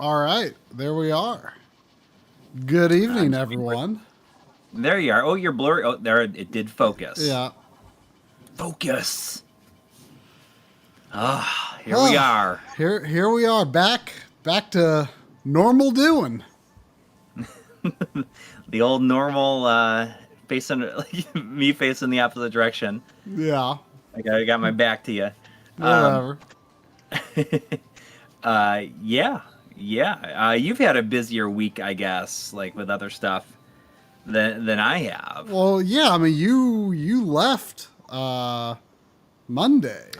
All right, there we are. Good evening, everyone. There you are. Oh, you're blurry. Oh, there it did focus. Yeah. Focus. Here we are. Here we are, back to normal doing. The old normal facing me facing the opposite direction. Yeah. I got my back to you. Whatever. Yeah. You've had a busier week, I guess, like with other stuff than I have. Well, yeah. I mean, you left Monday.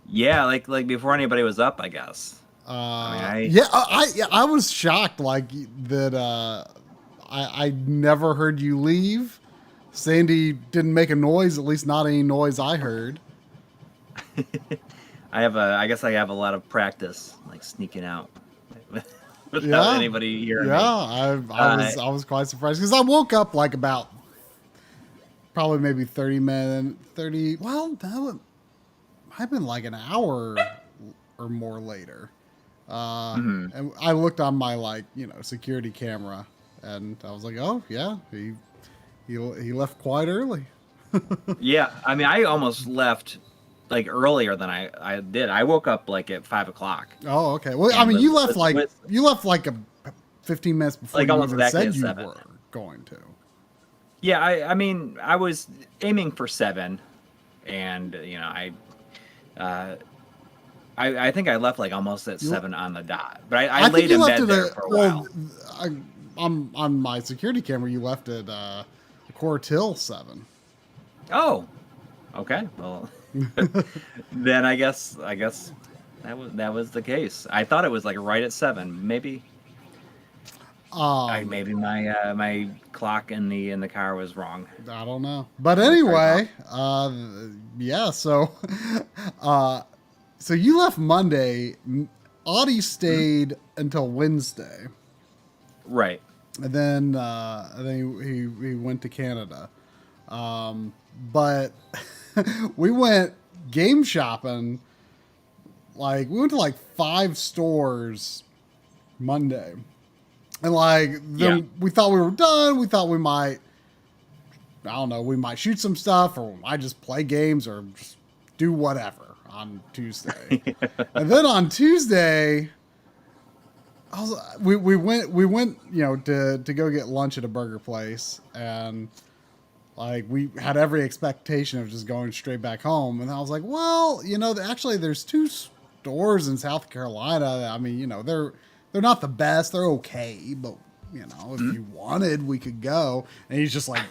Yeah, like before anybody was up, I guess. I was shocked, like that. I never heard you leave. Sandy didn't make a noise, at least not any noise I heard. I guess I have a lot of practice, like sneaking out without anybody hearing me. I was quite surprised because I woke up like about probably maybe 30 minutes, 30. Well, that would have been like an hour or more later. And I looked on my security camera, and I was like, oh yeah, he left quite early. Yeah, I mean, I almost left like earlier than I did. I woke up like at 5 o'clock. Oh, okay. Well, I mean, you left like a 15 minutes before like you almost even said at you 7. were going to. Yeah, I mean, I was aiming for 7, and I think I left like almost at 7 on the dot. But I laid in bed there for a while. On my security camera, you left at a quarter till 7. Oh, okay. Well, then I guess that was the case. I thought it was like right at 7. Maybe. Maybe my clock in the car was wrong. I don't know. But anyway, yeah. So you left Monday. Audie stayed until Wednesday. Right. And then he went to Canada. But we went game shopping. Like, we went to like 5 stores Monday. And we thought we were done. We thought we might, I don't know, we might shoot some stuff, or we might just play games or just do whatever on Tuesday. And then on Tuesday, we went, to go get lunch at a burger place, and like we had every expectation of just going straight back home. And I was like, well, actually there's 2 stores in South Carolina. I mean, they're not the best. They're okay, but if you wanted, we could go. And he's just like,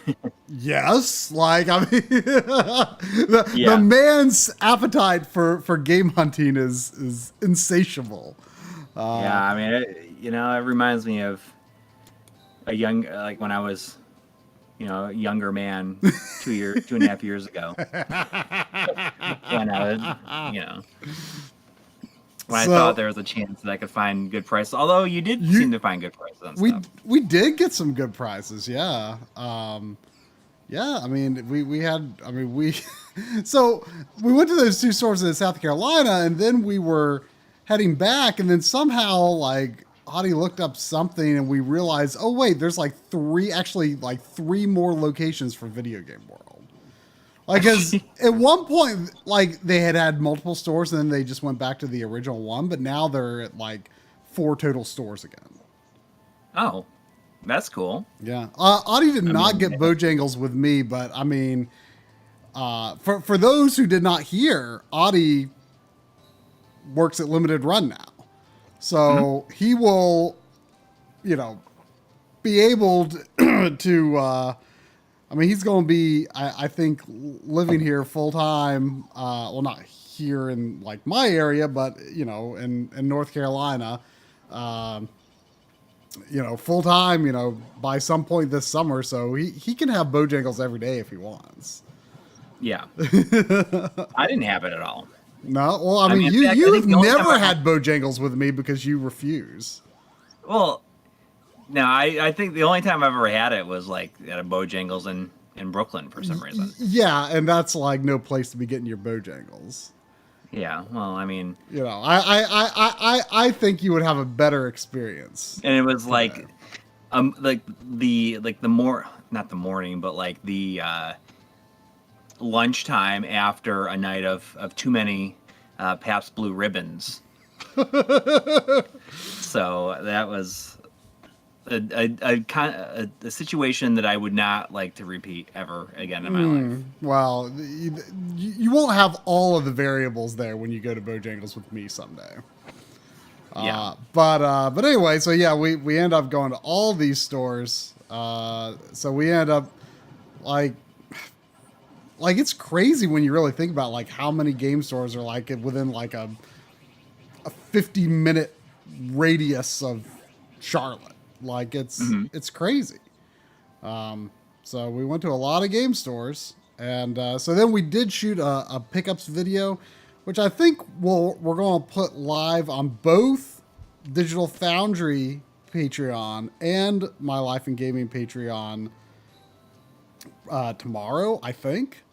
yes. Like, I mean, the man's appetite for game hunting is insatiable. Yeah, I mean, it reminds me of a young, like when I was, a younger man 2.5 years ago. When I was, when I thought there was a chance that I could find good prices. Although you did seem to find good prices on stuff. We did get some good prices, yeah. Yeah, I mean, so we went to those 2 stores in South Carolina, and then we were heading back, and then somehow, like, Audie looked up something, and we realized, oh, wait, there's like 3 more locations for Video Game World. Like, cause at one point, like they had multiple stores, and then they just went back to the original one. But now they're at like 4 total stores again. Oh, that's cool. Yeah, Audie did not get Bojangles with me, but I mean, for those who did not hear, Audie works at Limited Run now, so he will, be able to. I mean, he's going to be, I think, living here full time. Well, not here in like my area, but in North Carolina. Full time, by some point this summer. So he can have Bojangles every day if he wants. Yeah. I didn't have it at all. No, well, I mean, you've never had Bojangles with me because you refuse. Well, no, I think the only time I've ever had it was like at a Bojangles in Brooklyn for some reason. Yeah, and that's like no place to be getting your Bojangles. Yeah, well, I mean, I think you would have a better experience. And it was like, not the morning, but like the lunchtime after a night of too many Pabst Blue Ribbons. So that was a situation that I would not like to repeat ever again in my life. Well, you won't have all of the variables there when you go to Bojangles with me someday. Yeah. But anyway, so yeah, we end up going to all these stores. So we end up like it's crazy when you really think about like how many game stores are like within like a 50-minute radius of Charlotte. Like it's crazy. So we went to a lot of game stores, and so then we did shoot a pickups video, which I think we're going to put live on both Digital Foundry Patreon and My Life in Gaming Patreon tomorrow, I think.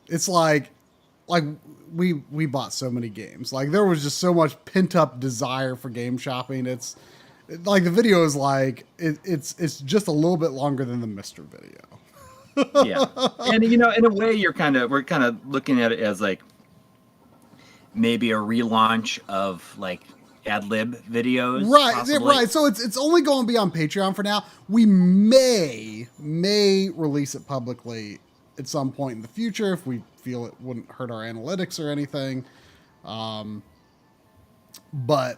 It's like we bought so many games. Like there was just so much pent up desire for game shopping. It's like the video is like it's just a little bit longer than the Mr. video. Yeah, and in a way, we're kind of looking at it as like maybe a relaunch of like ad lib videos, right? possibly. Right. So it's only going to be on Patreon for now. We may release it publicly at some point in the future if we feel it wouldn't hurt our analytics or anything. But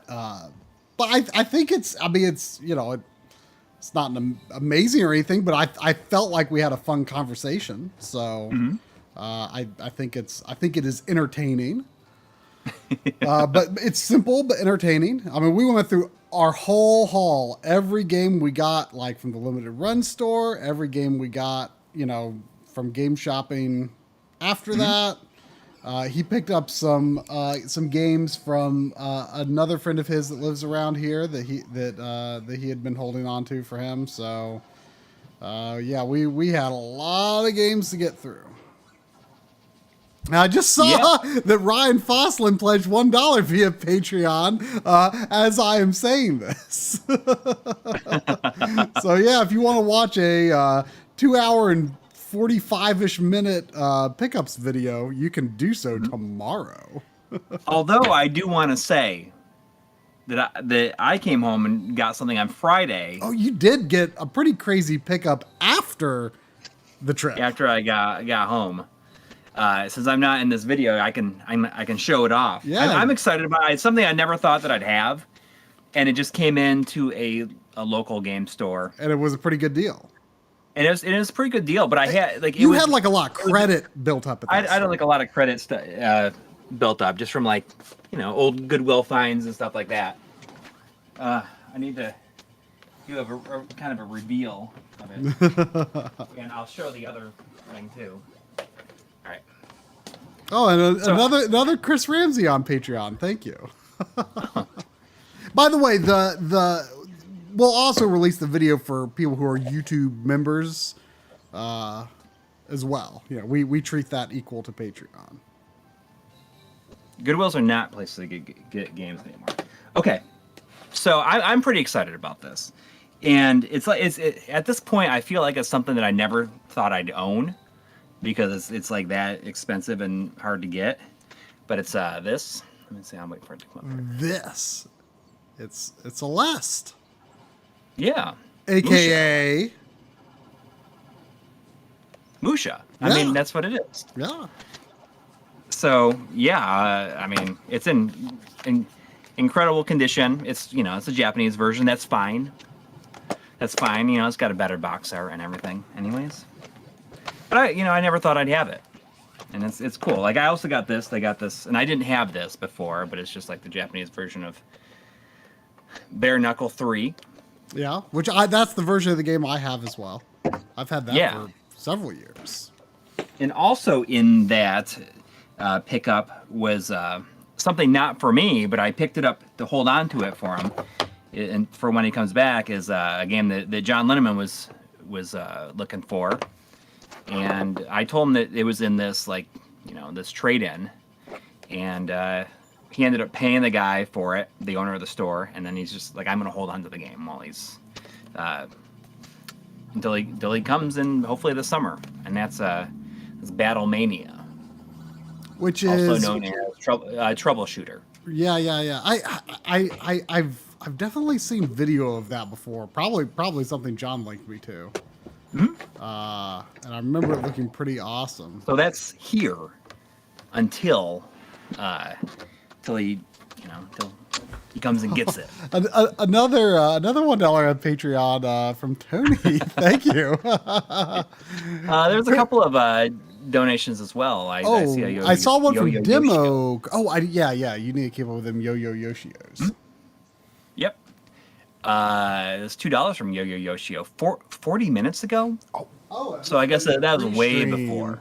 I think it's not amazing or anything, but I felt like we had a fun conversation. So I think it is entertaining. But it's simple but entertaining. I mean, we went through our whole haul, every game we got like from the Limited Run store, every game we got, from game shopping after that. He picked up some games from another friend of his that lives around here that he had been holding on to for him. So yeah, we had a lot of games to get through. Now, I just saw that Ryan Foslin pledged $1 via Patreon as I am saying this. So yeah, if you want to watch a 2 hour and 45-ish minute pickups video, you can do so tomorrow. Although I do want to say that I came home and got something on Friday. Oh, you did get a pretty crazy pickup after the trip. After I got home. Since I'm not in this video, I can show it off. Yeah. I'm excited about it. It's something I never thought that I'd have, and it just came into a local game store, and it was a pretty good deal. And it was a pretty good deal, but I had like you had like a lot of credit built up. I had like a lot of credit built up just from like old Goodwill finds and stuff like that. I need to do a kind of a reveal of it, and I'll show the other thing too. All right. Oh, and another Chris Ramsey on Patreon. Thank you. By the way, we'll also release the video for people who are YouTube members as well. We treat that equal to Patreon. Goodwills are not places to get games anymore. Okay, so I'm pretty excited about this, and it's at this point I feel like it's something that I never thought I'd own, because it's like that expensive and hard to get. But it's this. Let me see. I'm waiting for it to come up here. This. It's Celeste. Yeah. AKA Musha. Yeah. I mean, that's what it is. Yeah. So yeah, I mean, it's in incredible condition. It's it's a Japanese version. That's fine. That's fine. It's got a better box art and everything. Anyways, but I never thought I'd have it, and it's cool. Like I also got this. They got this, and I didn't have this before, but it's just like the Japanese version of Bare Knuckle 3. Yeah, that's the version of the game I have as well. I've had that for several years. And also in that pickup was something not for me, but I picked it up to hold on to it for him, and for when he comes back, is a game that John Linneman was looking for, and I told him that it was in this this trade-in, and he ended up paying the guy for it, the owner of the store, and then he's just like, I'm gonna hold on to the game while he's until he comes in, hopefully this summer, and that's Battle Mania, which also is known as Troubleshooter. Yeah. I've definitely seen video of that before. Probably something John linked me to. And I remember it looking pretty awesome. So that's here until he comes and gets it. Another $1 on Patreon from Tony. Thank you. There's a couple of donations as well. I saw one from Yo-Yo Demo. Yoshio. Yeah. You need to keep up with them Yo-Yo Yoshios. Yep. It's $2 from Yo-Yo Yoshio 40 minutes ago. Oh. So I guess that was way Reshrined. before.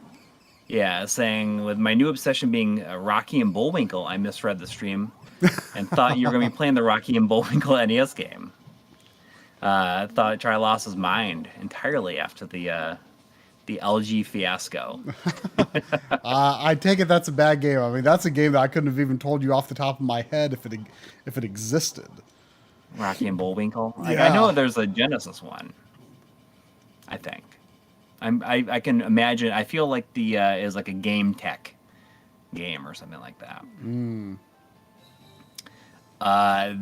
Yeah, saying with my new obsession being Rocky and Bullwinkle, I misread the stream and thought you were going to be playing the Rocky and Bullwinkle NES game. I thought Charlie lost his mind entirely after the LG fiasco. I take it that's a bad game. I mean, that's a game that I couldn't have even told you off the top of my head if it existed. Rocky and Bullwinkle. Like, Yeah. I know there's a Genesis one. I think. I can imagine. I feel like the is like a Game Tech game or something like that.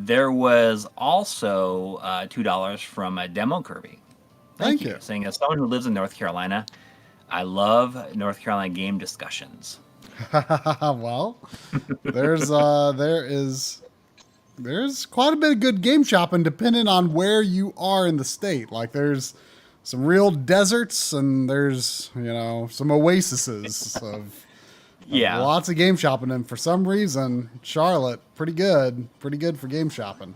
There was also $2 from Demo Kirby. Thank you. Saying, as someone who lives in North Carolina, I love North Carolina game discussions. Well, there's quite a bit of good game shopping depending on where you are in the state. Like there's some real deserts and there's some oases of lots of game shopping, and for some reason Charlotte pretty good for game shopping.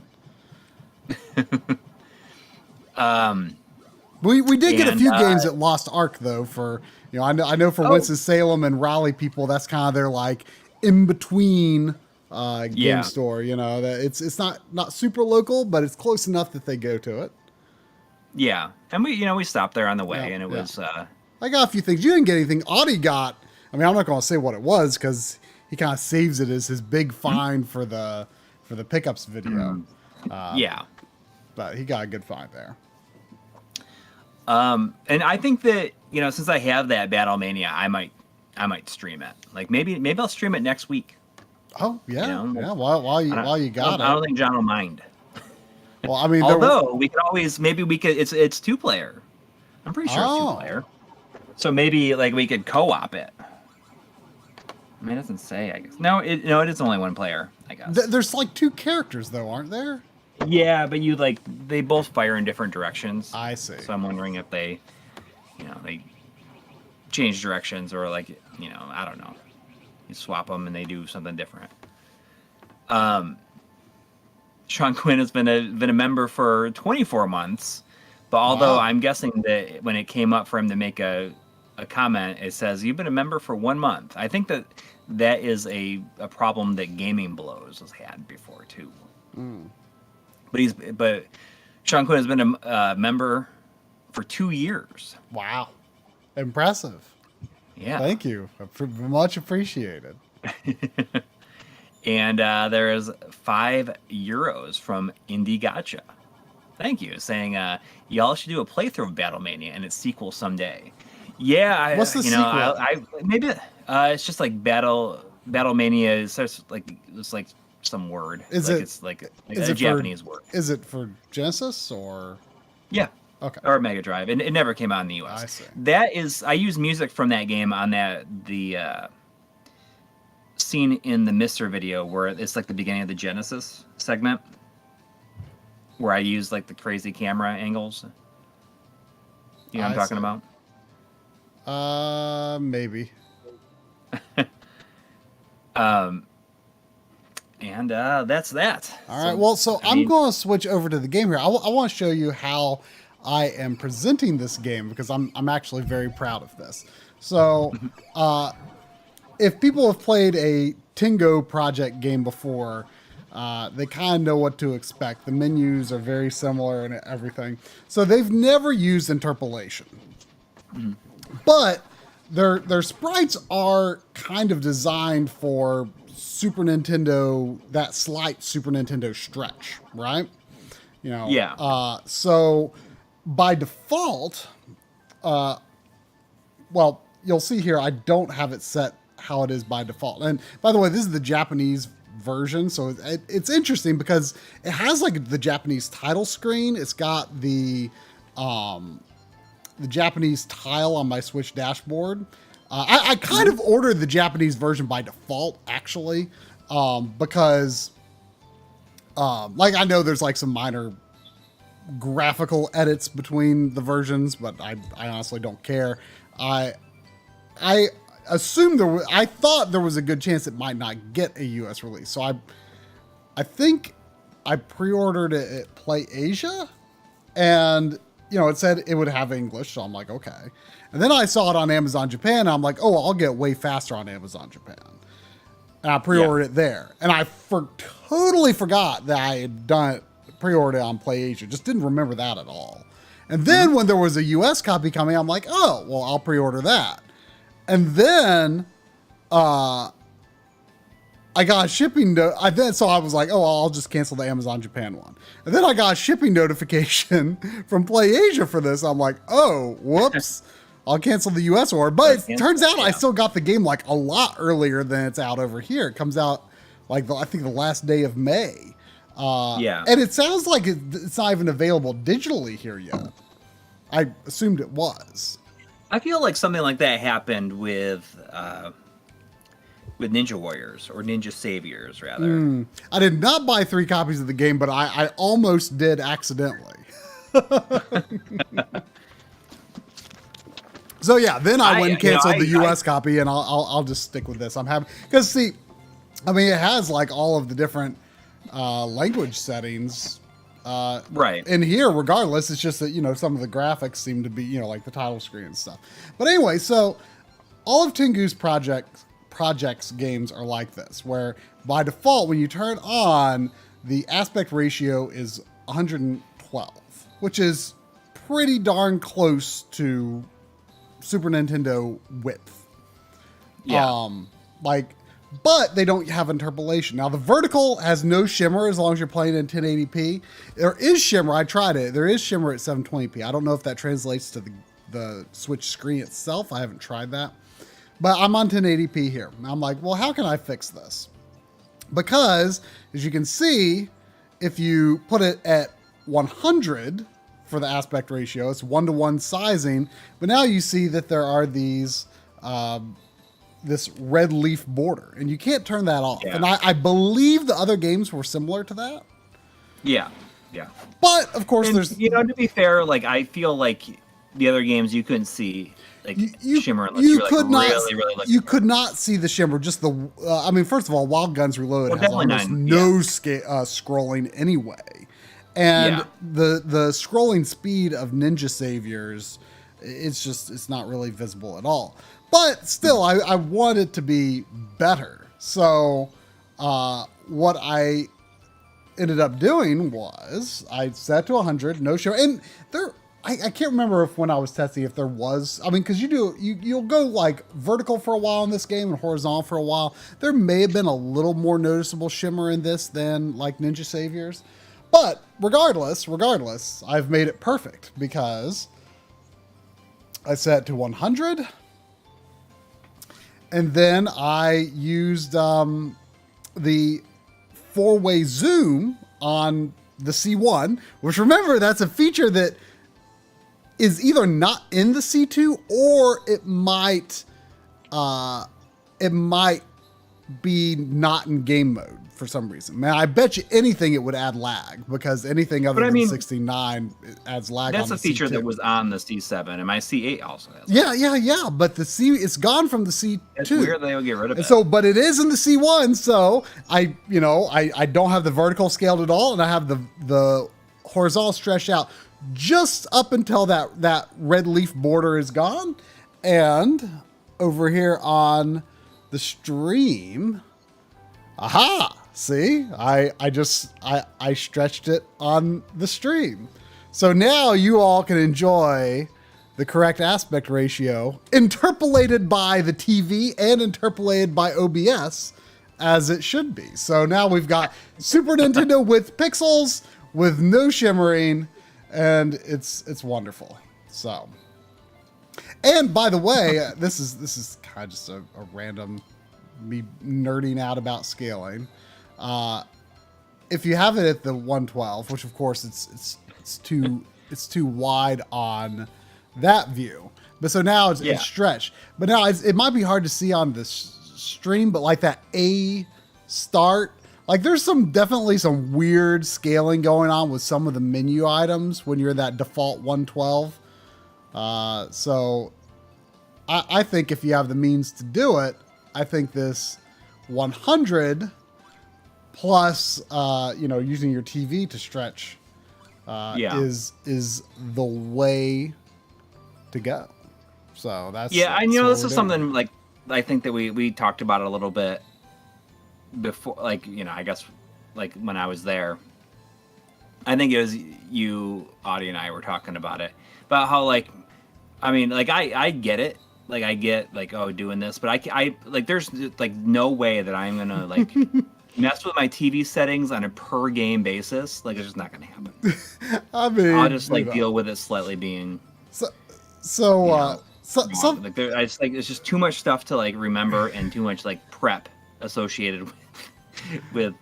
We did get a few games at Lost Ark though. For I know for Winston-Salem and Raleigh people, that's kind of their like in between game store. That it's not super local, but it's close enough that they go to it. Yeah, and we stopped there on the way, and it was. I got a few things. You didn't get anything. Audie got. I mean, I'm not going to say what it was because he kind of saves it as his big find for the pickups video. But he got a good find there. And I think that since I have that Battle Mania, I might stream it. Like maybe I'll stream it next week. Oh yeah, While you got it, I don't think John will mind. Well, I mean, although we could always it's 2-player. I'm pretty sure it's 2-player. So maybe like we could co-op it. I mean, it doesn't say. I guess no, it is only 1 player. I guess there's like 2 characters though, aren't there? Yeah, but they both fire in different directions. I see. So I'm wondering if they change directions or I don't know. You swap them and they do something different. Sean Quinn has been a member for 24 months, but although I'm guessing that when it came up for him to make a comment, it says you've been a member for 1 month. I think that is a problem that Gaming Blows has had before too. But Sean Quinn has been a member for 2 years. Wow, impressive. Yeah, thank you, much appreciated. And there is €5 from Indie Gotcha. Thank you, saying y'all should do a playthrough of Battle Mania and its sequel someday. Yeah, What's the you know, sequel? I maybe it's just like Battle Mania. It's like some word. Is Like it it's like is a it for Japanese word. is it for Genesis or Yeah. okay? Or Mega Drive. And it never came out in the US. I see. That is I use music from that game on the scene in the Mister video where it's like the beginning of the Genesis segment where I use like the crazy camera angles. You know what I'm talking about? Maybe. And that's that. All right. Well, so I'm going to switch over to the game here. I want to show you how I am presenting this game because I'm actually very proud of this. So, if people have played a Tingo project game before, they kind of know what to expect. The menus are very similar and everything. So they've never used interpolation, but their sprites are kind of designed for Super Nintendo, that slight Super Nintendo stretch, right? You know, Yeah. So by default, well, you'll see here, I don't have it set how it is by default. And by the way, this is the Japanese version, so it's interesting because it has like the Japanese title screen. It's got the Japanese tile on my Switch dashboard. I kind of ordered the Japanese version by default, actually, because like I know there's like some minor graphical edits between the versions, but I honestly don't care. I assumed I thought there was a good chance it might not get a US release. So I think I pre-ordered it at Play Asia, and you know, it said it would have English, so I'm like, okay. And then I saw it on Amazon Japan, and I'm like, oh, I'll get way faster on Amazon Japan. And I pre-ordered it there. And I totally forgot that I had done it, pre-ordered it on Play Asia. Just didn't remember that at all. And then when there was a US copy coming, I'm like, oh, well, I'll pre-order that. And then I got a shipping so I was like, oh, I'll just cancel the Amazon Japan one. And then I got a shipping notification from Play Asia for this. I'm like, oh, whoops. I'll cancel the US order. But it turns out I still got the game like a lot earlier than it's out over here. It comes out like I think the last day of May. And it sounds like it's not even available digitally here yet. I assumed it was. I feel like something like that happened with Ninja Warriors or Ninja Saviors, rather. I did not buy 3 copies of the game, but I almost did accidentally. So yeah, then I went and canceled the US copy, and I'll just stick with this. I'm happy because see, I mean, it has like all of the different language settings. Right. In here, regardless, it's just that, you know, some of the graphics seem to be, you know, like the title screen and stuff. But anyway, so all of Tengu's projects games are like this, where by default, when you turn on, the aspect ratio is 112, which is pretty darn close to Super Nintendo width. Yeah. But they don't have interpolation. Now, the vertical has no shimmer as long as you're playing in 1080p. There is shimmer. I tried it. There is shimmer at 720p. I don't know if that translates to the Switch screen itself. I haven't tried that. But I'm on 1080p here. I'm like, well, how can I fix this? Because, as you can see, if you put it at 100 for the aspect ratio, it's 1-to-1 sizing. But now you see that there are these... this red leaf border, and you can't turn that off. Yeah. And I believe the other games were similar to that. Yeah. But of course, there's, you know, to be fair, like I feel like the other games you couldn't see like shimmer unless you could like really you could not see the shimmer. Just the I mean, first of all, Wild Guns Reloaded has almost no scrolling anyway, and the scrolling speed of Ninja Saviors, it's not really visible at all. But still, I want it to be better. So what I ended up doing was I set to 100, no show. And I can't remember if when I was testing if there was, I mean, because you'll go like vertical for a while in this game and horizontal for a while. There may have been a little more noticeable shimmer in this than like Ninja Saviors. But regardless, I've made it perfect because... I set it to 100. And then I used the 4-way zoom on the C1, which, remember, that's a feature that is either not in the C2 or it might be not in game mode for some reason. Man, I bet you anything it would add lag, because anything other than 69 adds lag. That's on a the feature C2. that was on the C7, and my C8 also has. Yeah. But the it's gone from the C2. It's weird they would get rid of it. So, but it is in the C1. So I don't have the vertical scaled at all, and I have the horizontal stretched out just up until that red leaf border is gone. And over here on the stream, aha, see, I stretched it on the stream. So now you all can enjoy the correct aspect ratio interpolated by the TV and interpolated by OBS as it should be. So now we've got Super Nintendo with pixels, with no shimmering, and it's wonderful. So, and by the way, this is kind of just a random me nerding out about scaling. If you have it at the 112, which of course it's too wide on that view, but so now it's stretched. But now it might be hard to see on the stream, but like that A start, like there's definitely some weird scaling going on with some of the menu items when you're that default 112. So I think if you have the means to do it, I think this 100 plus, using your TV to stretch, is the way to go. So that's this is something like I think that we talked about it a little bit before, like, I guess like when I was there. I think it was you, Audie, and I were talking about it, about how I get it. Like, I get, doing this, but I there's, no way that I'm going to, mess with my TV settings on a per-game basis. Like, it's just not going to happen. I mean... I'll just, deal with it slightly being... it's just too much stuff to, remember, and too much, prep associated with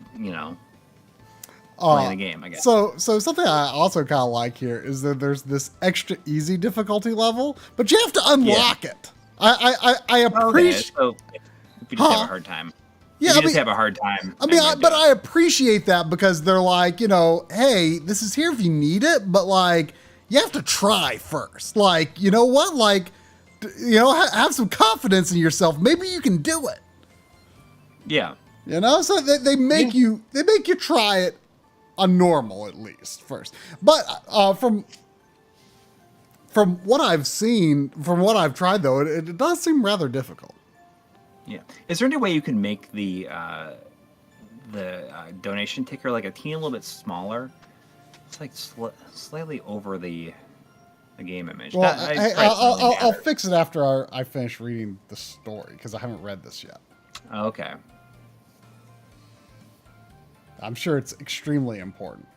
playing the game, I guess. So something I also kind of like here is that there's this extra easy difficulty level, but you have to unlock it. I appreciate. So if you just have a hard time, have a hard time. I appreciate that, because they're like, hey, this is here if you need it, but you have to try first. You know what? Have some confidence in yourself. Maybe you can do it. Yeah. So they make you try it on normal at least first. But from what I've seen, from what I've tried though, it does seem rather difficult. Yeah. Is there any way you can make the donation ticker a teeny little bit smaller? It's slightly over the game image. Well, I'll fix it after I finish reading the story, because I haven't read this yet. Okay. I'm sure it's extremely important.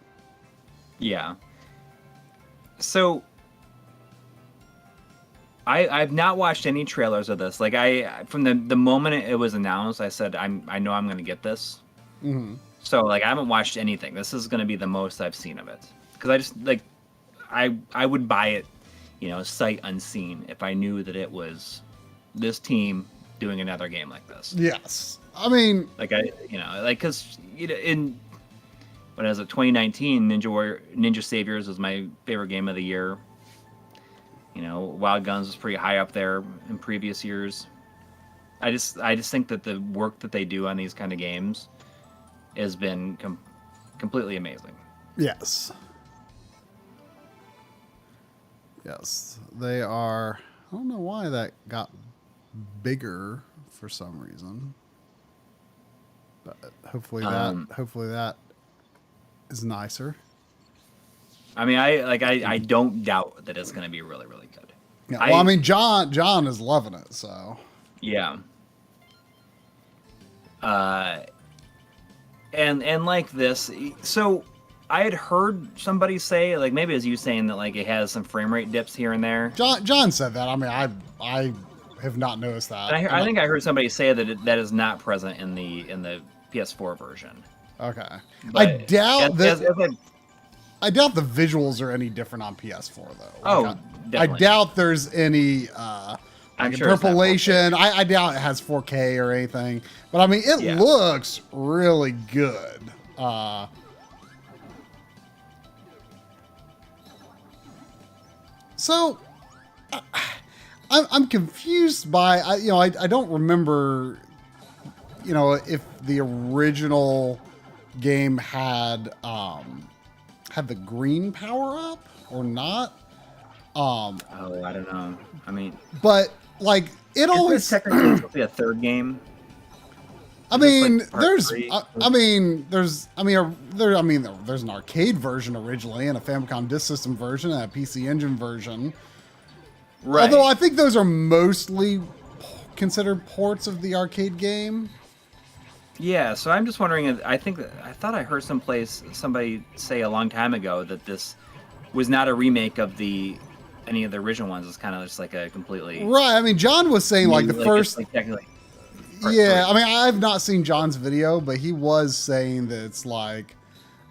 Yeah. So I've not watched any trailers of this. From the moment it was announced, I said I know I'm going to get this. Mm-hmm. So I haven't watched anything. This is going to be the most I've seen of it, because I just I would buy it, sight unseen, if I knew that it was this team doing another game like this. Yes, I mean, because in what is it, 2019, Ninja Saviors was my favorite game of the year. Wild Guns was pretty high up there in previous years. I just think that the work that they do on these kind of games has been completely amazing. Yes. Yes, they are. I don't know why that got bigger for some reason, but hopefully that is nicer. I mean, I don't doubt that it's going to be really, really good. Yeah, well, I mean, John is loving it, so. Yeah. And like this, so I had heard somebody say, like maybe it was you saying that like it has some frame rate dips here and there. John said that. I mean, I have not noticed that. And I think I heard somebody say that that is not present in the PS4 version. Okay. But I doubt that. as I doubt the visuals are any different on PS4 though. Like, I doubt there's any I'm sure interpolation. I doubt it has 4K or anything. But I mean, it looks really good. So I'm confused by I don't remember if the original game had the green power up or not. I don't know. I mean, but like it always technically supposed to be a third game. There's an arcade version originally and a Famicom Disk System version and a PC Engine version. Right. Although I think those are mostly considered ports of the arcade game. Yeah, so I'm just wondering. I thought I heard somebody say a long time ago that this was not a remake of any of the original ones. It's kind of just like a completely right. I mean, John was saying like the first. Technically. Yeah, I mean, I've not seen John's video, but he was saying that it's like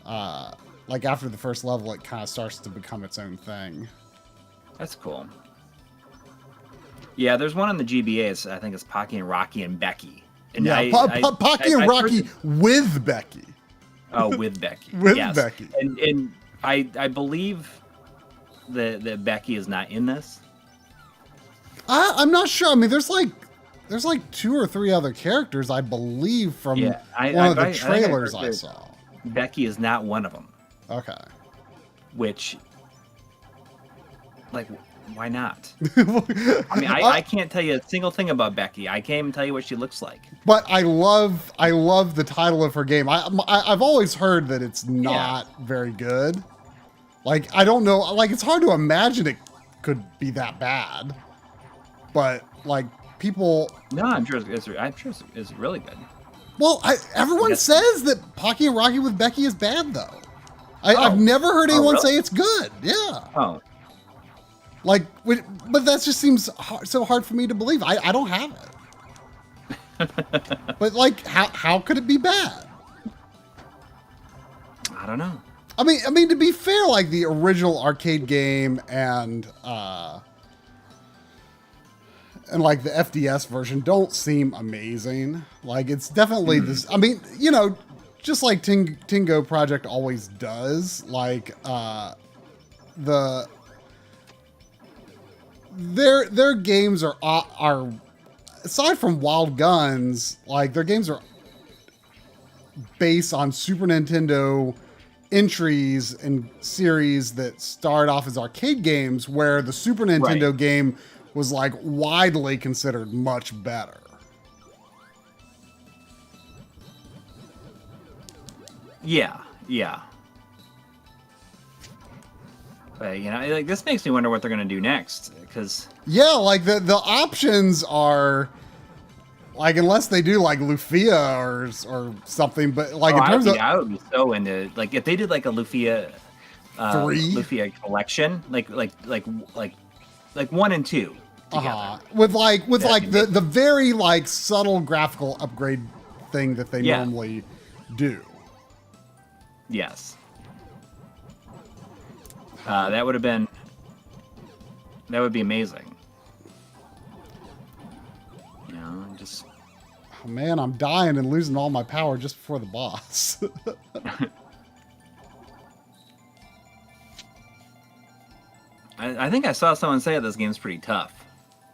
after the first level, it kind of starts to become its own thing. That's cool. Yeah, there's one on the GBA. I think it's Pocky and Rocky and Becky. And yeah, Pocky and Rocky with Becky. Oh, with Becky. With Becky. And I believe that Becky is not in this. I'm not sure. I mean, there's like 2 or 3 other characters, I believe, from one of the trailers I saw. Becky is not one of them. Okay. Which, like, why not? I mean, I can't tell you a single thing about Becky. I can't even tell you what she looks like. But I love the title of her game. I've always heard that it's not very good. Like, I don't know. Like, it's hard to imagine it could be that bad. But, like, people... No, I'm sure it's really good. Well, everyone says that Pocky and Rocky with Becky is bad, though. I've never heard anyone say it's good. Yeah. Oh. Like, but that just seems so hard for me to believe. I don't have it. But, like, how could it be bad? I don't know. I mean, to be fair, like, the original arcade game and like the FDS version don't seem amazing. Like, it's definitely this. I mean, just like Tingo Project always does. Like, their games are aside from Wild Guns, like their games are based on Super Nintendo entries and series that start off as arcade games, where the Super Nintendo game was like widely considered much better. Yeah. But, like, this makes me wonder what they're going to do next, because... Yeah, like, the options are... Like, unless they do, like, Lufia or something, but, like, in terms of... I would be so into... Like, if they did, like, a Lufia... 3? Lufia collection, like 1 and 2 together. With the very, like, subtle graphical upgrade thing that they normally do. Yes. That would be amazing. Just... Oh, man, I'm dying and losing all my power just before the boss. I think I saw someone say that this game's pretty tough.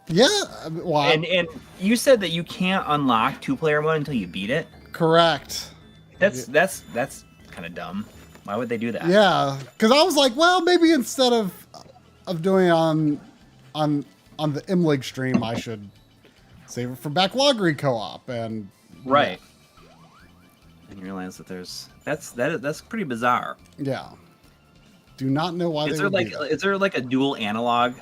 Yeah. Well, and you said that you can't unlock 2-player mode until you beat it? Correct. That's kind of dumb. Why would they do that? Yeah, because I was like, well, maybe instead of doing it on the MLiG stream, I should save it for backloggery co-op and right. And you realize that that's pretty bizarre. Yeah. Do not know why. Is there like a dual analog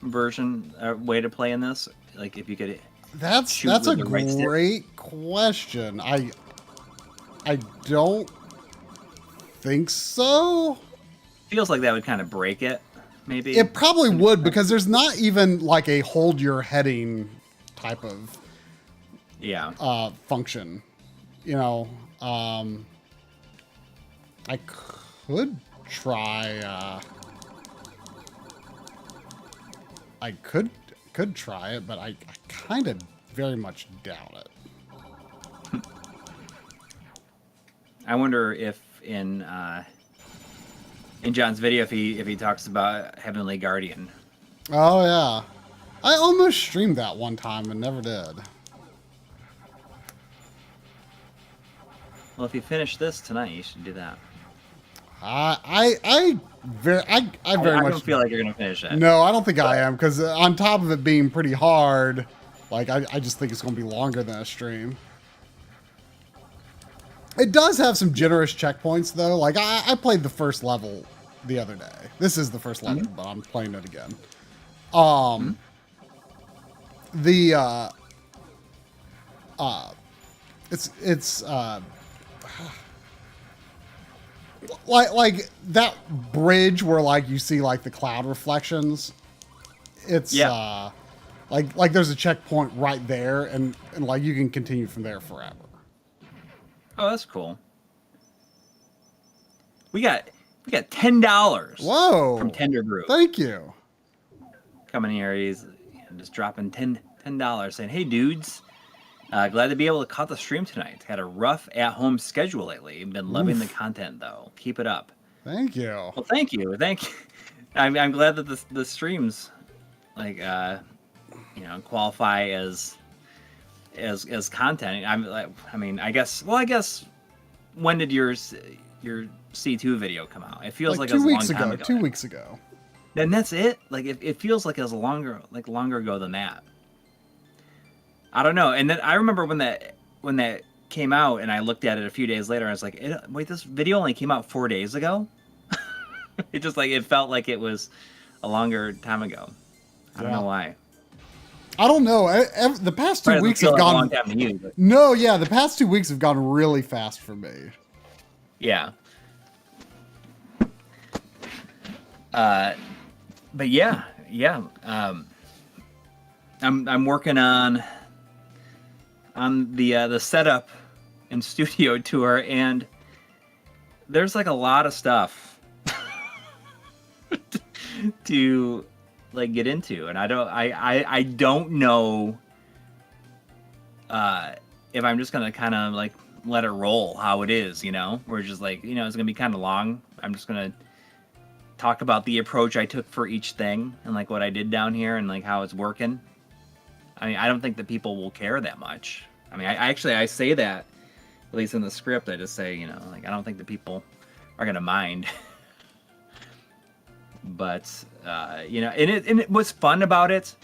version way to play in this? Like, if you could. That's a great question. I don't think so. Feels like that would kind of break it, maybe. It probably would, because there's not even like a hold your heading type of function. You know, I could try. I could try it, but I kind of very much doubt it. I wonder if in John's video if he talks about Heavenly Guardian. Oh yeah, I almost streamed that one time and never did. Well, if you finish this tonight, you should do that. I very much don't feel like you're gonna finish it. No, I don't think I am, because on top of it being pretty hard, like I just think it's gonna be longer than a stream. It does have some generous checkpoints though. Like I played the first level the other day. This is the first level, but I'm playing it again. It's like that bridge where like you see like the cloud reflections. It's like there's a checkpoint right there, and like you can continue from there forever. Oh, that's cool. We got $10. Whoa! From Tender Brew. Thank you. Coming here, he's just dropping $10, saying, "Hey dudes, glad to be able to cut the stream tonight. Had a rough at-home schedule lately. Been loving the content though. Keep it up." Thank you. Well, thank you. I'm glad that the streams like qualify as content. I guess when did your C2 video come out? It feels like it was a long time ago. 2 weeks ago. Then that's it. Like it feels like it was longer ago than that. I don't know. And then I remember when that came out, and I looked at it a few days later. I was like, wait, this video only came out 4 days ago. It felt like it was a longer time ago. I don't know why. I don't know. The past 2 weeks have gone. A long time to you, but... No, yeah, the past 2 weeks have gone really fast for me. Yeah. But yeah. I'm working on the setup and studio tour, and there's like a lot of stuff to like get into, and I don't know if I'm just gonna kind of like let it roll how it is, we're just like, it's gonna be kind of long. I'm just gonna talk about the approach I took for each thing and like what I did down here and like how it's working. I mean, I don't think that people will care that much. I mean, I say that, at least in the script, I just say, like, I don't think that people are gonna mind. But and what's fun about it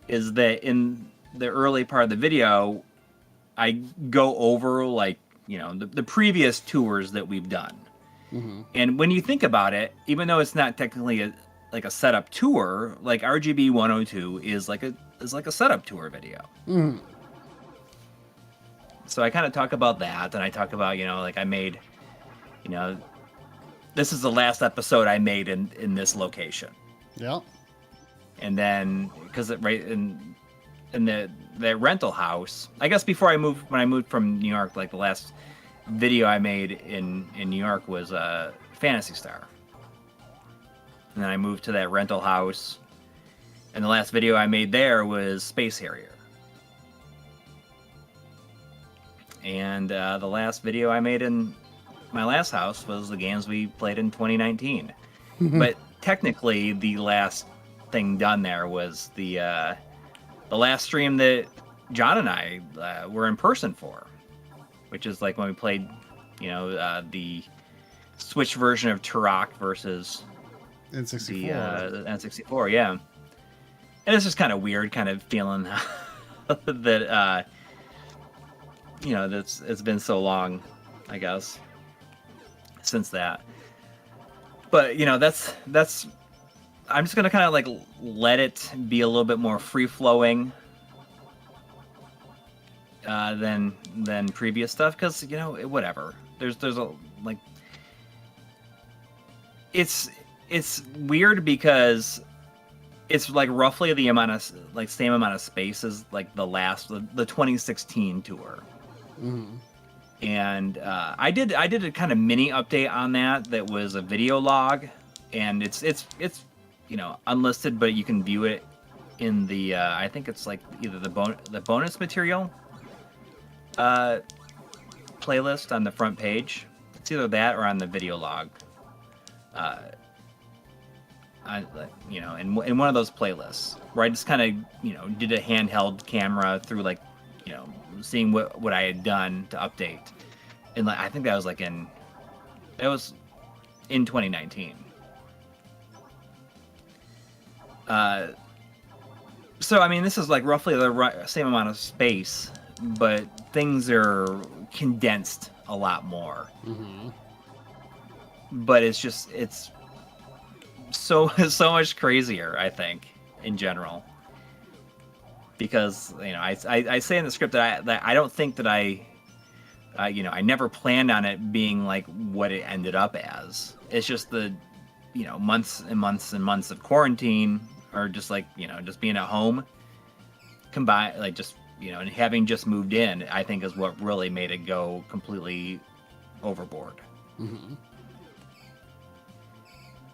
is that in the early part of the video, I go over like the previous tours that we've done. Mm-hmm. And when you think about it, even though it's not technically a setup tour, like RGB 102 is like a setup tour video. Mm-hmm. So I kind of talk about that, and I talk about like I made, this is the last episode I made in this location. Yeah. And then because right in the rental house, I guess when I moved from New York, like the last video I made in New York was Phantasy Star. And then I moved to that rental house, and the last video I made there was Space Harrier. And the last video I made in my last house was the games we played in 2019. But technically, the last thing done there was the last stream that John and I were in person for, which is like when we played, the Switch version of Turok versus N64. The N64, yeah. And it's just kind of weird, kind of feeling that it's been so long, I guess, since that. But that's I'm just gonna kind of like let it be a little bit more free flowing than previous stuff, because whatever. There's a like it's weird because it's like roughly the amount of like same amount of space as like the 2016 tour. Mm-hmm. And I did a kind of mini update on that was a video log, and it's you know, unlisted, but you can view it in the I think it's like either the bonus material playlist on the front page. It's either that or on the video log. You know, in one of those playlists where I just kind of, you know, did a handheld camera through, like, you know, seeing what I had done to update, and like I think that was in 2019. So I mean, this is like roughly the same amount of space, but things are condensed a lot more. Mm-hmm. But it's so much crazier, I think, in general, because, you know, I say in the script that I don't think that you know, I never planned on it being like what it ended up as. It's just the, you know, months and months and months of quarantine, or just like, you know, just being at home combined, like, just, you know, and having just moved in, I think is what really made it go completely overboard. Mm-hmm.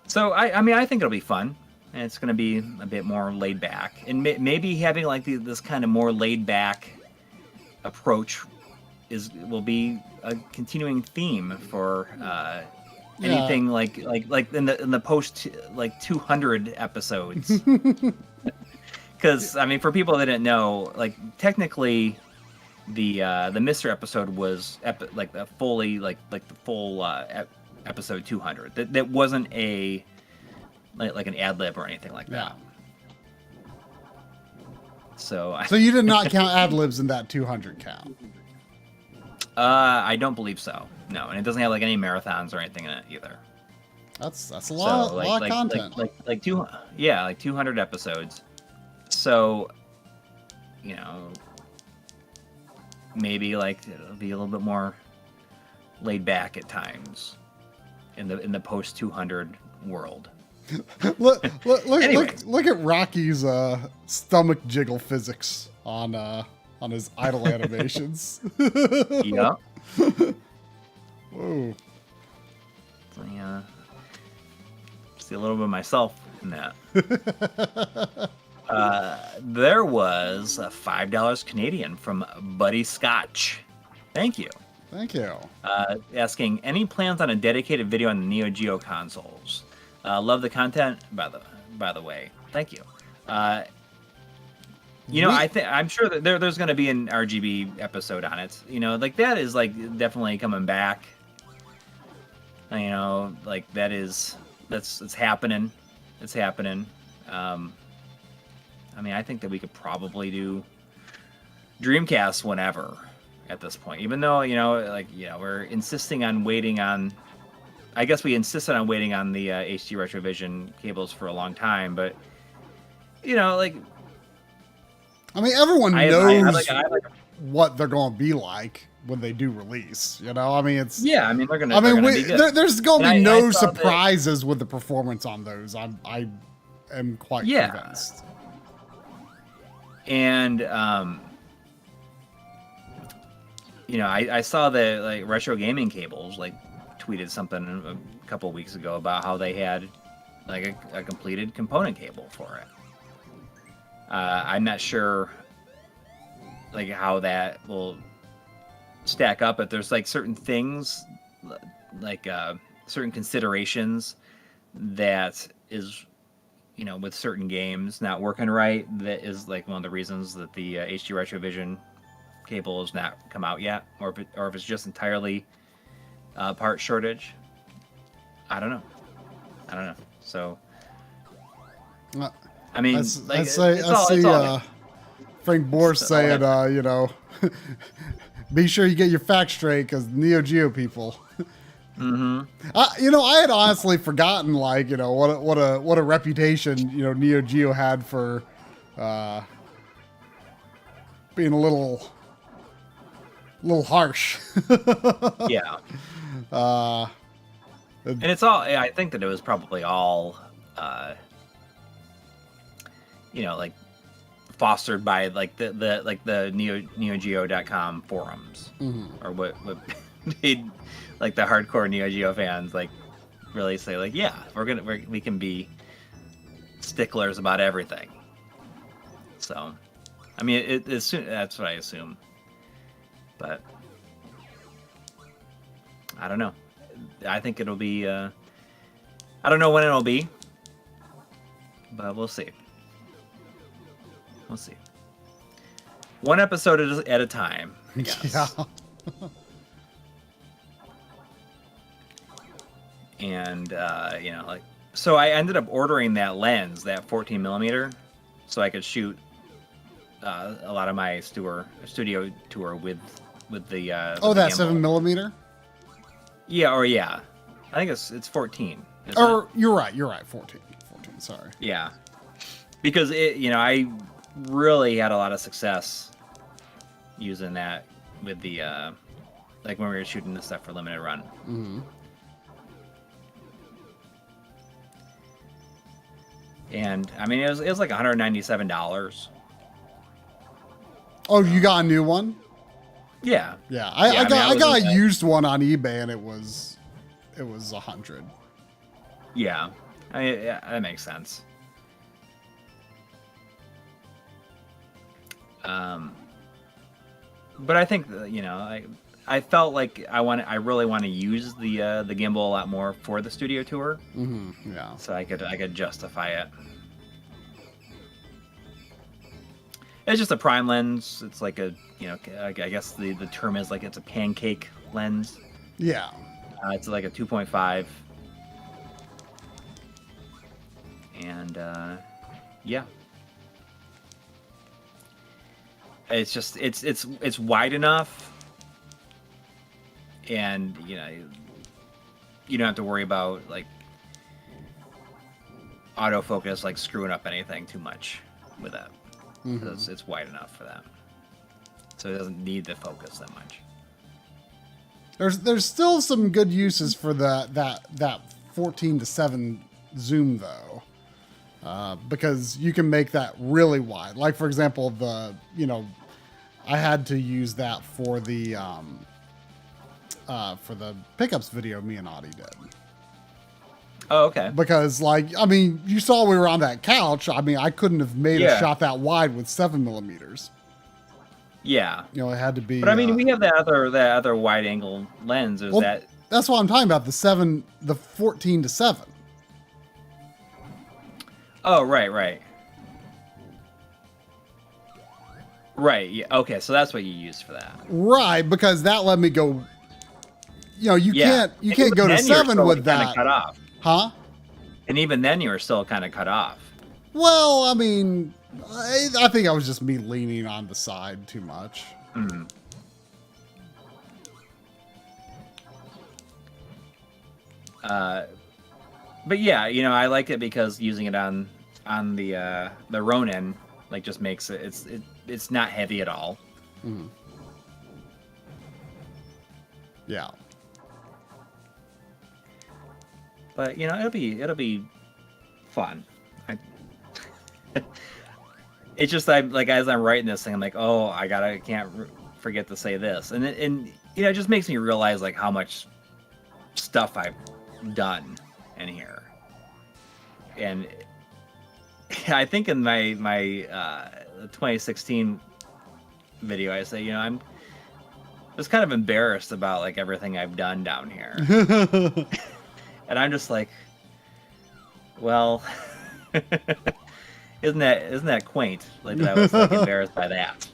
So I mean, I think it'll be fun, and it's going to be a bit more laid back, and maybe having like this kind of more laid back approach will be a continuing theme for anything like in the post like 200 episodes. Because I mean, for people that didn't know, like, technically the Mr. episode was like the full episode 200. That wasn't a like an ad lib or anything like that. So you did not count ad libs in that 200 count? I don't believe so. No, and it doesn't have like any marathons or anything in it either. That's a lot, so, like, lot of content. Like 200 episodes. So, you know, maybe like it'll be a little bit more laid back at times in the post 200 world. look at Rocky's stomach jiggle physics on his idle animations. Yeah. Whoa. So, yeah. See a little bit of myself in that. There was $5 Canadian from Buddy Scotch. Thank you. Thank you. Asking, any plans on a dedicated video on the Neo Geo consoles? Love the content, by the way. Thank you. You know, I'm sure that there's going to be an RGB episode on it. You know, like, that is like definitely coming back. You know, like, it's happening. It's happening. I mean, I think that we could probably do Dreamcast whenever at this point, even though, you know, like, you know, we're insisting on waiting on, I guess we insisted on waiting on the HD Retrovision cables for a long time, but, you know, like, I mean, everyone knows what they're going to be like when they do release. You know, I mean, it's I mean, they're gonna be good. There's going to be no surprises with the performance on those. I am quite convinced. And you know, I saw the like Retro Gaming Cables like tweeted something a couple of weeks ago about how they had like a completed component cable for it. I'm not sure like how that will stack up, but there's like certain things, like certain considerations that is, you know, with certain games not working right, that is like one of the reasons that the HD Retrovision cable has not come out yet, or if it's just entirely part shortage. I don't know. So I mean, I see Frank Bohr saying, you know, be sure you get your facts straight, because Neo Geo people. Mm-hmm. You know, I had honestly forgotten, like, you know, what a reputation, you know, Neo Geo had for being a little harsh. Yeah. And it's all, I think that it was probably all, you know, like fostered by like the NeoGeo.com forums, or what made like the hardcore Neo Geo fans like really say like, yeah, we can be sticklers about everything. So, I mean, that's what I assume, but I don't know. I think it'll be, I don't know when it'll be, but we'll see. We'll see. One episode at a time, I guess. Yeah. And, you know, like, so I ended up ordering that lens, that 14 millimeter, so I could shoot a lot of my studio tour with the Oh, that gimbal. 7 millimeter? Yeah, or yeah. I think it's 14. Or It? you're right. 14. Sorry. Yeah. Because you know, I really had a lot of success using that with the like when we were shooting this stuff for limited run. Mm-hmm. And I mean, it was like $197. Oh, you got a new one? Yeah. Yeah, I got a used one on eBay, and it was 100. Yeah, yeah, that makes sense. But I think you know, I felt like I really want to use the gimbal a lot more for the studio tour. Mm-hmm. Yeah. So I could justify it. It's just a prime lens. It's like a, you know, I guess the term is like it's a pancake lens. Yeah. It's like a 2.5. And yeah. It's just it's wide enough, and you know, you don't have to worry about like autofocus like screwing up anything too much with that. Because it's wide enough for that, so it doesn't need to focus that much. There's still some good uses for that 14:7 zoom though, because you can make that really wide. Like for example, I had to use that for the pickups video me and Audie did. Oh, okay. Because, like, I mean, you saw we were on that couch. I mean, I couldn't have made a shot that wide with 7 millimeters. Yeah. You know, it had to be. But I mean, we have that other wide angle lens. Is that? That's what I'm talking about. The 14:7. Oh, right. Right. Yeah. Okay. So that's what you used for that. Right, because that let me go. You know, you can't go to 7 with that. Cut off. Huh? And even then, you were still kind of cut off. Well, I mean, I think I was just me leaning on the side too much. Mm. But yeah, you know, I like it because using it on the Ronin like just makes it's not heavy at all. Mm. Yeah. But you know, it'll be fun. It's just like as I'm writing this thing, I'm like, oh, I can't forget to say this, and you know, it just makes me realize like how much stuff I've done in here. And I think in my 2016 video, I say, you know, I'm just kind of embarrassed about like everything I've done down here. And I'm just like, well, isn't that quaint? Like that I was like embarrassed by that,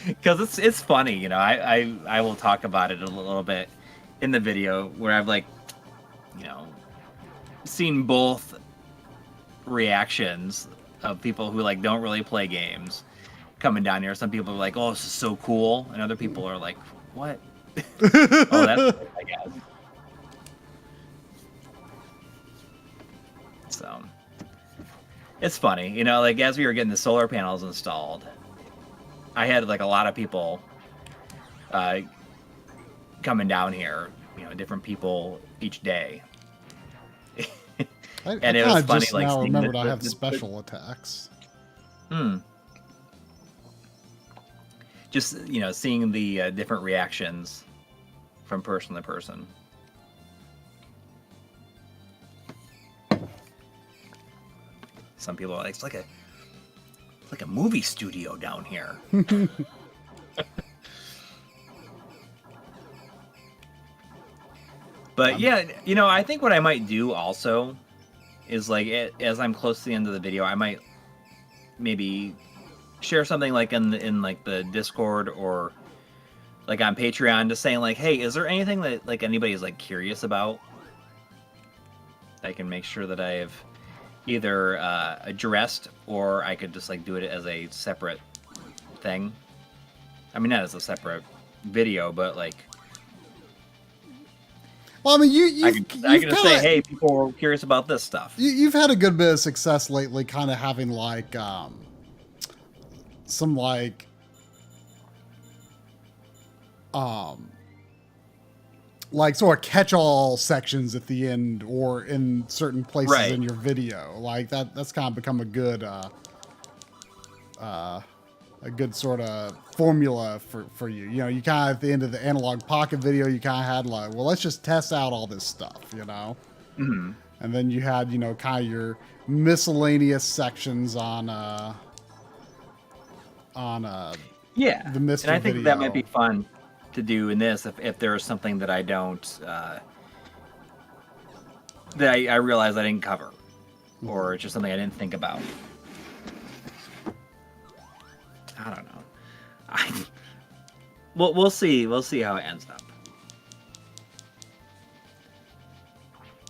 because it's funny, you know. I will talk about it a little bit in the video where I've like, you know, seen both reactions of people who like don't really play games coming down here. Some people are like, oh, this is so cool, and other people are like, what? Oh, that's it, I guess. So it's funny, you know, like as we were getting the solar panels installed, I had like a lot of people coming down here different people each day. And it was funny, just like now seeing remembered I have special attacks. Just seeing the different reactions from person to person. Some people are like, it's like a movie studio down here. But yeah, I think what I might do also is, like, as I'm close to the end of the video, I might maybe share something like in like the Discord or like on Patreon, just saying like, hey, is there anything that like anybody's like curious about? I can make sure that I've either addressed, or I could just like do it as a separate thing. I mean, not as a separate video, but like. Well, I mean, I can just say, hey, people are curious about this stuff. You've had a good bit of success lately, kind of having like some like sort of catch-all sections at the end or in certain places in your video. Like that's kind of become a good sort of formula for you. You kind of at the end of the Analog Pocket video, you kind of had like, well, let's just test out all this stuff, Mm-hmm. And then you had, kind of your miscellaneous sections on yeah, the Mr. And I think video. that might be fun to do in this if there's something that I don't that I realize I didn't cover, or it's just something I didn't think about. I don't know. We'll see. We'll see how it ends up.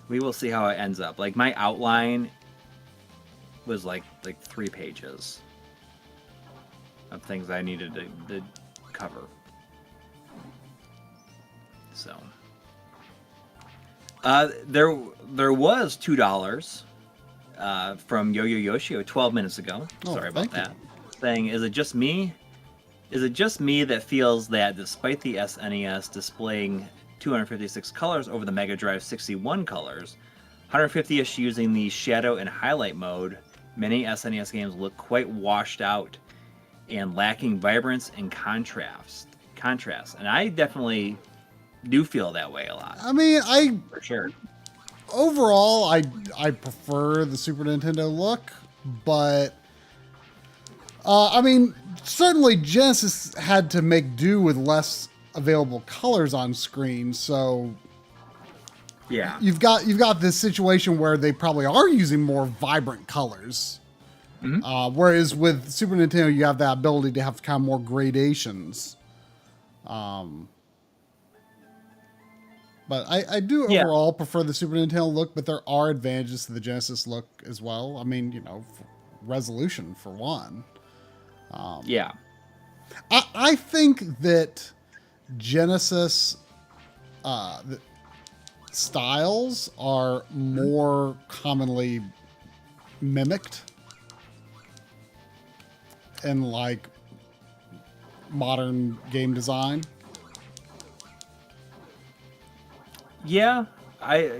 We will see how it ends up. Like, my outline was like 3 pages of things I needed to cover. So there was $2 from Yo-Yo Yoshio 12 minutes ago. Sorry about that. Saying, is it just me? Is it just me that feels that despite the SNES displaying 256 colors over the Mega Drive 61 colors, 150-ish using the shadow and highlight mode, many SNES games look quite washed out and lacking vibrance and contrast. And I definitely do feel that way a lot. I mean, for sure. Overall, I prefer the Super Nintendo look, but I mean, certainly Genesis had to make do with less available colors on screen, so yeah, you've got this situation where they probably are using more vibrant colors. Mm-hmm. Whereas with Super Nintendo, you have that ability to have kind of more gradations. But I do overall prefer the Super Nintendo look, but there are advantages to the Genesis look as well. I mean, resolution for one. Yeah. I think that Genesis the styles are more commonly mimicked in like modern game design. Yeah, as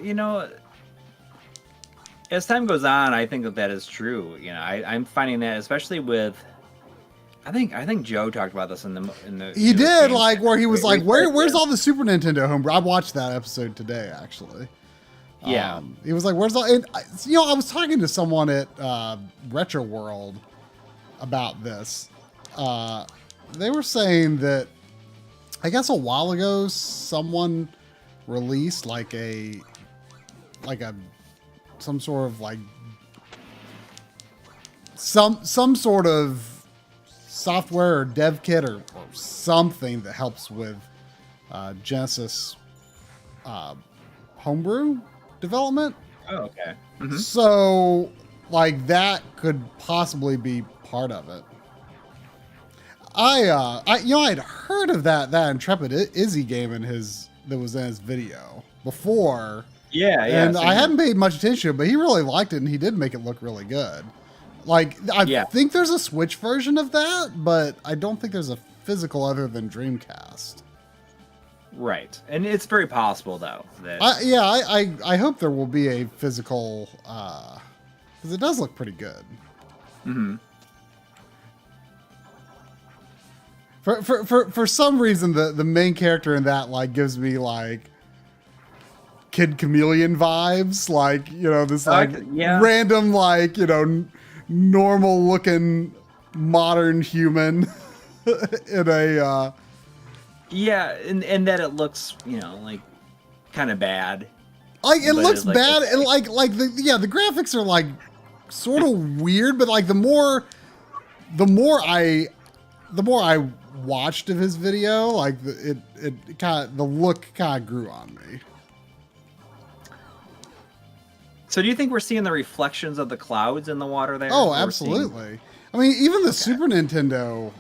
time goes on, I think that is true. I'm finding that, especially with, I think Joe talked about this in the. He did, like, where he was like, "Where's all the Super Nintendo homebrew?" I watched that episode today, actually. Yeah, he was like, "Where's all?" And I was talking to someone at Retro World about this. They were saying that, I guess a while ago, someone released some sort of like some sort of software or dev kit or something that helps with Genesis homebrew development. Oh, okay. Mm-hmm. So like that could possibly be part of it. I'd heard of that Intrepid Izzy game that was in his video before. Yeah. And I hadn't paid much attention to it, but he really liked it, and he did make it look really good. Like, I think there's a Switch version of that, but I don't think there's a physical other than Dreamcast. Right, and it's very possible though that I hope there will be a physical, because it does look pretty good. Mm-hmm. For some reason, the main character in that like gives me like Kid Chameleon vibes, like, you know, this like random, like, you know, normal looking modern human in a yeah, and that it looks, you know, like kind of bad. Like it looks like, bad, and like the graphics are like sort of weird, but like the more I watched of his video, like it kind of, the look kind of grew on me. So do you think we're seeing the reflections of the clouds in the water there? Oh, absolutely. I mean, even the Super Nintendo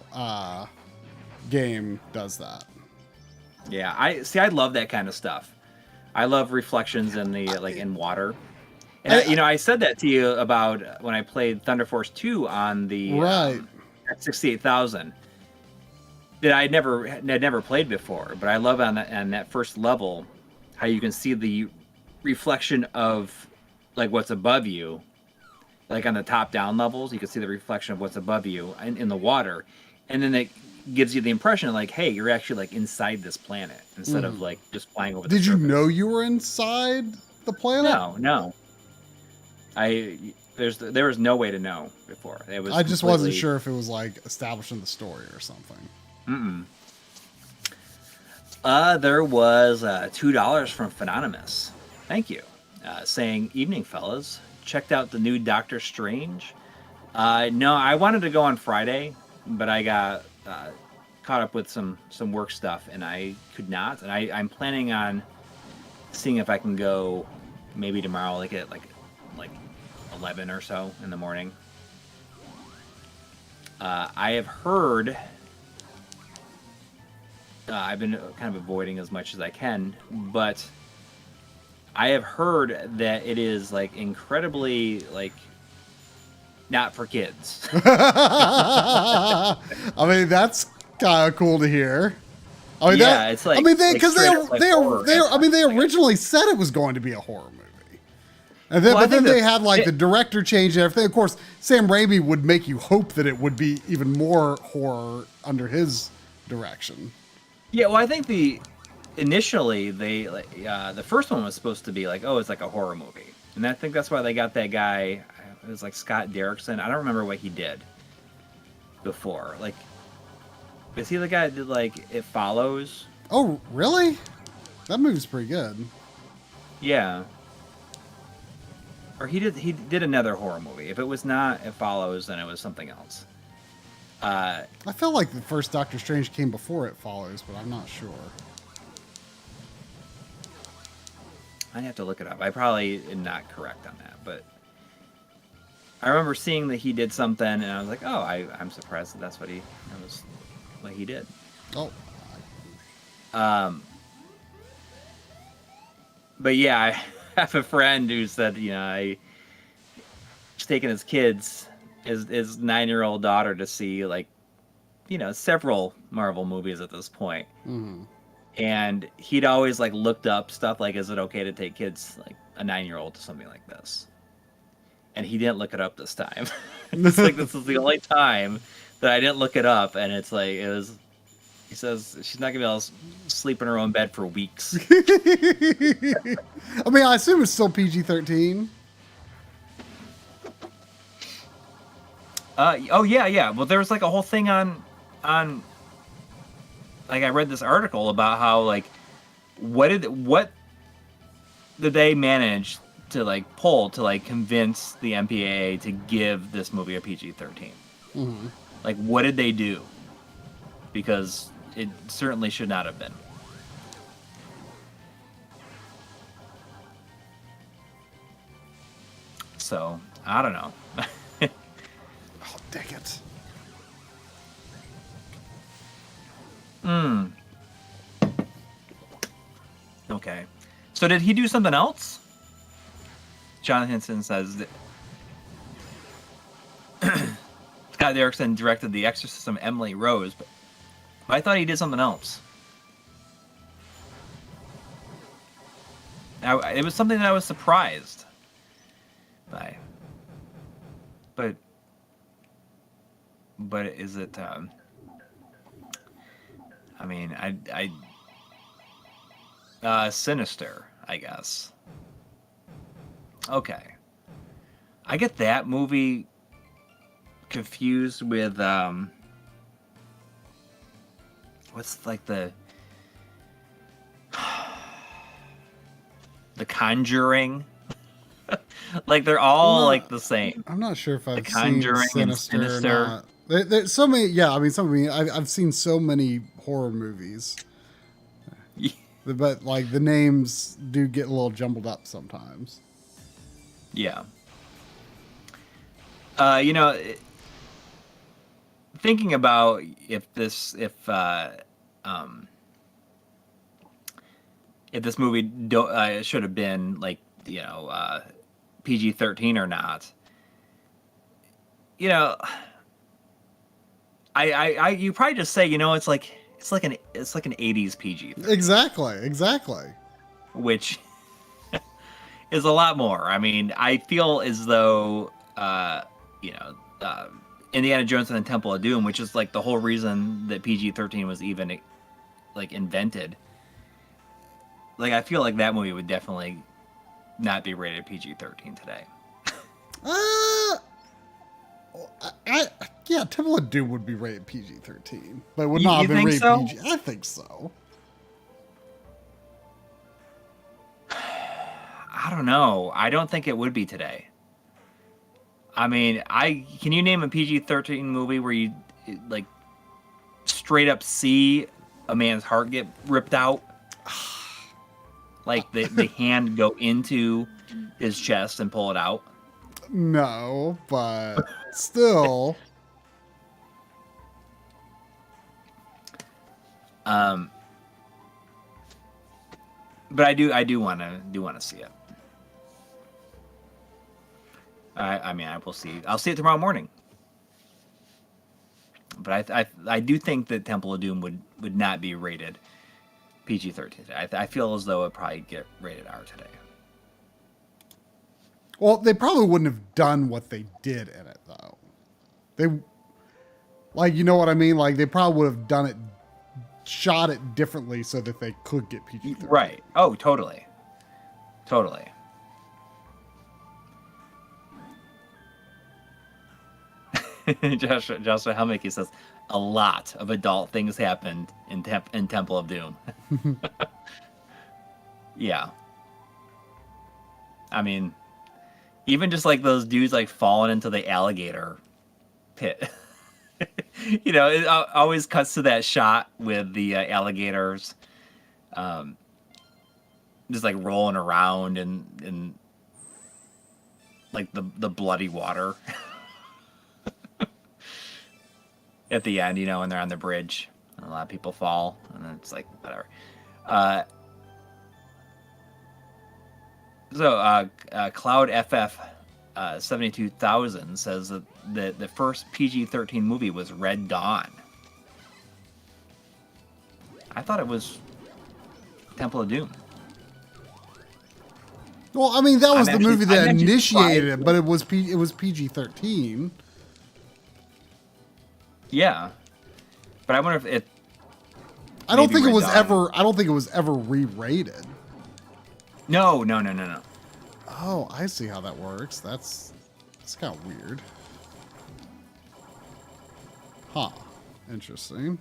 game does that. Yeah, I love that kind of stuff. I love reflections in the in water. And I said that to you about when I played Thunder Force 2 on the right. 68,000. That I'd never played before, but I love on that first level how you can see the reflection of like what's above you, like on the top down levels, you can see the reflection of what's above you in the water, and then it gives you the impression of like, hey, you're actually like inside this planet instead of like just flying over. Did you know you were inside the planet? No. There was no way to know before. It was. I just wasn't sure if it was like establishing the story or something. There was $2 from Phenonymous. Thank you. Saying, evening, fellas. Checked out the new Doctor Strange. No, I wanted to go on Friday, but I got caught up with some work stuff, and I could not. And I'm planning on seeing if I can go maybe tomorrow, like at like 11 or so in the morning. I have heard. I've been kind of avoiding as much as I can, but I have heard that it is like incredibly like not for kids. I mean, that's kind of cool to hear. I mean, yeah, it's like, I mean, they like originally said it was going to be a horror movie, and then then they had like the director change and everything. Of course, Sam Raimi would make you hope that it would be even more horror under his direction. Yeah, well, I think initially the first one was supposed to be like, oh, it's like a horror movie, and I think that's why they got that guy. It was like Scott Derrickson. I don't remember what he did before. Like, is he the guy that did like It Follows? Oh, really? That movie's pretty good. Yeah. Or he did another horror movie. If it was not It Follows, then it was something else. I felt like the first Doctor Strange came before It Follows, but I'm not sure. I'd have to look it up. I probably am not correct on that, but I remember seeing that he did something, and I was like, "Oh, I'm surprised that's what he did." Oh. But yeah, I have a friend who said, he's taking his kids, his 9-year-old daughter, to see like, several Marvel movies at this point. Mm-hmm. And he'd always like looked up stuff like, is it okay to take kids, like a 9-year-old, to something like this? And he didn't look it up this time. It's like, this is the only time that I didn't look it up. And it's like, he says she's not gonna be able to sleep in her own bed for weeks. I mean, I assume it's still PG-13. Oh yeah. Well, there was like a whole thing on like, I read this article about how like what did they manage to like pull to like convince the MPAA to give this movie a PG-13? Mm-hmm. Like, what did they do? Because it certainly should not have been. So I don't know. Oh, dang it. Okay. So did he do something else? John Henson says that Scott Derrickson directed The Exorcism, Emily Rose, but I thought he did something else. It was something that I was surprised by. But is it? I mean, Sinister, I guess. Okay, I get that movie confused with what's like the Conjuring. Like they're all like the same. I'm not sure if I've Conjuring seen and Sinister or Sinister. not. There's so many. Yeah, I mean, I've seen so many horror movies, but like the names do get a little jumbled up sometimes. Yeah. Thinking about if this movie should have been like PG-13 or not. You probably just say it's like an 80s PG, Exactly. which is a lot more. I mean, I feel as though Indiana Jones and the Temple of Doom, which is like the whole reason that PG-13 was even like invented. Like I feel like that movie would definitely not be rated PG-13 today. Yeah, Temple of Doom would be rated PG-13, but it would not have been rated PG. I think so. I don't know. I don't think it would be today. I mean, can you name a PG-13 movie where you like straight up see a man's heart get ripped out? Like the hand go into his chest and pull it out? No, but still. But I do want to see it. I mean, I will see. I'll see it tomorrow morning. But I do think that Temple of Doom would not be rated PG-13. I feel as though it would probably get rated R today. Well, they probably wouldn't have done what they did in it, though. They, like, you know what I mean? Like, they probably would have done it, shot it differently so that they could get PG-13. Right. Oh, totally. Totally. Joshua Helmick says, a lot of adult things happened in Temple of Doom. Yeah. I mean, even just like those dudes like falling into the alligator pit. It always cuts to that shot with the alligators just like rolling around in like the bloody water. At the end, when they're on the bridge, a lot of people fall, and it's like whatever. Cloud FF 72,000 says that the first PG-13 movie was Red Dawn. I thought it was Temple of Doom. Well, I mean, that was the movie that initiated it, but it was PG-13. Yeah, but I wonder if it. I don't think it was ever re-rated. No. Oh, I see how that works. That's kind of weird. Huh. Interesting.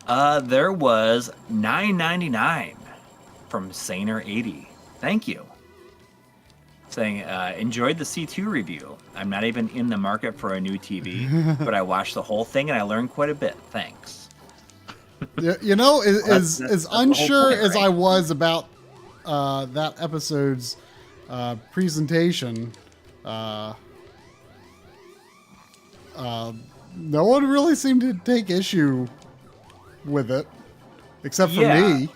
There was $9.99 from Saner80. Thank you. Saying, enjoyed the C2 review. I'm not even in the market for a new TV, but I watched the whole thing and I learned quite a bit. Thanks. Yeah, as unsure point, right? As I was about that episode's presentation, no one really seemed to take issue with it, except for me.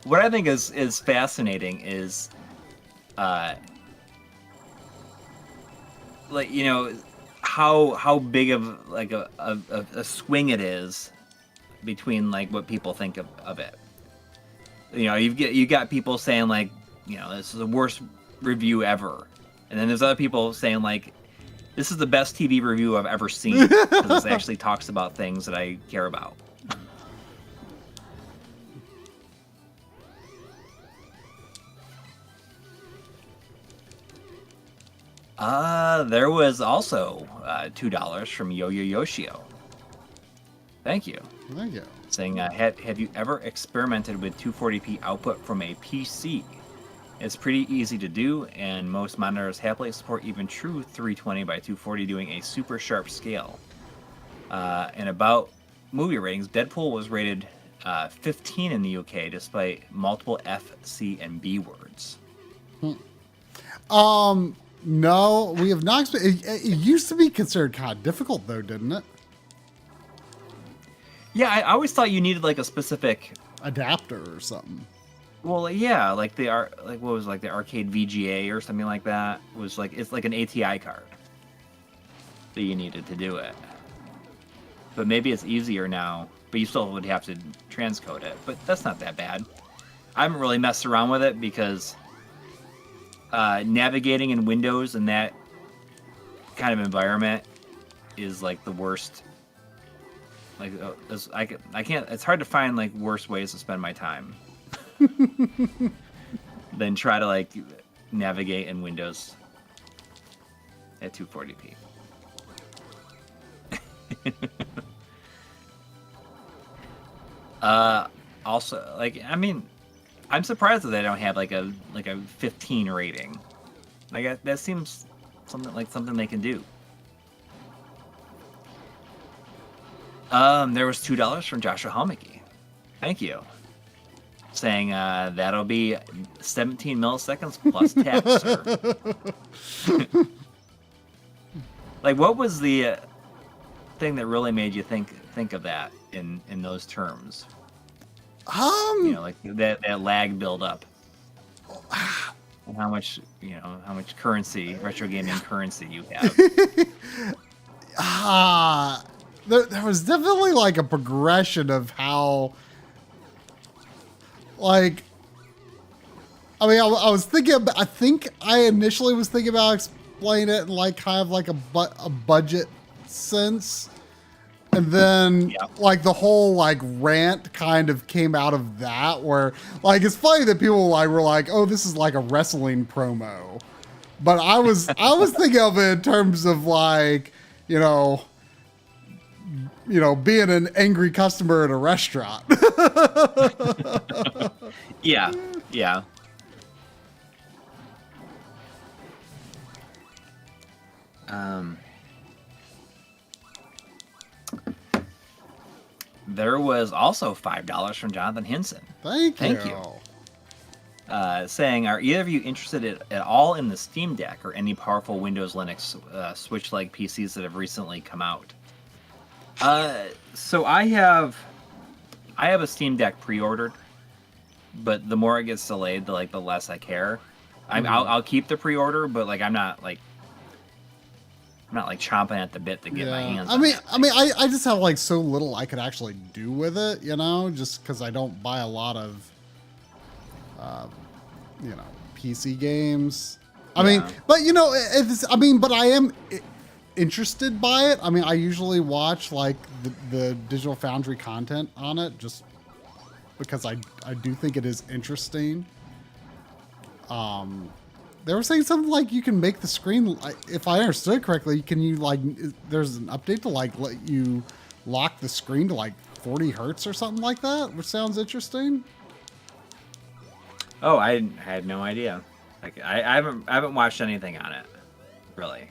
What I think is fascinating is, how big of like a swing it is between like what people think of it. You know, you got people saying like, you know, this is the worst review ever, and then there's other people saying like, this is the best TV review I've ever seen because it actually talks about things that I care about. There was also $2 from Yo-Yo Yoshio. Thank you. Thank you. Saying, have you ever experimented with 240p output from a PC? It's pretty easy to do, and most monitors happily support even true 320 by 240 doing a super sharp scale. And about movie ratings, Deadpool was rated 15 in the UK despite multiple F, C, and B words. No, we have not. It used to be considered kind of difficult, though, didn't it? Yeah, I always thought you needed like a specific adapter or something. Well, yeah, like the what was like the arcade VGA or something like that was like it's like an ATI card that you needed to do it. But maybe it's easier now, but you still would have to transcode it. But that's not that bad. I haven't really messed around with it because navigating in Windows in that kind of environment is like the worst. Like I can't. It's hard to find like worse ways to spend my time than try to like navigate in Windows at 240p. Also, like I mean, I'm surprised that they don't have like a 15 rating. Like that seems something they can do. There was $2 from Joshua Helmicke. Thank you. Saying that'll be 17 milliseconds plus tap, sir. Like, what was the thing that really made you think of that in those terms? You know, like that lag build up. And how much currency, retro gaming currency you have. There was definitely like a progression of how, like, I mean, I was thinking about, I think I initially was thinking about explaining it in like kind of like a budget sense. And then like the whole like rant kind of came out of that where like, it's funny that people like were like, oh, this is like a wrestling promo. But I was thinking of it in terms of like, you know, being an angry customer at a restaurant. Yeah. There was also $5 from Jonathan Hinson. Thank you. Saying, are either of you interested at all in the Steam Deck or any powerful Windows Linux Switch-like PCs that have recently come out? So I have a Steam Deck pre-ordered, but the more it gets delayed, the less I care. I'll keep the pre-order, but like I'm not chomping at the bit to get my hands on it. I just have like so little I could actually do with it, just because I don't buy a lot of PC games. I mean, but but I am interested by it. I mean, I usually watch like the Digital Foundry content on it just because I do think it is interesting. They were saying something like you can make the screen, if I understood correctly, there's an update to like let you lock the screen to like 40 hertz or something like that, which sounds interesting. Oh, I had no idea. Like I haven't watched anything on it, really.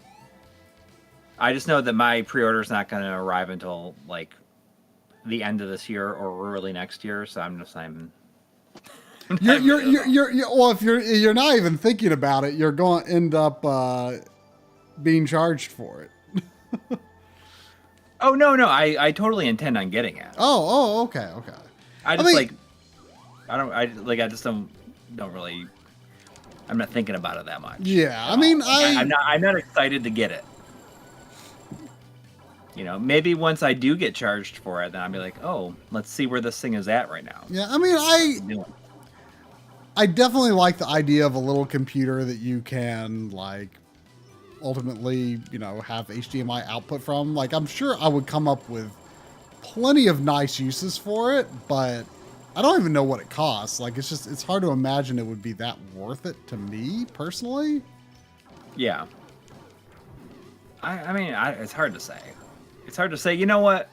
I just know that my pre-order is not going to arrive until like the end of this year or early next year, so I'm just you're well, if you're not even thinking about it, you're going to end up being charged for it. Oh no, I totally intend on getting it. Oh, okay. I just don't really. I'm not thinking about it that much. Yeah, I'm not excited to get it. maybe once I do get charged for it, then I'll be like, oh, let's see where this thing is at right now. Yeah, I mean, I definitely like the idea of a little computer that you can like ultimately, have HDMI output from. Like, I'm sure I would come up with plenty of nice uses for it, but I don't even know what it costs. Like, it's hard to imagine it would be that worth it to me personally. Yeah. I mean, it's hard to say. It's hard to say. You know what?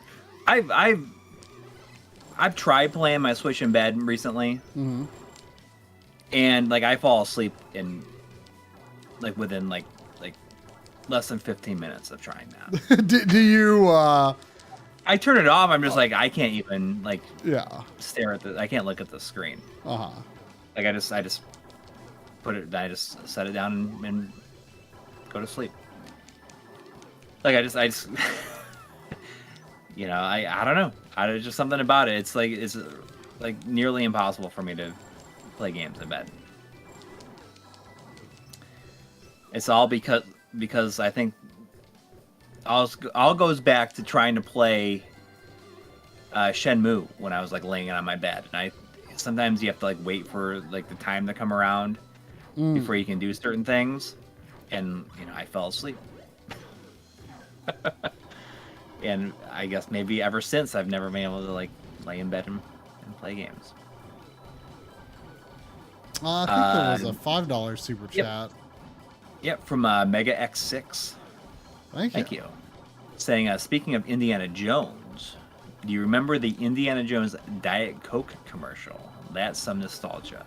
I've tried playing my Switch in bed recently, and like I fall asleep in like within like less than 15 minutes of trying that. do you? I turn it off. I'm just like I can't even like stare at I can't look at the screen. Like I just put it. I just set it down and go to sleep. Like I just I don't know. There's just something about it. It's like nearly impossible for me to play games in bed. It's all because I think all goes back to trying to play Shenmue when I was like laying on my bed, and sometimes you have to like wait for like the time to come around before you can do certain things, and I fell asleep. And I guess maybe ever since I've never been able to like lay in bed and play games. I think there was a $5 super chat. Yep, from Mega X6. Thank you. Saying, speaking of Indiana Jones, do you remember the Indiana Jones Diet Coke commercial? That's some nostalgia.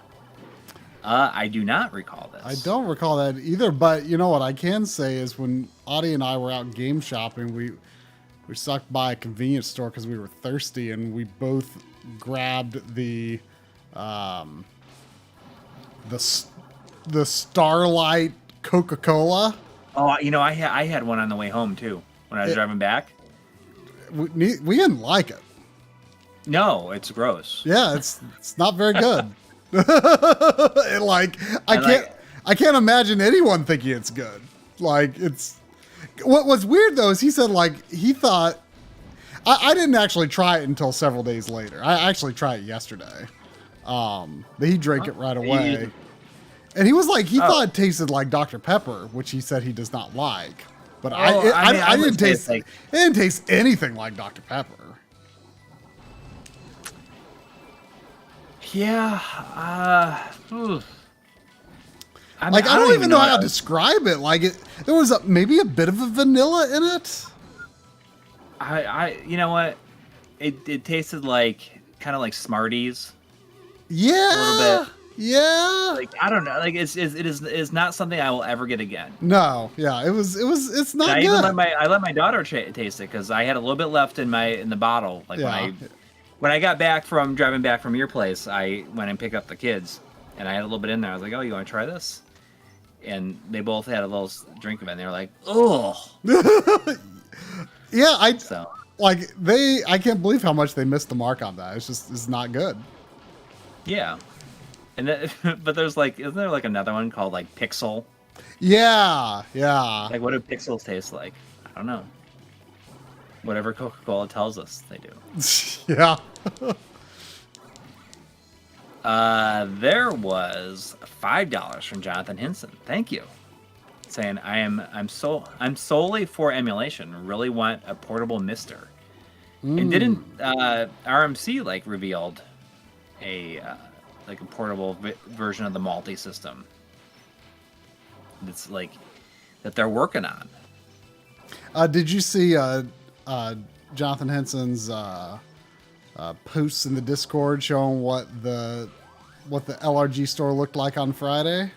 I do not recall this. I don't recall that either, but you know what I can say is when Audie and I were out game shopping, we stopped by a convenience store because we were thirsty, and we both grabbed the Starlight Coca-Cola. Oh, I had one on the way home too when I was driving back. We didn't like it. No, it's gross. Yeah, it's not very good. I can't imagine anyone thinking it's good. Like, it's what was weird though is he said like he thought I didn't actually try it until several days later. I actually tried it yesterday. But he drank it right away. And he was like, he thought it tasted like Dr. Pepper, which he said he does not like. But I didn't taste it didn't taste anything like Dr. Pepper. Yeah. I don't even know how to describe it. Like there was maybe a bit of a vanilla in it. You know what? It tasted like kind of like Smarties. Yeah. A little bit. Yeah. Like I don't know. Like it is not something I will ever get again. No. Yeah. It's not and good. I let my daughter taste it because I had a little bit left in the bottle. Like when I got back from driving back from your place, I went and picked up the kids, and I had a little bit in there. I was like, "Oh, you want to try this?" And they both had a little drink of it, and they were like, "Oh." Yeah, I can't believe how much they missed the mark on that. It's not good. Yeah. And but there's like, isn't there like another one called like Pixel? Yeah. Like what do pixels taste like? I don't know. Whatever Coca-Cola tells us they do. Yeah. There was $5 from Jonathan Hinson. Thank you. Saying I'm solely for emulation. Really want a portable Mister. And didn't RMC like revealed a portable version of the multi system that's like that they're working on. Did you see Jonathan Henson's posts in the Discord showing what the LRG store looked like on Friday?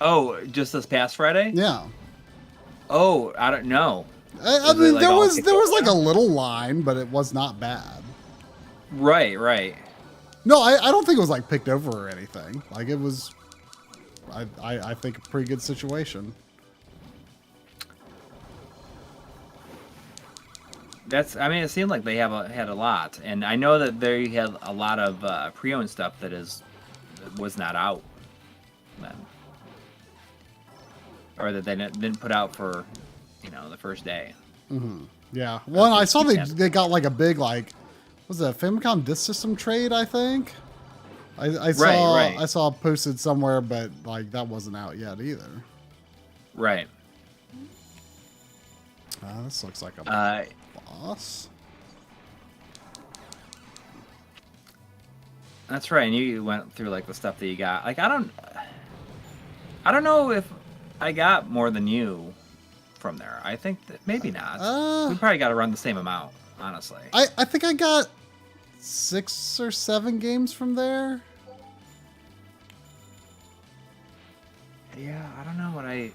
Oh, just this past Friday? Yeah. Oh, I don't know. I mean, there was like a little line, but it was not bad. Right. No, I don't think it was like picked over or anything. Like it was, I think a pretty good situation. It seemed like they had a lot, and I know that they had a lot of pre-owned stuff that was not out then, or that they didn't put out for the first day. Yeah. Well, I saw they got like a big was it a Famicom Disk System trade? I think. I saw posted somewhere, but like that wasn't out yet either. Right. This looks like a boss. That's right. And you went through like the stuff that you got. Like I don't know if I got more than you from there. I think that maybe not. We probably got to run the same amount, honestly. I think I got 6 or 7 games from there. Yeah, I don't know what I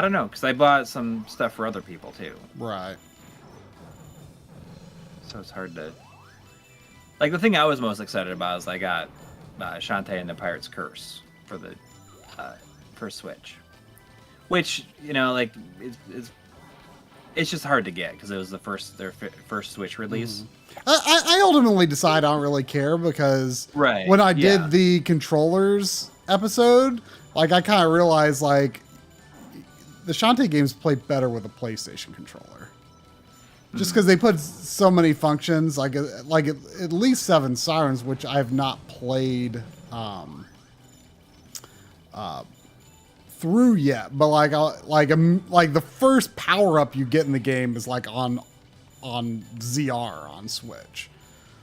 don't know, because I bought some stuff for other people too. Right. So it's hard to... Like, the thing I was most excited about is I got Shantae and the Pirate's Curse for the for Switch. Which, like, it's just hard to get, because it was their first Switch release. I ultimately decided I don't really care, because when I did the controllers episode, like, I kind of realized, like, the Shantae games play better with a PlayStation controller. Just because they put so many functions, like at least 7 Sirens, which I have not played through yet. But like the first power up you get in the game is like on ZR on Switch.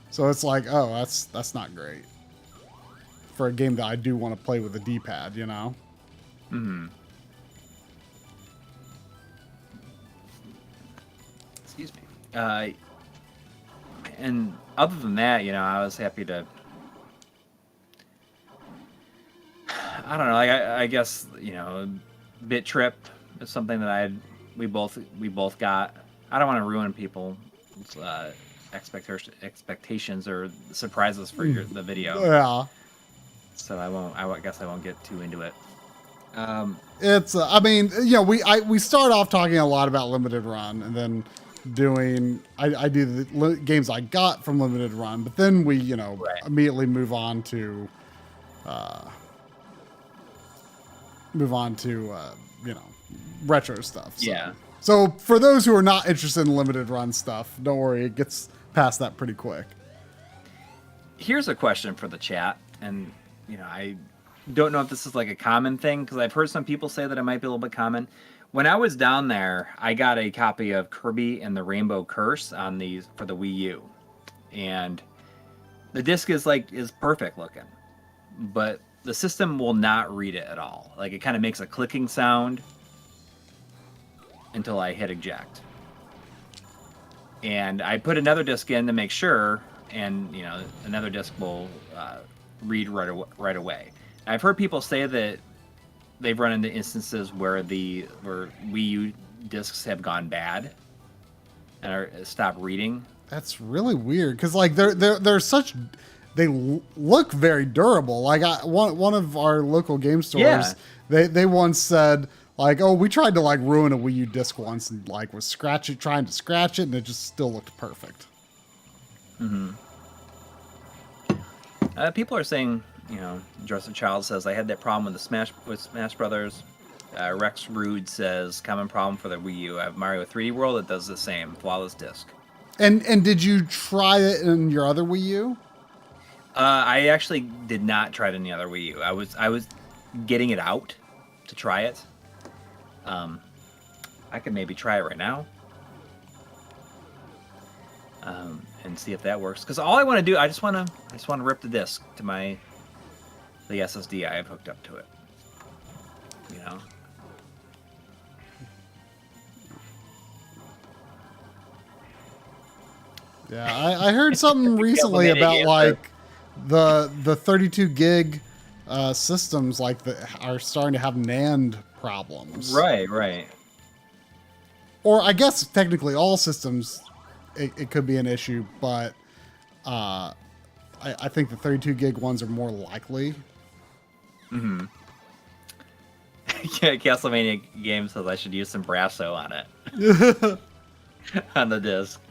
So it's like, oh, that's not great for a game that I do want to play with a D-pad, Excuse me. And other than that, I was happy to. I don't know. I guess Bit Trip is something that we both got. I don't want to ruin people's expectations or surprises for the video. Yeah. So I won't. I guess I won't get too into it. It's. I mean, we start off talking a lot about limited run, and then doing. I do the games I got from limited run, but then we immediately move on to retro stuff. So. Yeah. So for those who are not interested in limited run stuff, don't worry, it gets past that pretty quick. Here's a question for the chat, and I don't know if this is like a common thing, because I've heard some people say that it might be a little bit common. When I was down there, I got a copy of Kirby and the Rainbow Curse for the Wii U, and the disc is perfect looking, but the system will not read it at all. Like, it kind of makes a clicking sound until I hit eject, and I put another disc in to make sure, and another disc will read right away. I've heard people say that they've run into instances where where Wii U discs have gone bad and stopped reading. That's really weird, because like they're such, they look very durable. Like one of our local game stores, they once said like, oh, we tried to like ruin a Wii U disc once and like was trying to scratch it, and it just still looked perfect. People are saying, Joseph Child says, I had that problem with Smash Brothers. Rex Rude says, common problem for the Wii U. I have Mario 3D World that does the same. Flawless disc. And did you try it in your other Wii U? I actually did not try it in the other Wii U. I was getting it out to try it. I could maybe try it right now. And see if that works. Because all I want to do, I just want to rip the disc to the SSD I have hooked up to it. Yeah, I heard something recently about like the 32 gig systems are starting to have NAND problems. Right. Or I guess technically all systems, it could be an issue, but I think the 32 gig ones are more likely. Yeah, Castlevania Game says I should use some Brasso on it. On the disc.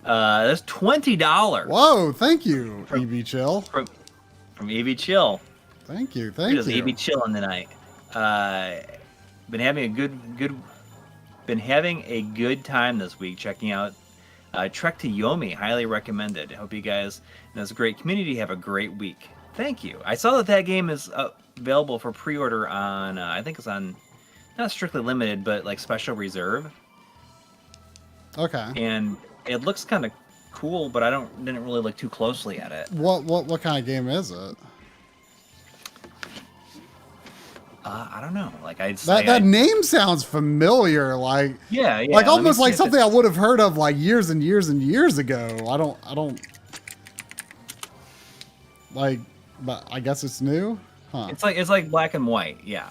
That's $20. Whoa, thank you, EV Chill. From EV Chill. Thank you. You'd be chilling tonight. Been having a good time this week checking out Trek to Yomi. Highly recommended. I hope you guys, and as a great community, have a great week. Thank you. I saw that game is available for pre-order on, I think it's on, not Strictly Limited, but like Special Reserve. Okay. And it looks kind of cool, but I didn't really look too closely at it. What kind of game is it? I don't know. Like that name sounds familiar. Like yeah. Like almost like something I would have heard of like years and years and years ago. I don't. Like, but I guess it's new. Huh. It's like black and white. Yeah.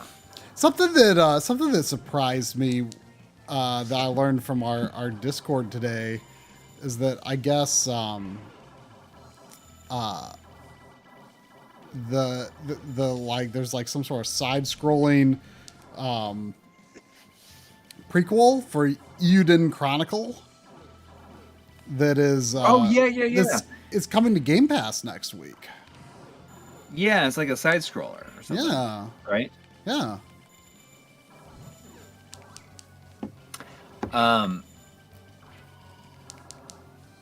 Something that surprised me that I learned from our Discord today is that I guess the like there's like some sort of side-scrolling prequel for Uden Chronicle that is it's coming to Game Pass next week. Yeah, it's like a side scroller or something. Yeah. Right? Yeah.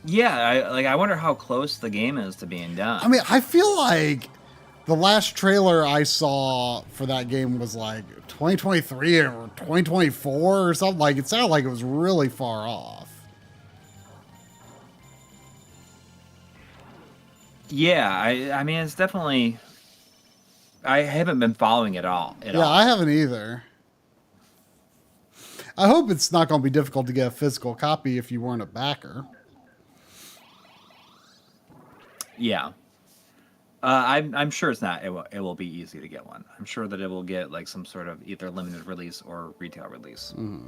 Yeah, I wonder how close the game is to being done. I mean, I feel like the last trailer I saw for that game was like 2023 or 2024 or something. Like, it sounded like it was really far off. Yeah, I mean, it's definitely... I haven't been following it all. I haven't either. I hope it's not going to be difficult to get a physical copy if you weren't a backer. Yeah. I'm sure it's not. It will be easy to get one. I'm sure that it will get like some sort of either limited release or retail release. Mm-hmm.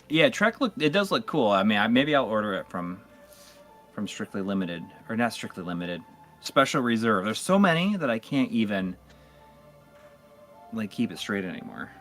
Yeah, Trek it does look cool. I mean, maybe I'll order it from Strictly Limited, or not Strictly Limited, Special Reserve. There's so many that I can't even like keep it straight anymore.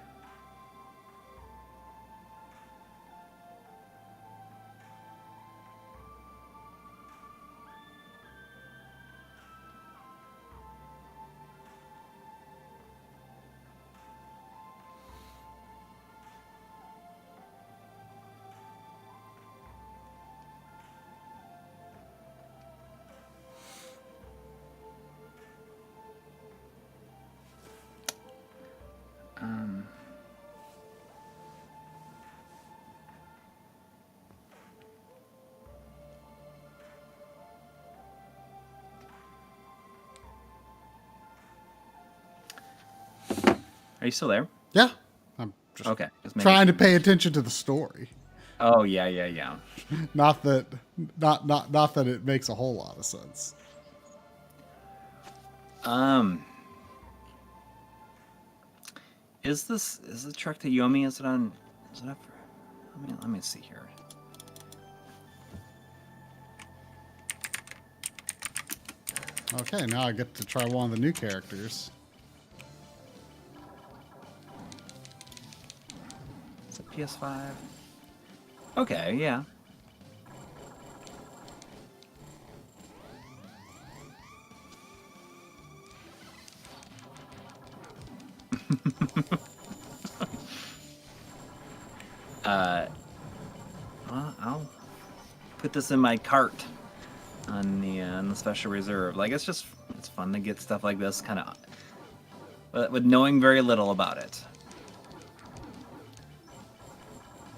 Are you still there? Yeah. I'm just okay. Trying to pay attention to the story. Oh, yeah. Not that it makes a whole lot of sense. Is the Trek to Yomi? Is it up for, let me see here. Okay, now I get to try one of the new characters. Is it PS5? Okay, yeah. Well, I'll put this in my cart on the Special Reserve. Like, it's fun to get stuff like this, kind of, with knowing very little about it.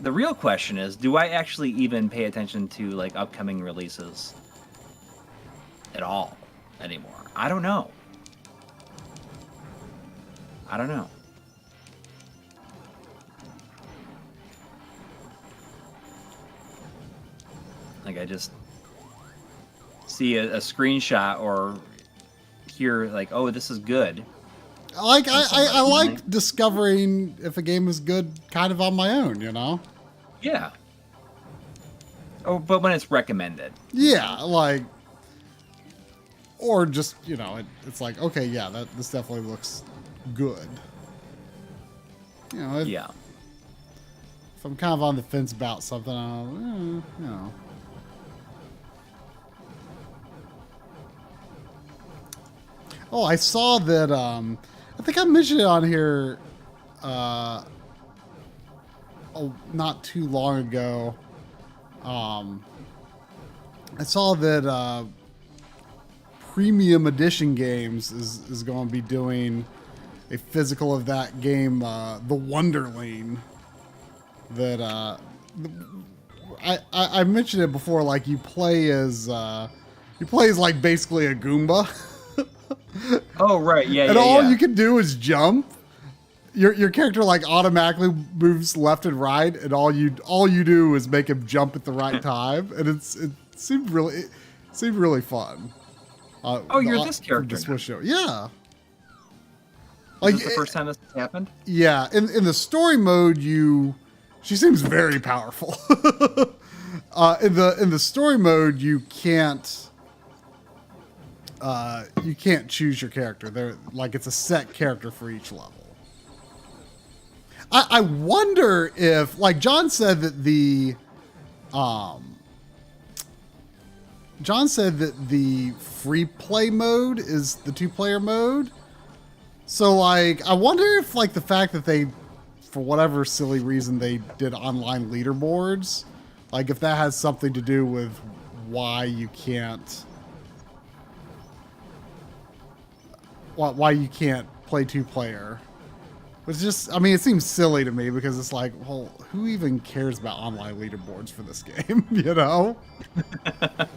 The real question is, do I actually even pay attention to like upcoming releases at all anymore? I don't know. Like, I just see a screenshot or hear like, oh, this is good. Like I somebody, like discovering if a game is good kind of on my own, you know? Yeah. Oh, but when it's recommended. Yeah, like, or just, you know, it's like, okay, yeah, this definitely looks good. You know, Yeah. if I'm kind of on the fence about something, you know. Oh, I saw that, I think I mentioned it on here, not too long ago. I saw that, Premium Edition Games is going to be doing a physical of that game, The Wonderling. That I mentioned it before. Like you play as like basically a Goomba, Oh, right. Yeah, and yeah, all yeah. you can do is jump. Your character like automatically moves left and right, and all you do is make him jump at the right time, and it seemed really fun. Oh, you're this character The now. Swiss show, yeah. Is this the first time this has happened? Yeah, in the story mode, she seems very powerful. In the story mode, you can't choose your character. They're like it's a set character for each level. I wonder if, like John said that the free play mode is the 2-player mode. So, like, I wonder if, like, the fact that they, for whatever silly reason, they did online leaderboards, like, if that has something to do with why you can't, why you can't play 2-player. It's just, I mean, it seems silly to me because it's like, well, who even cares about online leaderboards for this game, you know?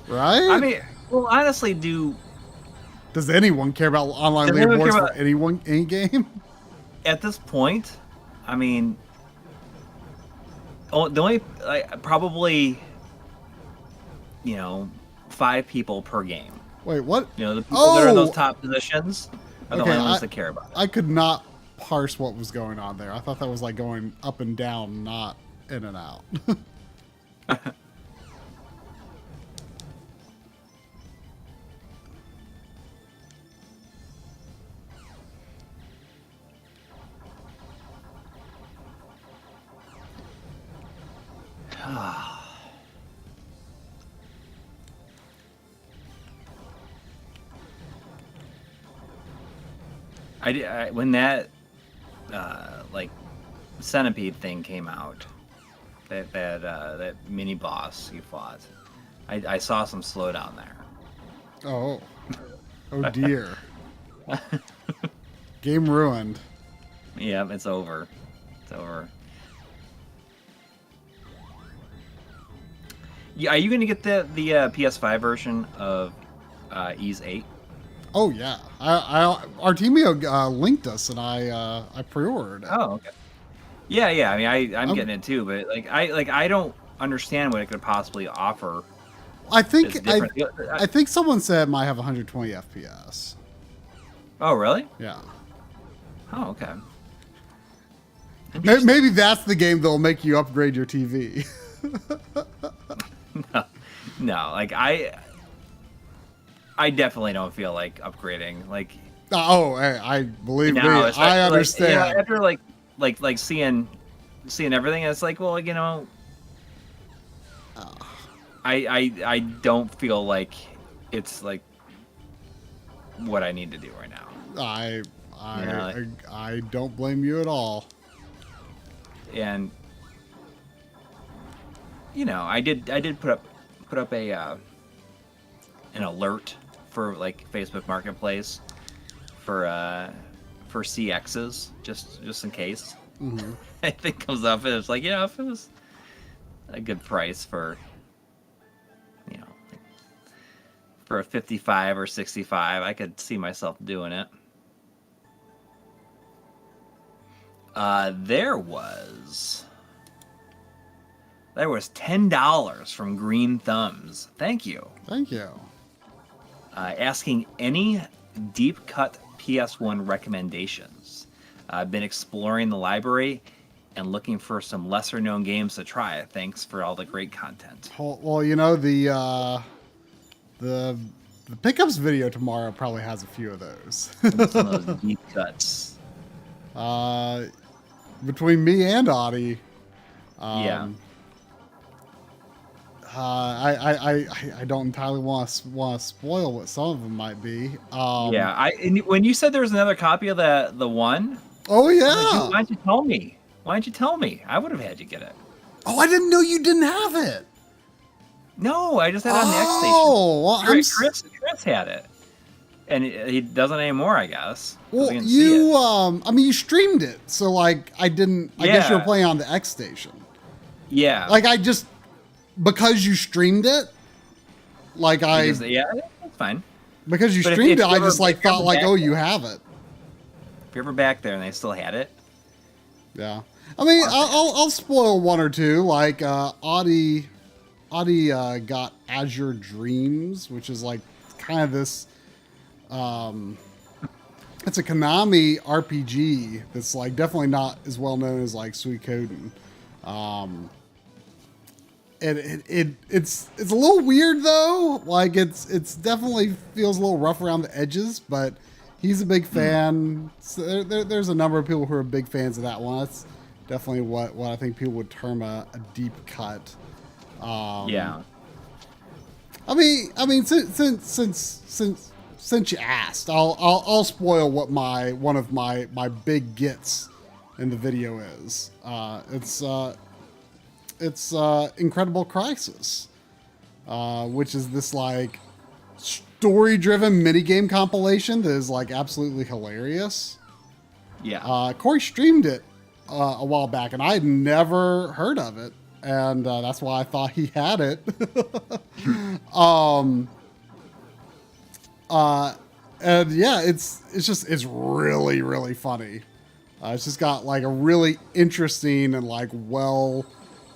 Right? I mean, well, honestly, Does anyone care about online Does anyone leaderboards care for about- any game? at this point, I mean, the only probably, 5 people per game. Wait, what? The people that are in those Oh! top positions are the Okay, only ones that care about it. I could not parse what was going on there. I thought that was like going up and down, not in and out. When that centipede thing came out, that mini boss you fought, I saw some slowdown there. Oh. Oh dear. Game ruined. Yeah, it's over. It's over. Yeah, are you going to get the PS5 version of Ease 8? Oh yeah. Artemio linked us and I pre-ordered it. Oh, okay. Yeah. I mean, I'm getting it too, but I don't understand what it could possibly offer. I think It's different. I think someone said it might have 120 FPS. Oh, really? Yeah. Oh, okay. Maybe that's the game that'll make you upgrade your TV. No, like I definitely don't feel like upgrading. Like, I believe me, now, it's I like, understand. after like seeing everything, it's like, well, I don't feel like it's like what I need to do right now. I don't blame you at all. And I did put up a an alert for like Facebook Marketplace for CXs just in case. Mm-hmm. I think comes up and it's like, if it was a good price for for a 55 or 65, I could see myself doing it. There was $10 from Green Thumbs. Thank you. Thank you. Asking any deep cut PS1 recommendations. I've been exploring the library and looking for some lesser known games to try. Thanks for all the great content. Well, you know, the pickups video tomorrow probably has a few of those. Some of those deep cuts. Between me and Audie. Yeah. I don't entirely want to spoil what some of them might be. Yeah. When you said there was another copy of the one. Oh yeah. Like, why didn't you tell me? Why didn't you tell me? I would have had you get it. Oh, I didn't know you didn't have it. No, I just had it on the X station. Oh, well, Chris had it, and he doesn't anymore, I guess. Well, you, I mean, you streamed it, so like, I didn't. I guess you were playing on the X station. Yeah. Like because you streamed it, like that's fine. Because you streamed it, I just like thought like, oh, you have it. If you're ever back there and they still had it. Yeah. I mean, I'll spoil one or two. Like Audie got Azure Dreams, which is like kind of this. It's a Konami RPG that's like definitely not as well known as like Suikoden. It's a little weird though. Like it's definitely feels a little rough around the edges, but he's a big fan. So there's a number of people who are big fans of that one. That's definitely what I think people would term a deep cut. Yeah. I mean, since you asked, I'll spoil what one of my big gets in the video is. It's Incredible Crisis, which is this like story-driven minigame compilation that is like absolutely hilarious. Yeah. Coury streamed it a while back, and I had never heard of it, and that's why I thought he had it. And yeah, it's really, really funny. It's just got like a really interesting and like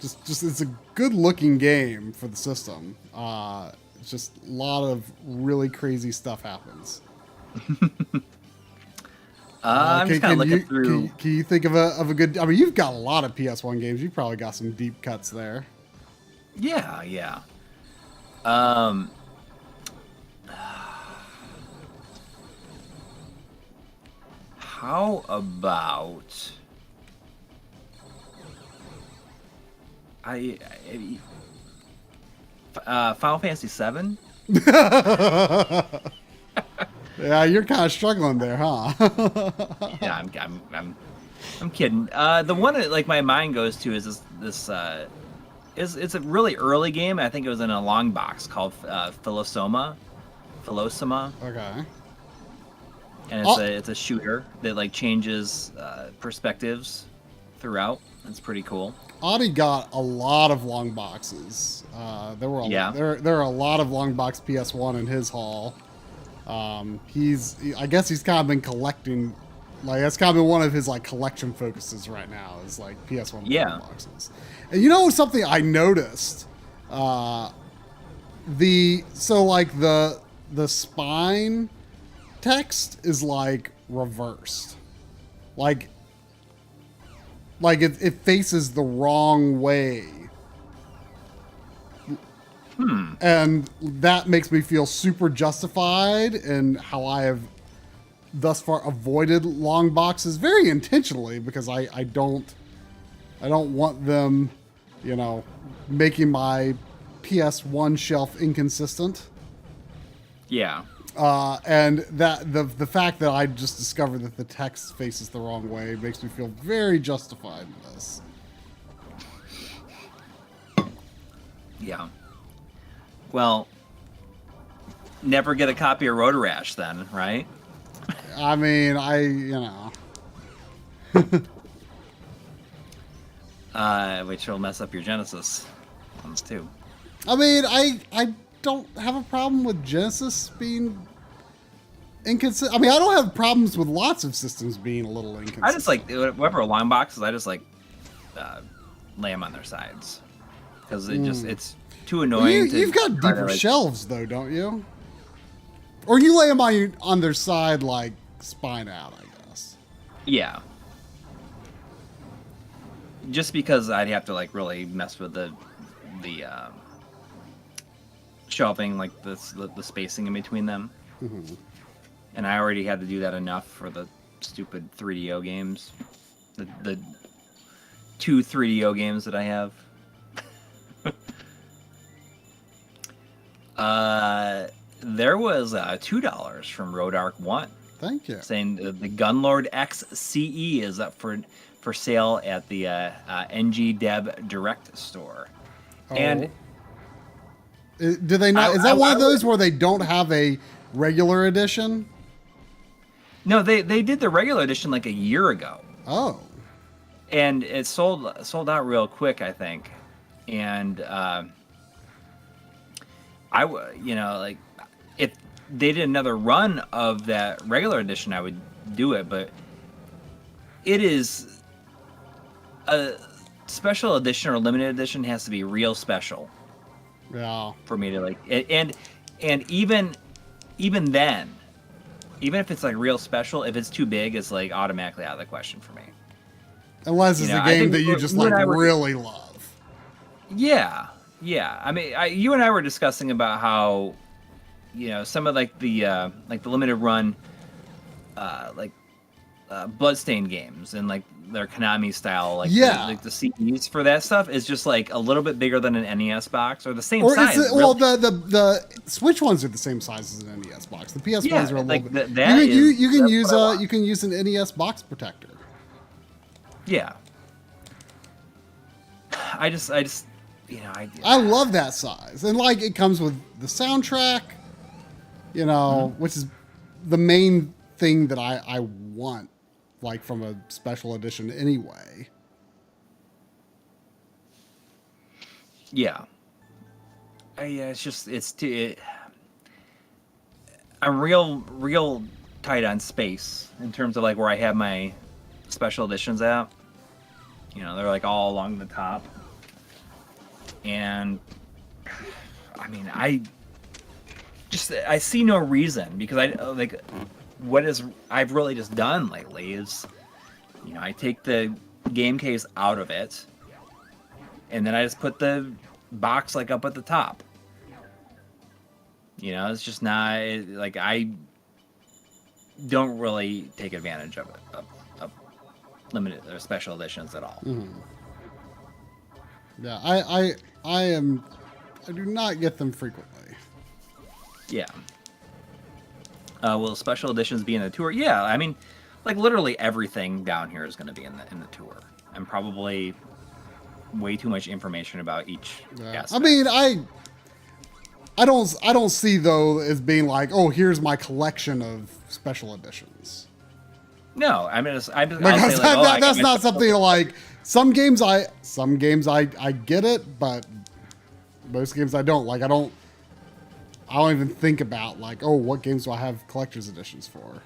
just it's a good looking game for the system. It's just a lot of really crazy stuff happens. I'm just kind of looking through. Can you think of a good? I mean, you've got a lot of PS1 games. You've probably got some deep cuts there. Yeah. How about Final Fantasy VII? Yeah, you're kind of struggling there, huh? Yeah, I'm kidding. The one that like my mind goes to is this it's a really early game. I think it was in a long box called Philosoma. Okay. And it's a shooter that like changes perspectives throughout. It's pretty cool. Audie got a lot of long boxes. There are a lot of long box PS1 in his haul. I guess he's kind of been collecting, like that's kind of been one of his like collection focuses right now is like PS1 long boxes. And you know something I noticed, the spine text is like reversed, like it faces the wrong way. And that makes me feel super justified in how I have thus far avoided long boxes very intentionally, because I don't want them, you know, making my PS1 shelf inconsistent. Yeah. And that the fact that I just discovered that the text faces the wrong way makes me feel very justified in this. Yeah. Well, never get a copy of Rotor Rash then, right? I mean, which will mess up your Genesis ones too. I mean, I don't have a problem with Genesis being inconsistent. I mean, I don't have problems with lots of systems being a little inconsistent. I just like, whatever long boxes, I just like lay them on their sides. Because it's too annoying. You've got deeper shelves, though, don't you? Or you lay them on their side, like spine out, I guess. Yeah. Just because I'd have to like really mess with the shelving, like the spacing in between them. Mm-hmm. And I already had to do that enough for the stupid 3DO games. The 2 3DO games that I have. There was $2 from Rodark 1. Thank you. Saying the Gunlord XCE is up for sale at the NG Dev Direct store. Oh. And do they not? Is that one of those where they don't have a regular edition? No, they did the regular edition like a year ago. Oh. And it sold out real quick, I think. And like if they did another run of that regular edition, I would do it. But it is a special edition or limited edition has to be real special. Yeah. For me to like, and even then, even if it's like real special, if it's too big, it's like automatically out of the question for me. Unless it's a game that you just like really love. Yeah, yeah. I mean, you and I were discussing about how, some of like the limited run, Bloodstained games and like their Konami style, like the CDs for that stuff is just like a little bit bigger than an NES box or the same size. Well, the Switch ones are the same size as an NES box. The PS ones are a little bit. You can use an NES box protector. Yeah. I love that size, and like it comes with the soundtrack, which is the main thing that I want, like from a special edition anyway. Yeah. I'm real tight on space in terms of like where I have my special editions at. They're like all along the top. And I mean, I see no reason, because I've really just done lately is, I take the game case out of it, and then I just put the box like up at the top. It's just not like I don't really take advantage of it, of limited or special editions at all. Mm-hmm. Yeah, I do not get them frequently. Yeah. Will special editions be in the tour? Yeah, I mean, like literally everything down here is going to be in the tour, and probably way too much information about each aspect. I mean, I don't see though as being like, oh, here's my collection of special editions. No, I mean, that's not something like some games I get it, but most games I don't. Like I don't even think about like, oh, what games do I have collector's editions for?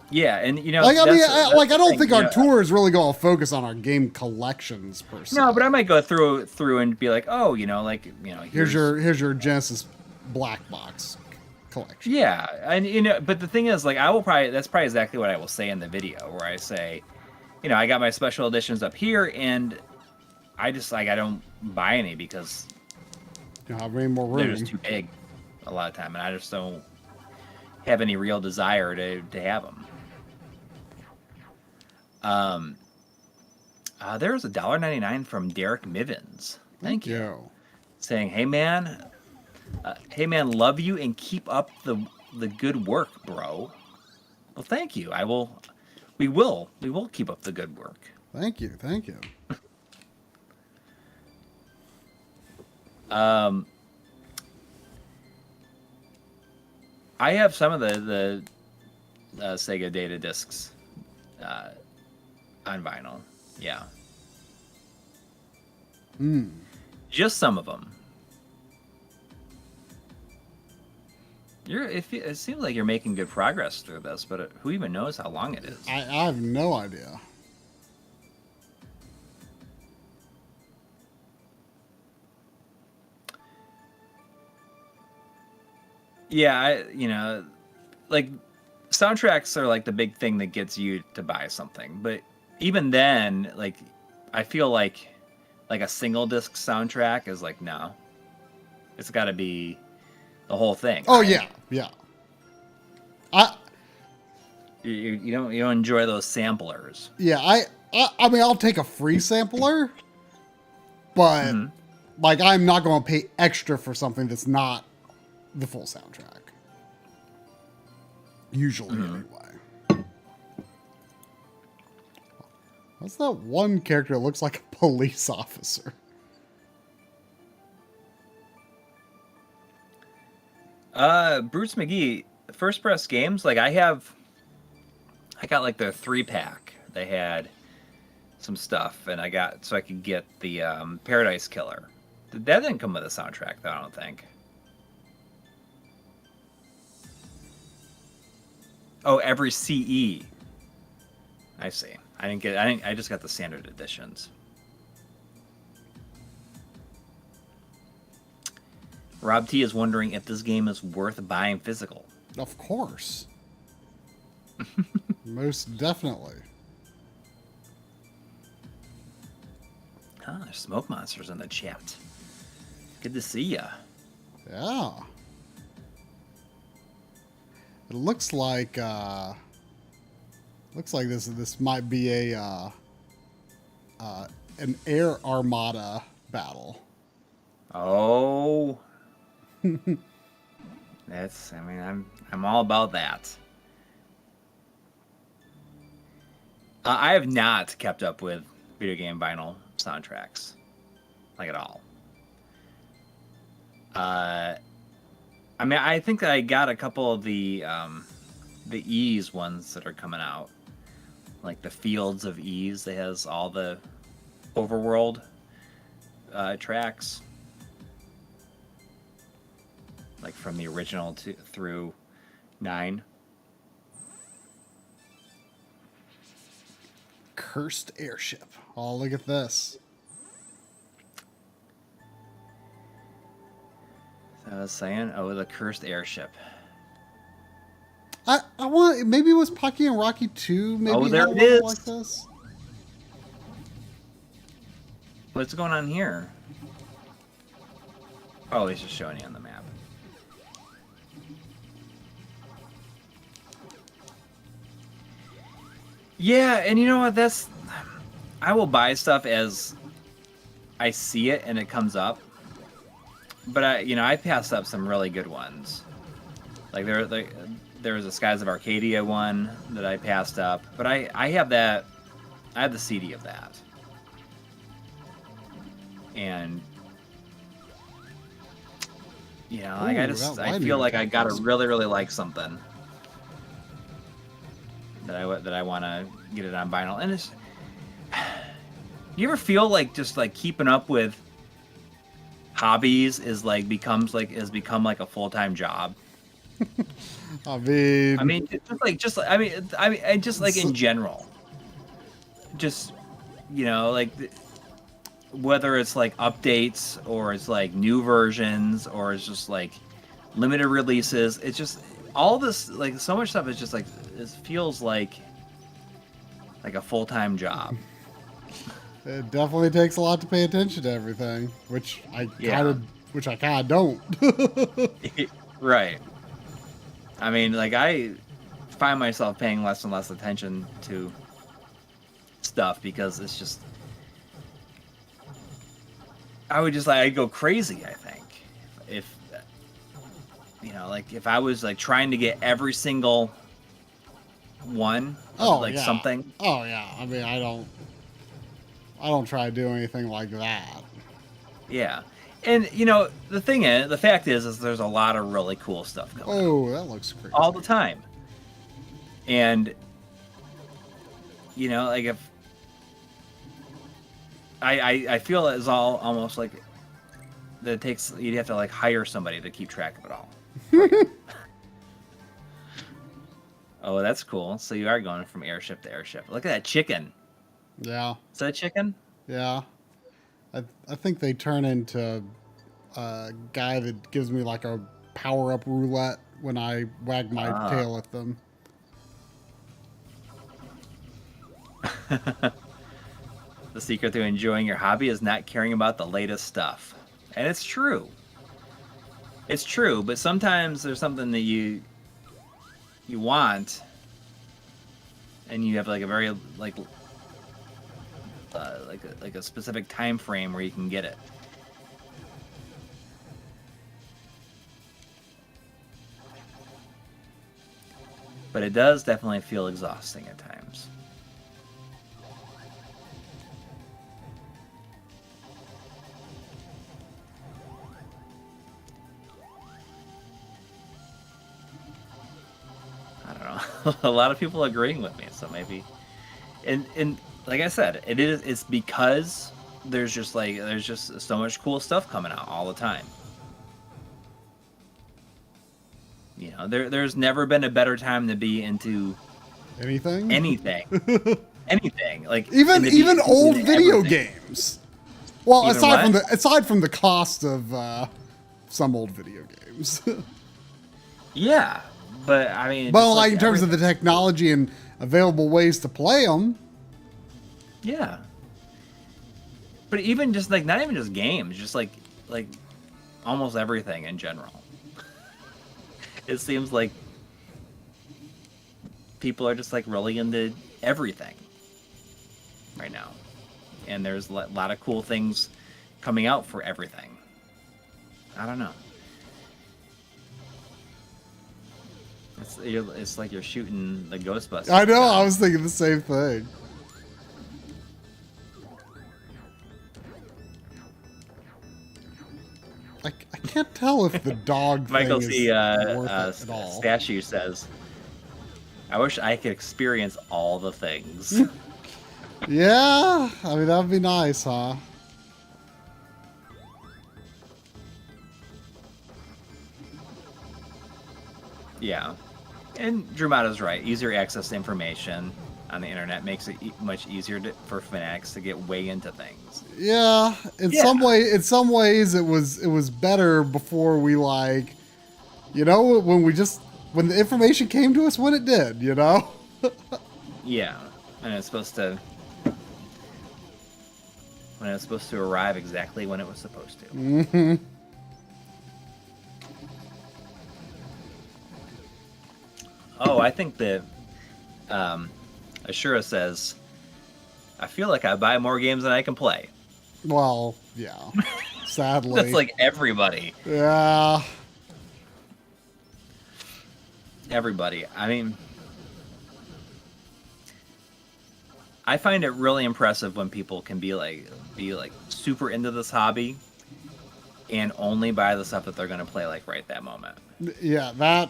Yeah, and I don't think our tour is really going to focus on our game collections per se. No, but I might go through and be like, oh, here's your Genesis black box collection. Yeah, and but the thing is, like, that's probably exactly what I will say in the video, where I say, I got my special editions up here, and I just I don't buy any because you don't have any more room. They're just too big a lot of time, and I just don't have any real desire to have them. There's $1.99 from Derek Mivens. Thank you. Saying, hey man, love you and keep up the good work, bro. Well, thank you. We will keep up the good work. Thank you. I have some of the Sega data discs on vinyl. Yeah. Just some of them. It seems like you're making good progress through this, but who even knows how long it is? I have no idea. Yeah, like soundtracks are like the big thing that gets you to buy something. But even then, like I feel like a single disc soundtrack is like no. It's got to be the whole thing. Oh right? yeah. I You don't enjoy those samplers. Yeah, I mean, I'll take a free sampler, but Hmm. like, I'm not going to pay extra for something that's not the full soundtrack. Usually, anyway. What's that one character that looks like a police officer? Bruce McGee, First Press Games, like I got like their 3-pack. They had some stuff, and I got so I could get the Paradise Killer. That didn't come with a soundtrack, though. I don't think. Oh, every CE. I see. I just got the standard editions. Rob T is wondering if this game is worth buying physical. Of course. Most definitely. There's smoke monsters in the chat. Good to see ya. Yeah. It looks like this might be a an air armada battle. Oh. I'm all about that. I have not kept up with video game vinyl soundtracks, like at all. I think I got a couple of the Ease ones that are coming out, like the Fields of Ease. That has all the overworld tracks, like from the original through 9. Cursed airship. Oh, look at this. So I was saying, the cursed airship. I want, maybe it was Pocky and Rocky 2. Maybe There had it is. one like this. What's going on here? Oh, he's just showing you on the map. Yeah, and you know what? I will buy stuff as I see it and it comes up. But I passed up some really good ones. Like there was a Skies of Arcadia one that I passed up. But I have that. I have the CD of that. And like I feel like I gotta really, really like something that I want to get it on vinyl. And it's, you ever feel like just like keeping up with hobbies has become like a full-time job? I mean, just like in general, just like whether it's like updates or it's like new versions or it's just like limited releases, it's just all this, like so much stuff is just like, it feels like a full-time job. it definitely takes a lot to pay attention to everything, which I kind of don't. Right. I mean, like I find myself paying less and less attention to stuff because it's just, I'd go crazy, I think, if like if I was like trying to get every single one of, something. Oh yeah. I mean, I don't try to do anything like that. Yeah. And the fact is there's a lot of really cool stuff going on. Oh, that looks crazy. All the time. And like if I feel it's all almost like that it takes, you'd have to like hire somebody to keep track of it all. Oh, that's cool. So you are going from airship to airship. Look at that chicken. Yeah. Is that a chicken? Yeah. I think they turn into a guy that gives me like a power up roulette when I wag my tail at them. The secret to enjoying your hobby is not caring about the latest stuff. And it's true. It's true, but sometimes there's something that you want, and you have like a very like a specific time frame where you can get it. But it does definitely feel exhausting at times. I don't know. A lot of people agreeing with me, so maybe. And like I said, it's because there's just so much cool stuff coming out all the time. You know, there's never been a better time to be into anything. Anything. Like even old video everything. games. Well, Even aside from the cost of some old video games. Yeah, but I mean, but like in terms of the technology and available ways to play them. Yeah. But even just like not even just games, just like almost everything in general. It seems like people are just like really into everything right now. And there's a lot of cool things coming out for everything. I don't know. It's like you're shooting the Ghostbusters. I know, I was thinking the same thing. I can't tell if the dog Michael thing C. is worth it at all. Statue says, I wish I could experience all the things. Yeah, I mean, that would be nice, huh? Yeah. And Drumata's right. Easier access to information on the internet makes it much easier for fanatics to get way into things. Yeah, in some ways it was better before we when the information came to us when it did, you know? Yeah. And it's supposed to arrive exactly when it was supposed to. Mm-hmm. Oh, I think that Ashura says, I feel like I buy more games than I can play. Well, yeah. Sadly. That's like everybody. Yeah. Everybody. I mean, I find it really impressive when people can be super into this hobby and only buy the stuff that they're going to play like right that moment. Yeah, that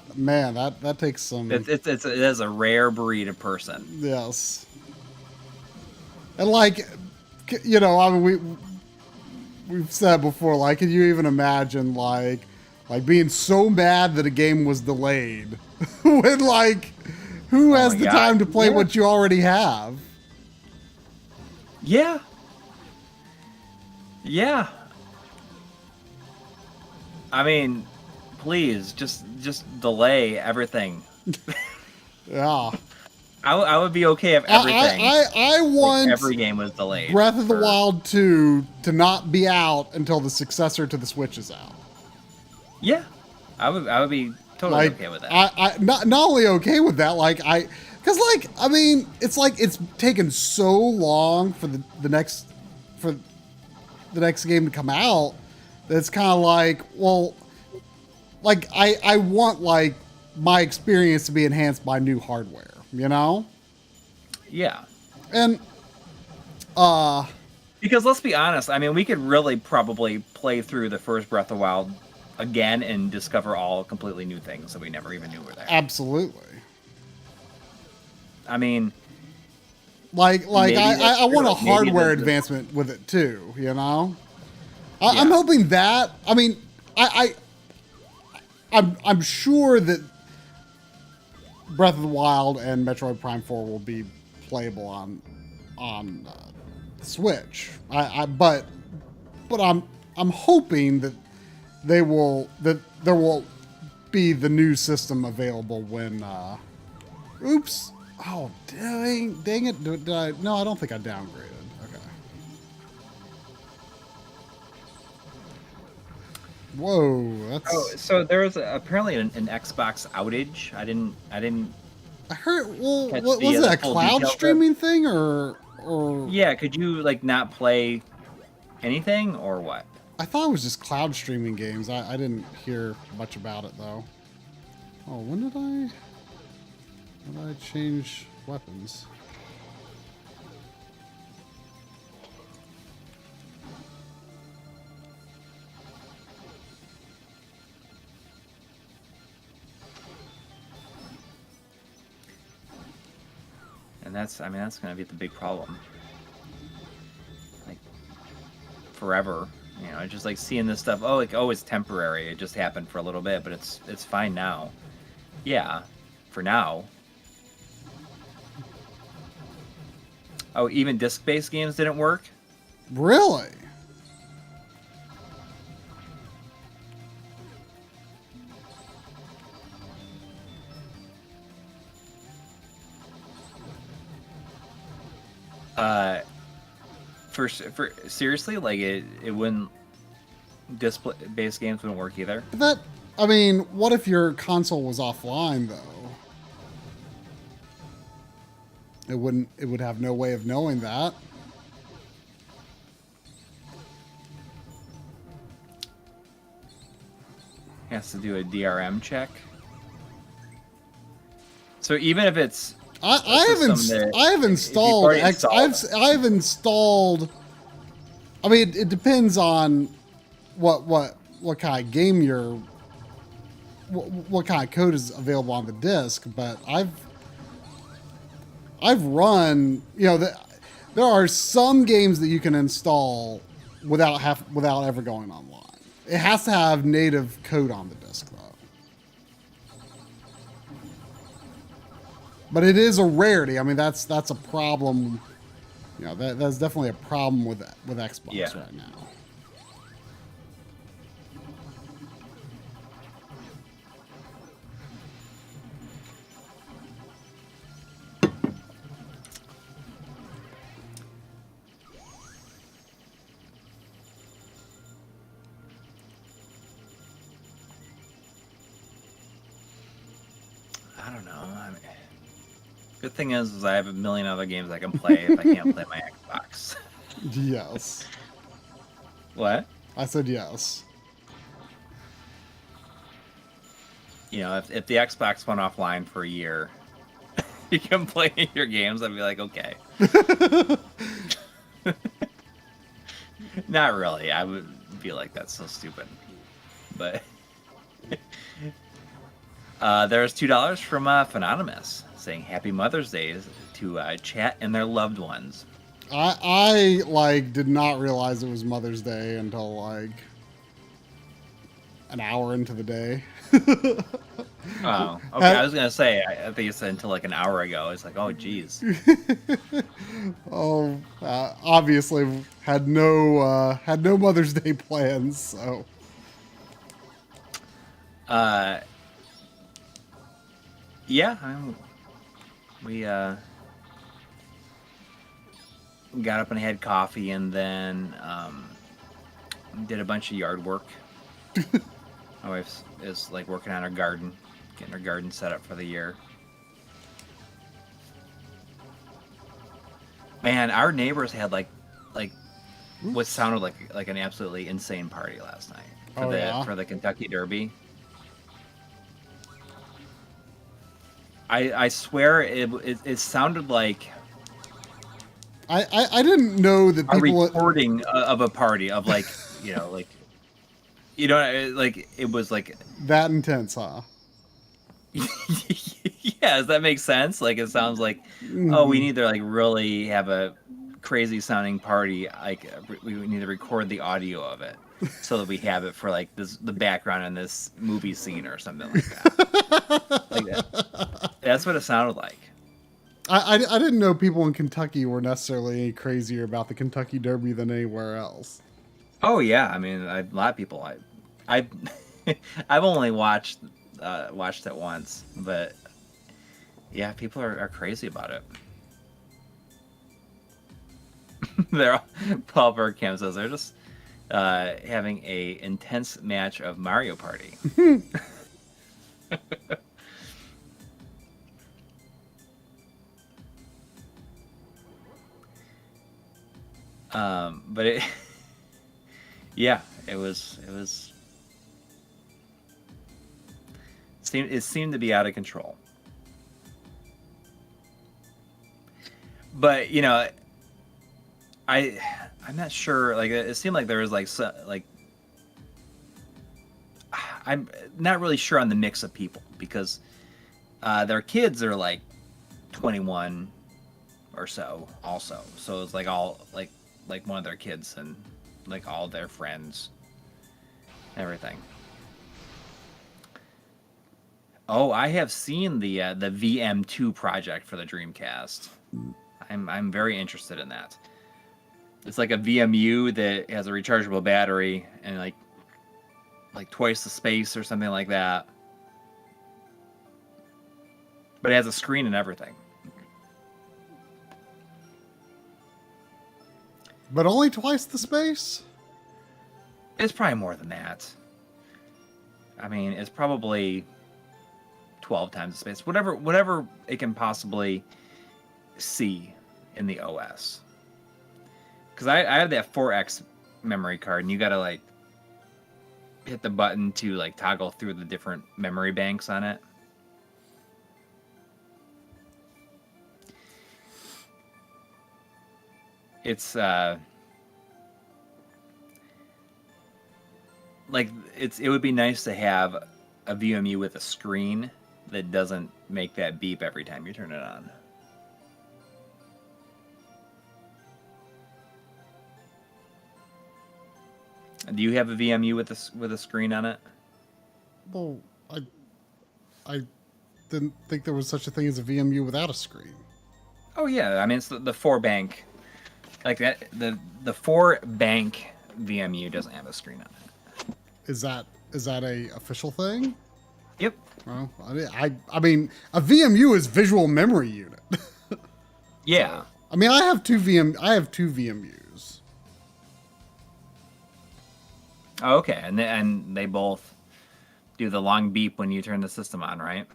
takes some. It is a rare breed of person. Yes. And I mean, we've said before, like, can you even imagine like being so mad that a game was delayed when who has the time to play what you already have? Yeah. Yeah. I mean, please just delay everything. Yeah. I would be okay if everything. I want every game was delayed. Breath of the Wild 2 to not be out until the successor to the Switch is out. Yeah, I would be totally okay with that. I not only okay with that, I mean, it's taken so long for the next game to come out that it's kind of I want my experience to be enhanced by new hardware. You know? Yeah. And, because let's be honest, I mean, we could really probably play through the first Breath of the Wild again and discover all completely new things that we never even knew were there. Absolutely. I mean... I want a hardware advancement with it, too, you know? I'm hoping that... I mean, I'm sure that Breath of the Wild and Metroid Prime 4 will be playable on Switch. But I'm hoping that there will be the new system available when. Oops. Oh, dang it. Did I, no, I don't think I downgraded. Okay. Whoa, that's. Oh, so there was apparently an Xbox outage. I didn't I heard. Well, catch what the, was it? the A full cloud details of it. streaming thing, or? Yeah, could you like not play anything or what? I thought it was just cloud streaming games. I didn't hear much about it though. Oh, when did I change weapons? And that's going to be the big problem. Like forever, just like seeing this stuff. Oh, it's temporary. It just happened for a little bit, but it's fine now. Yeah, for now. Oh, even disc-based games didn't work? Really? For seriously, like it wouldn't, disc-based games wouldn't work either. I mean, what if your console was offline though? It would have no way of knowing that. It has to do a DRM check. So even if it's I've installed I've installed. I mean, it depends on what kind of game you're. What kind of code is available on the disc, but I've run. There are some games that you can install without ever going online. It has to have native code on the disc though. But it is a rarity. I mean, that's a problem. That's definitely a problem with Xbox right now. I don't know. Good thing is I have a million other games I can play if I can't play my Xbox. Yes. What? I said yes. If the Xbox went offline for a year, you can play your games, I'd be like, okay. Not really. I would feel like that's so stupid. But there's $2 from Phenonymous saying Happy Mother's Day to chat and their loved ones. I did not realize it was Mother's Day until like an hour into the day. Oh, okay. I was gonna say I think it's until like an hour ago. It's like, oh, geez. Obviously had no Mother's Day plans. So. Yeah, we got up and had coffee, and then did a bunch of yard work. My wife is like working on her garden, getting her garden set up for the year. Man, our neighbors had like what sounded like an absolutely insane party last night for the Kentucky Derby. I swear it sounded like I didn't know that people a recording of a party of like it was like that intense, huh? Yeah, does that make sense? Like it sounds like oh, we need to like really have a crazy sounding party. Like we need to record the audio of it so that we have it for like the background in this movie scene or something like that. Like that. That's what it sounded like. I didn't know people in Kentucky were necessarily any crazier about the Kentucky Derby than anywhere else. Oh yeah, I mean, a lot of people. I've only watched watched it once, but yeah, people are crazy about it. Paul Bergkamp says they're just having a intense match of Mario Party. But it, yeah, it seemed to be out of control. But you know, I'm not sure. Like it seemed like there was I'm not really sure on the mix of people because their kids are like 21 or so also. So it's like all like one of their kids and like all their friends, everything. Oh, I have seen the VM2 project for the Dreamcast. I'm very interested in that. It's like a VMU that has a rechargeable battery and like twice the space or something like that. But it has a screen and everything. But only twice the space? It's probably more than that. I mean, it's probably 12 times the space. Whatever it can possibly see in the OS. Because I have that 4X memory card, and you gotta like hit the button to like toggle through the different memory banks on it. It's it would be nice to have a VMU with a screen that doesn't make that beep every time you turn it on. Do you have a VMU with a screen on it? Well, I didn't think there was such a thing as a VMU without a screen. Oh yeah, I mean it's the 4-bank, like that. The 4-bank VMU doesn't have a screen on it. Is that a official thing? Yep. Well, I mean a VMU is visual memory unit. Yeah. I mean I have two VMUs. Oh, okay, and they both do the long beep when you turn the system on, right?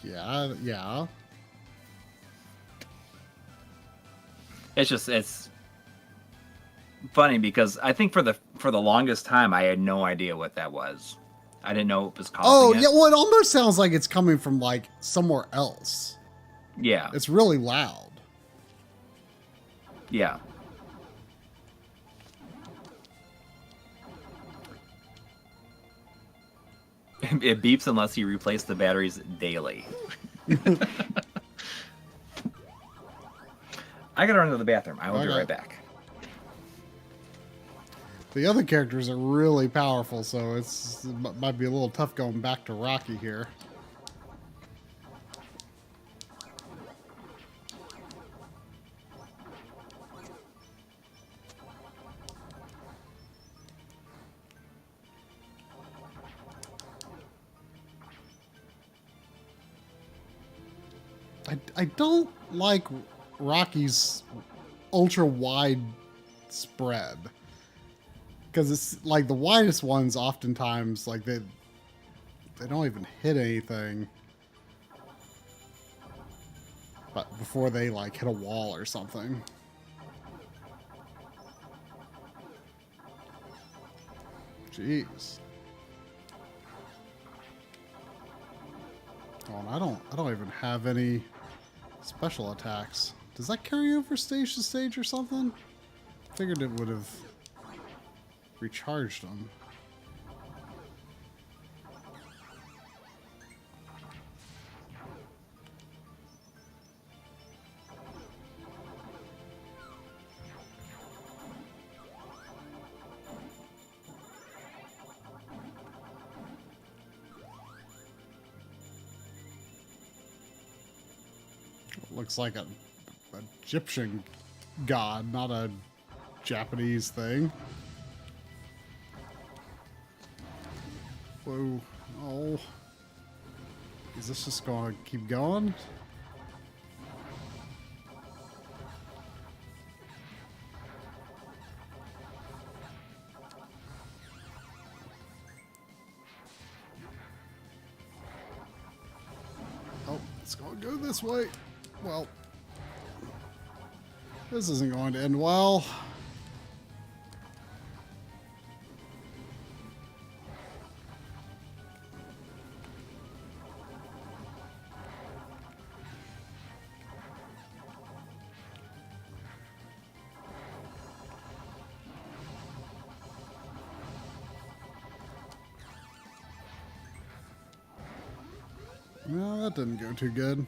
Yeah. It's funny because I think for the longest time I had no idea what that was. I didn't know it was causing it. Yeah, well it almost sounds like it's coming from like somewhere else. Yeah. It's really loud. Yeah. It beeps unless you replace the batteries daily. I gotta run to the bathroom. I will be right back. The other characters are really powerful, so it might be a little tough going back to Rocky here. I don't like Rocky's ultra wide spread because it's like the widest ones oftentimes like they don't even hit anything but before they like hit a wall or something. Jeez. Oh, and I don't even have any special attacks. Does that carry over stage to stage or something? Figured it would have recharged them. Looks like an Egyptian god, not a Japanese thing. Whoa. Oh. Is this just going to keep going? Oh, it's going to go this way. Well, this isn't going to end well. No, that didn't go too good.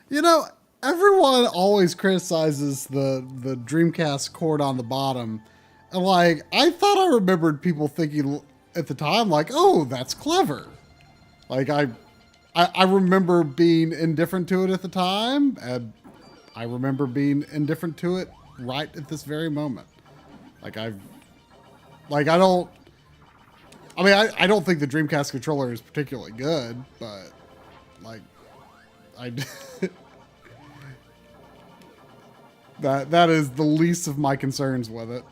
You know, everyone always criticizes the Dreamcast cord on the bottom. And like, I thought I remembered people thinking at the time, like, oh, that's clever. Like, I remember being indifferent to it at the time, and I remember being indifferent to it right at this very moment. Like, I don't think the Dreamcast controller is particularly good, but like, that is the least of my concerns with it.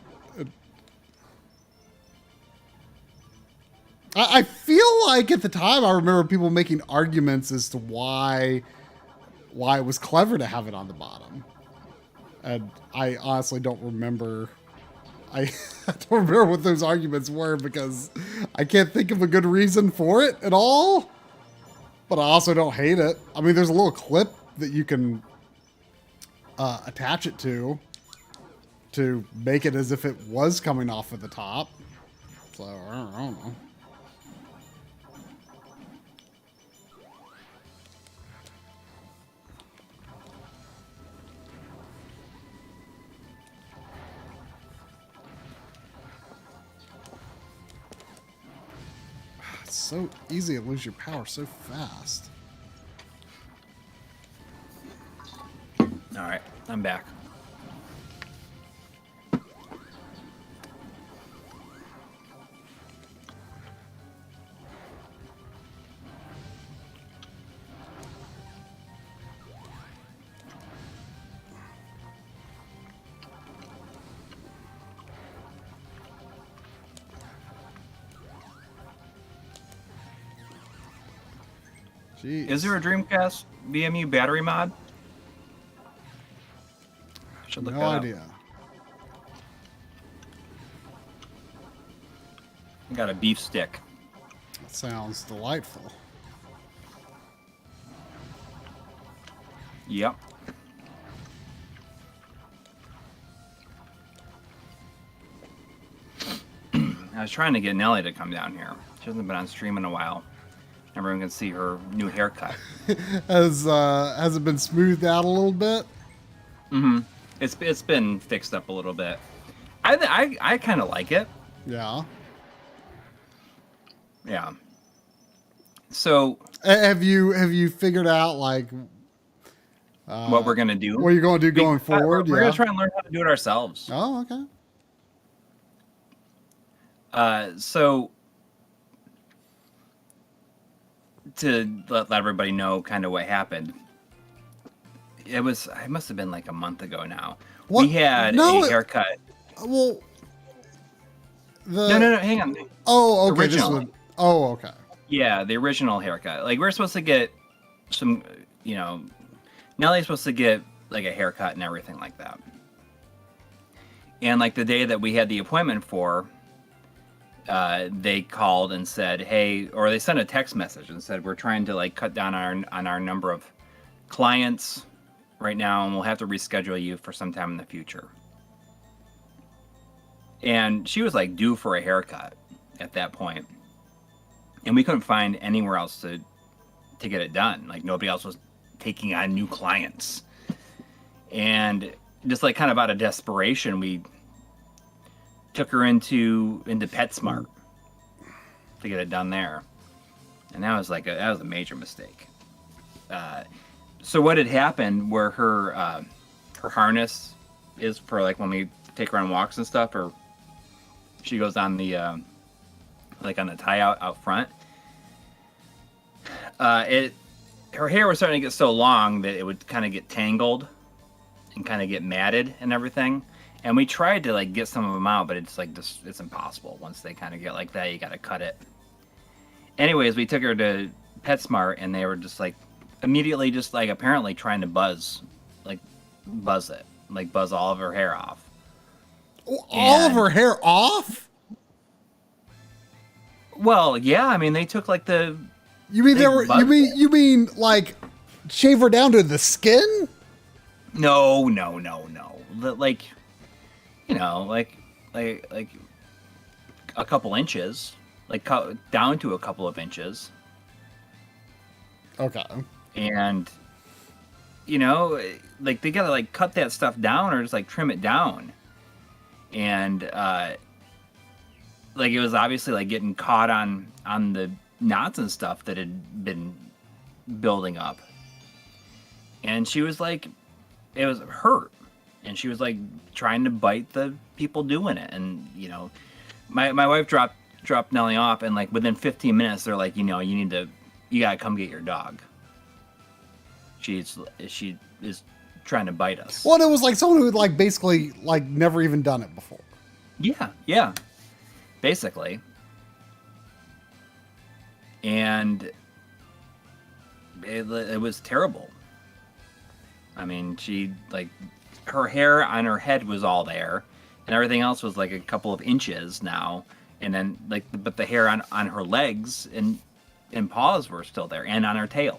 I feel like at the time I remember people making arguments as to why it was clever to have it on the bottom. And I honestly don't remember. I don't remember what those arguments were because I can't think of a good reason for it at all. But I also don't hate it. I mean, there's a little clip that you can attach it to make it as if it was coming off of the top. So, I don't know. It's so easy to lose your power so fast. All right, I'm back. Jeez. Is there a Dreamcast VMU battery mod? Should look No that up. idea. I got a beef stick. That sounds delightful. Yep. I was trying to get Nelly to come down here. She hasn't been on stream in a while. Everyone can see her new haircut. Has it been smoothed out a little bit? Mm-hmm. It's been fixed up a little bit. I kind of like it. Yeah. Yeah. So Have you figured out like what we're gonna do? what you're going to do going forward? We're gonna try and learn how to do it ourselves. Oh, okay. So to let everybody know kind of what happened. It must have been like a month ago now. What? We had No, a haircut. Well, No, hang on. Oh, okay. Original. Oh, okay. Yeah, the original haircut. Like, we're supposed to get some, Nelly's supposed to get like a haircut and everything like that. And like the day that we had the appointment for, they called and said, hey, or they sent a text message and said, we're trying to like cut down on our number of clients right now, and we'll have to reschedule you for some time in the future. And she was like due for a haircut at that point. And we couldn't find anywhere else to get it done. Like, nobody else was taking on new clients. And just like kind of out of desperation, we took her into PetSmart to get it done there. And that was a major mistake. So what had happened where her harness is for like when we take her on walks and stuff, or she goes on the like on the tie out front. Her hair was starting to get so long that it would kind of get tangled and kind of get matted and everything. And we tried to like get some of them out, but it's like it's impossible. Once they kind of get like that, you got to cut it. Anyways, we took her to PetSmart, and they were just like immediately just like apparently trying to buzz it, like buzz all of her hair off. All of her hair off? Well, yeah. I mean, they took like the. You mean you mean like shave her down to the skin? No. Like, you know, like a couple inches, like down to a couple of inches. Okay. And, you know, like they gotta like cut that stuff down or just like trim it down. And like it was obviously like getting caught on the knots and stuff that had been building up. And she was like, it was hurt. And she was like trying to bite the people doing it. And, you know, my wife dropped Nellie off, and like within 15 minutes they're like, you know, you gotta come get your dog. She is trying to bite us. Well, it was like someone who had like basically like never even done it before. Yeah. Basically. And it was terrible. I mean, she like her hair on her head was all there, and everything else was like a couple of inches now. And then like, but the hair on her legs and paws were still there, and on her tail.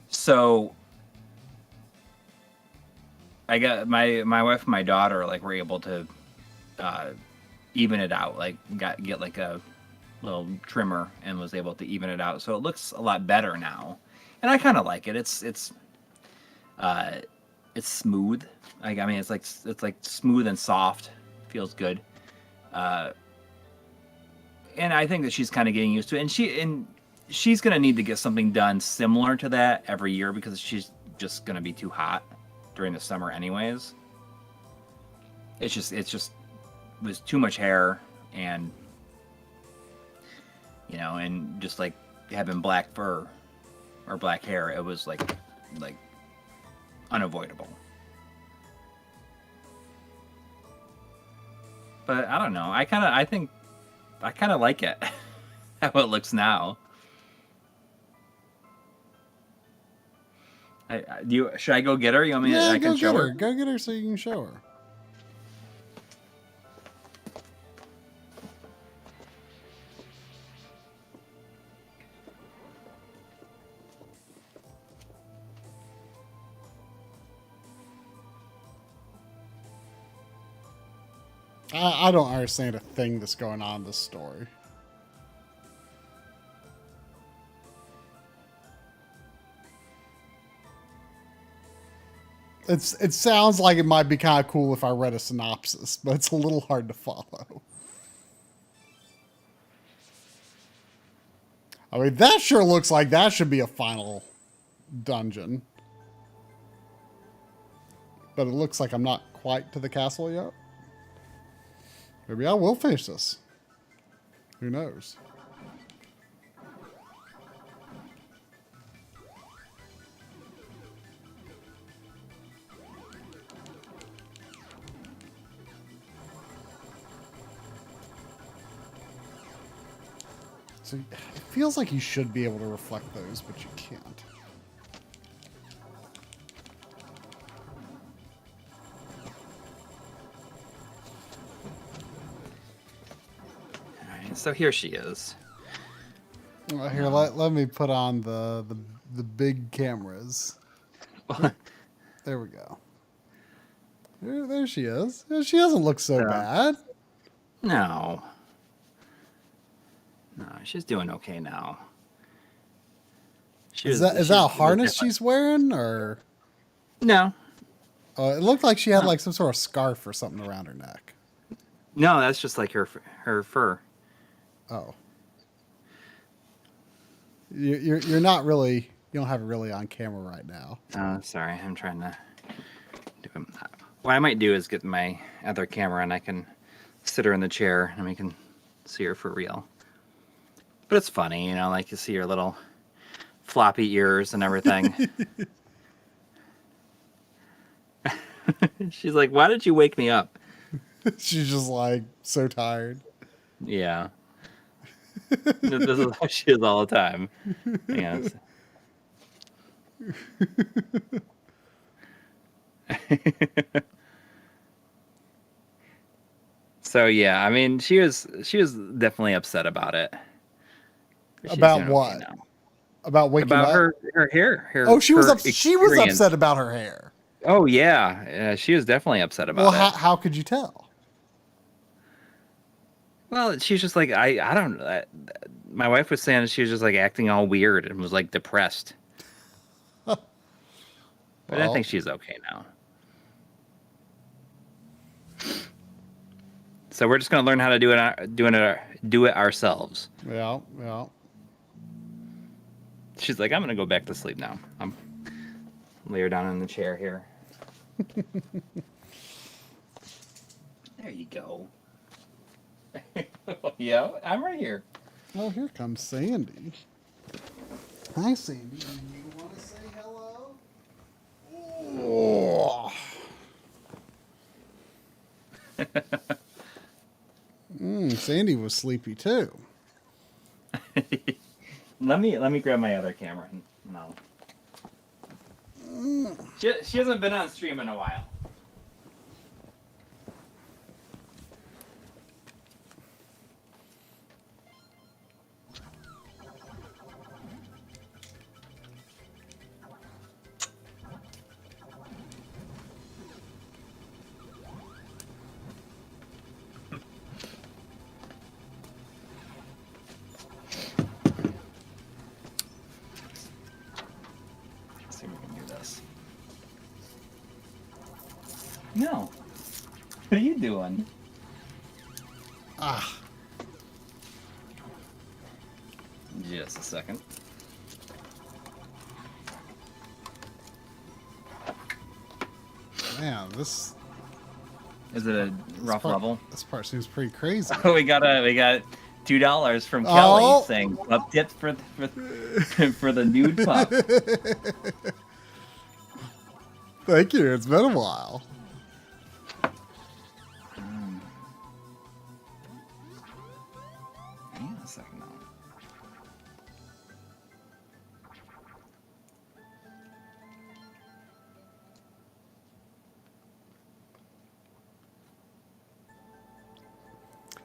So I got my wife and my daughter like were able to even it out, like get like a little trimmer and was able to even it out, so it looks a lot better now, and I kind of like it. It's smooth. Like, I mean, it's like smooth and soft. Feels good. And I think that she's kind of getting used to it, and she's gonna need to get something done similar to that every year because she's just gonna be too hot during the summer anyways. It's just was too much hair, and you know, and just like having black fur or black hair, it was like unavoidable. But I don't know. I think I kind of like it how it looks now. Should I go get her? You want me to? I can show her. Go get her so you can show her. I don't understand a thing that's going on in this story. It sounds like it might be kind of cool if I read a synopsis, but it's a little hard to follow. I mean, that sure looks like that should be a final dungeon. But it looks like I'm not quite to the castle yet. Maybe I will finish this. Who knows? So it feels like you should be able to reflect those, but you can't. So here she is. Well, here, let me put on the big cameras. There we go. There she is. She doesn't look so bad. No, she's doing okay now. Is that a harness she's wearing, or? No. It looked like she had like some sort of scarf or something around her neck. No, that's just like her fur. Oh. You're not really You don't have it really on camera right now. Oh, sorry. I'm trying to do it. What I might do is get my other camera and I can sit her in the chair and we can see her for real. But it's funny, you know, like you see her little floppy ears and everything. She's like, why did you wake me up? She's just like so tired. Yeah. This is how she is all the time. Yeah. So yeah, I mean, she was definitely upset about it. She's About doing what? okay now. About waking About up? her hair. Oh, she was she was experience. upset about her hair. Oh yeah, she was definitely upset about Well, it. how could you tell? Well, she's just like I don't. My wife was saying she was just like acting all weird and was like depressed. But I Well, think she's okay now. So we're just gonna learn how to do it ourselves. yeah. She's like, I'm gonna go back to sleep now. I'm lay her down in the chair here. There you go. Yeah, I'm right here. Oh, here comes Sandy. Hi, Sandy. You want to say hello? Oh. Sandy was sleepy too. Let me grab my other camera. No. She hasn't been on stream in a while. Let's see if we can do this. No. What are you doing? Ah. Just a second. Man, this Is it a rough level? This part seems pretty crazy. We got $2 from Kelly Oh. saying pup tips for the nude pup. Thank you. It's been a while. Hang on a second now.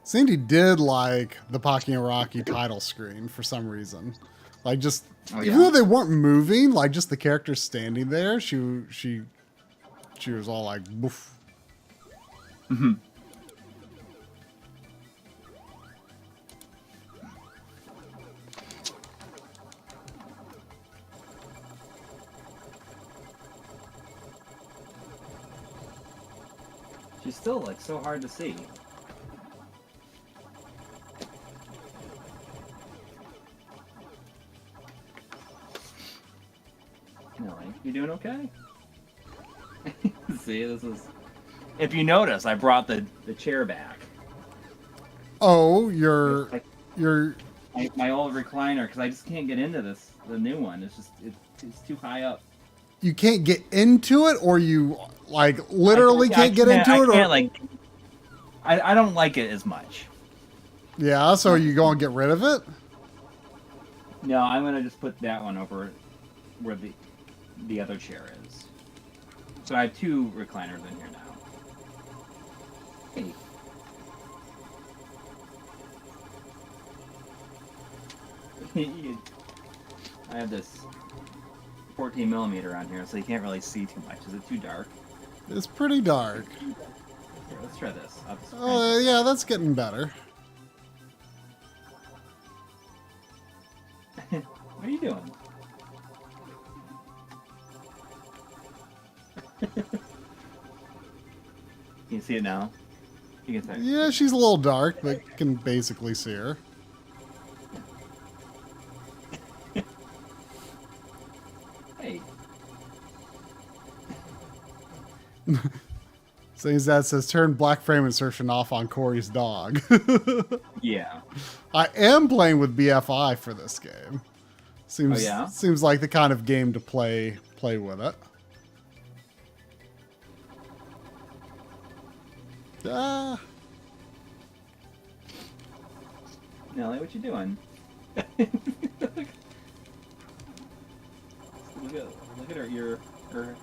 Sandy did like the Pocky and Rocky title screen for some reason. Like just even though they weren't moving, like just the characters standing there, she was all like boof. Mm-hmm. She's still like so hard to see. Millie, you doing okay? See, this is. If you notice, I brought the chair back. Oh, your My old recliner, because I just can't get into the new one. It's just it's too high up. you can't get into it, or you like literally can't get into it, or like. I don't like it as much. yeah. So you go and get rid of it. No, I'm gonna just put that one over where the other chair is. So I have two recliners in here now. Hey. I have this 14mm on here, so you can't really see too much. Is it too dark? It's pretty dark. Here, let's try this. Oh yeah, that's getting better. What are you doing? Can you see it now? You can see it. Yeah, she's a little dark, but you can basically see her. Saying that says turn black frame insertion off on Coury's dog. Yeah. I am playing with BFI for this game. Seems like the kind of game to play with it. Nelly, what you doing? Look at her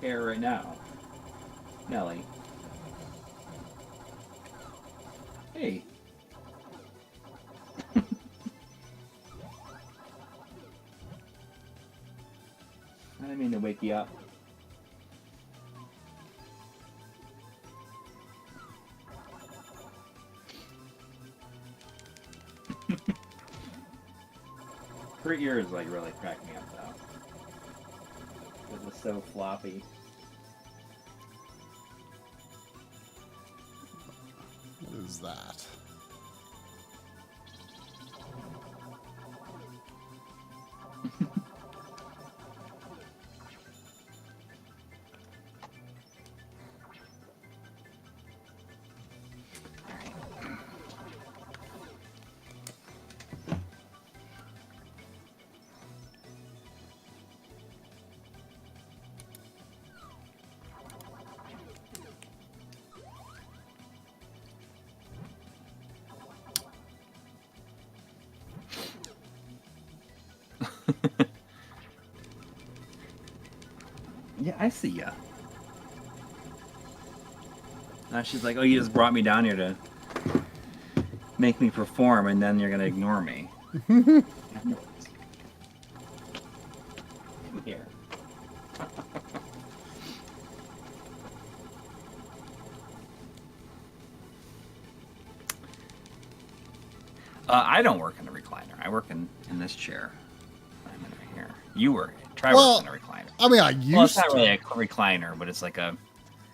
hair right now. Nelly. Hey. I didn't mean to wake you up. Her ears like really crack me up though. It was so floppy. What is that? Yeah, I see ya. Now she's like, oh, you just brought me down here to make me perform, and then you're gonna ignore me. Here. I don't work in a recliner. I work in this chair. I'm in right here. You work. Try working in a recliner. I mean, I used well, it's not really a recliner, but it's like a...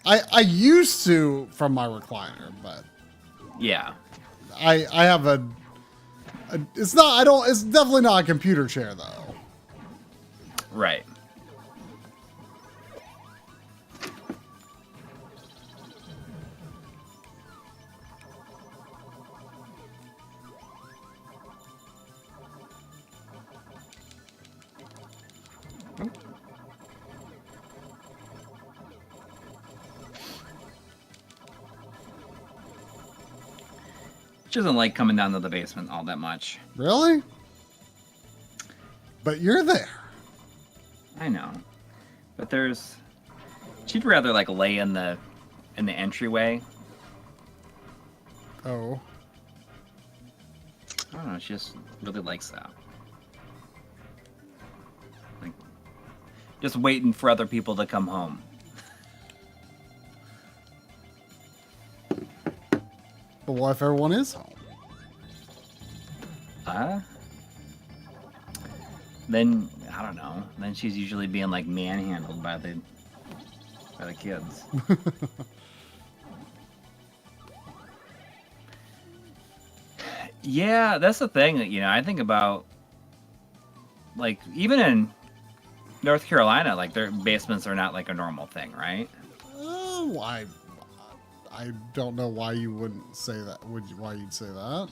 I used to from my recliner, but... Yeah. I have a... It's not... I don't... It's definitely not a computer chair, though. Right. She doesn't like coming down to the basement all that much. Really? But you're there. I know. But there's... She'd rather, like, lay in the entryway. Oh. I don't know, she just really likes that. Like, just waiting for other people to come home. But what if everyone is home? Then, I don't know. Then she's usually being, like, manhandled by the kids. Yeah, that's the thing that, you know, I think about, like, even in North Carolina, like, their basements are not, like, a normal thing, right? Why? I don't know why you wouldn't say that. Why you'd say that?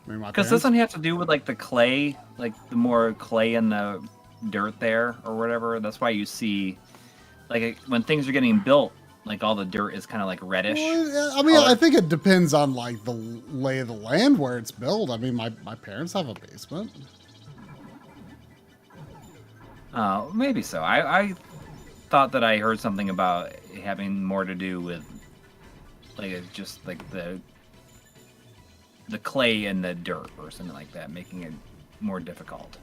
I mean, because doesn't it have to do with like the clay, like the more clay in the dirt there or whatever? That's why you see, like when things are getting built, like all the dirt is kind of like reddish. Well, I mean, I think it depends on like the lay of the land where it's built. I mean, my parents have a basement. Maybe so. I thought that I heard something about it having more to do with like just like the clay and the dirt or something like that, making it more difficult.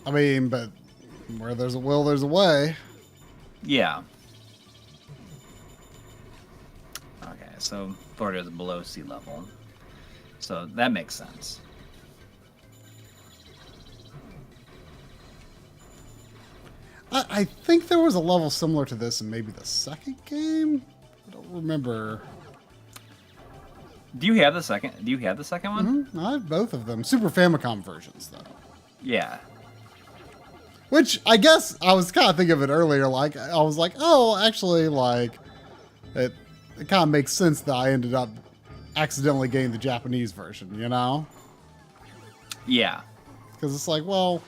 I mean, but where there's a will, there's a way. Yeah. Okay, so Florida is below sea level. So that makes sense. I think there was a level similar to this in maybe the second game. I don't remember. Do you have the second one? Mm-hmm. I have both of them. Super Famicom versions, though. Yeah. Which, I guess, I was kind of thinking of it earlier, like, I was like, oh, actually, like, it kind of makes sense that I ended up accidentally getting the Japanese version, you know? Yeah. Because it's like, well,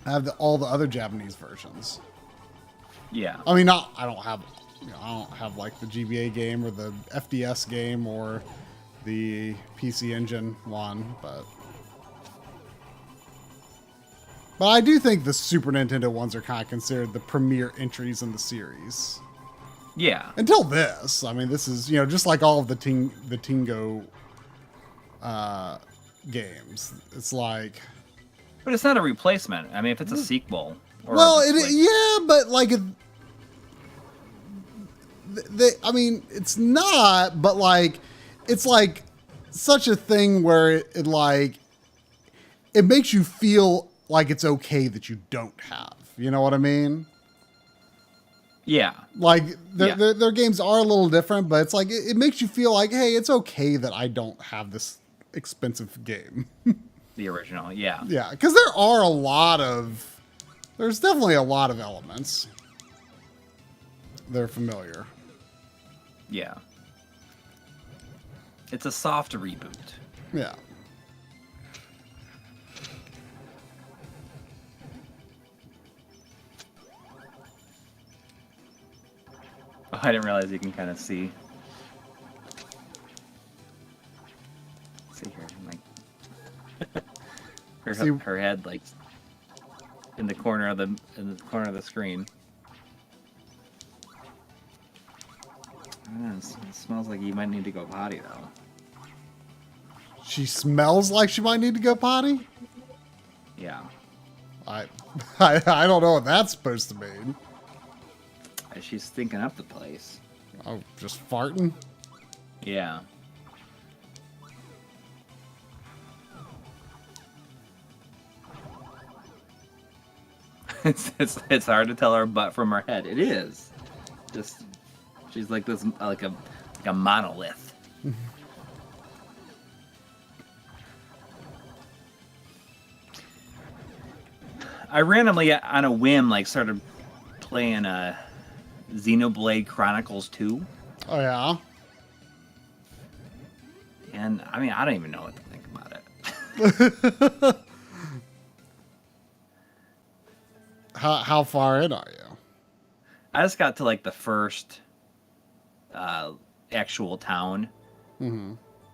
I have all the other Japanese versions. Yeah. I mean, I don't have, I don't have like the GBA game or the FDS game or the PC Engine one, but I do think the Super Nintendo ones are kind of considered the premier entries in the series. Yeah. Until this, I mean, this is, just like all of the Tingo games. It's like, But it's not a replacement. I mean, if it's a sequel. Or well, like, but like, I mean, it's not, but like, it's like such a thing where it like, it makes you feel like it's okay that you don't have. You know what I mean? Yeah. Like, their games are a little different, but it's like, it makes you feel like, hey, it's okay that I don't have this expensive game. The original, yeah. Yeah, because there's definitely a lot of elements that are familiar. Yeah. It's a soft reboot. Yeah. Oh, I didn't realize you can kind of see. See here, like her head, like in the corner of the screen. It smells like you might need to go potty though. She smells like she might need to go potty? Yeah. I don't know what that's supposed to mean. She's stinking up the place. Oh, just farting? Yeah. It's hard to tell her butt from her head. It is. Just she's like this, like a monolith. I randomly, on a whim, like started playing Xenoblade Chronicles 2. Oh, yeah? And, I mean, I don't even know what to think about it. How far in are you? I just got to, like, the first actual town. Mm-hmm.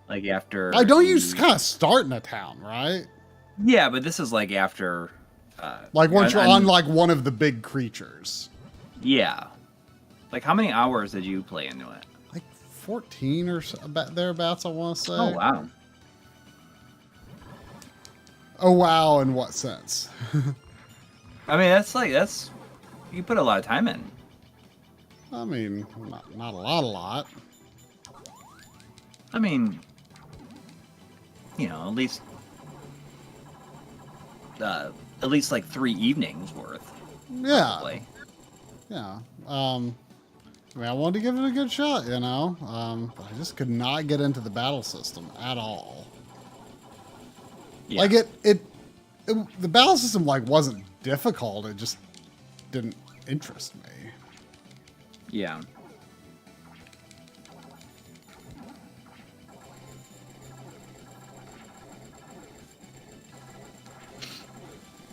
Like, after... Don't you just kind of start in a town, right? Yeah, but this is, like, after... like, once you're on, like, one of the big creatures. Yeah. Like, how many hours did you play into it? Like 14 or so, thereabouts, I want to say. Oh, wow. Oh, wow, in what sense? I mean, that's... You put a lot of time in. I mean, not a lot. I mean, at least like 3 evenings worth. Yeah. Probably. Yeah. I mean, I wanted to give it a good shot, but I just could not get into the battle system at all. Yeah. Like the battle system like wasn't difficult. It just didn't interest me. Yeah.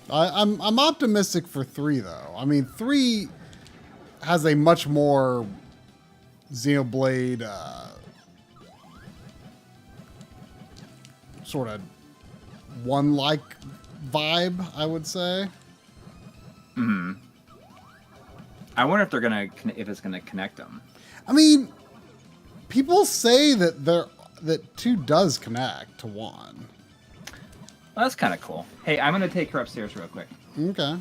I'm optimistic for 3 though. I mean, 3 has a much more Xenoblade sort of one-like vibe, I would say. Hmm. I wonder if it's gonna connect them. I mean, people say that 2 does connect to 1. Well, that's kind of cool. Hey, I'm gonna take her upstairs real quick. Okay.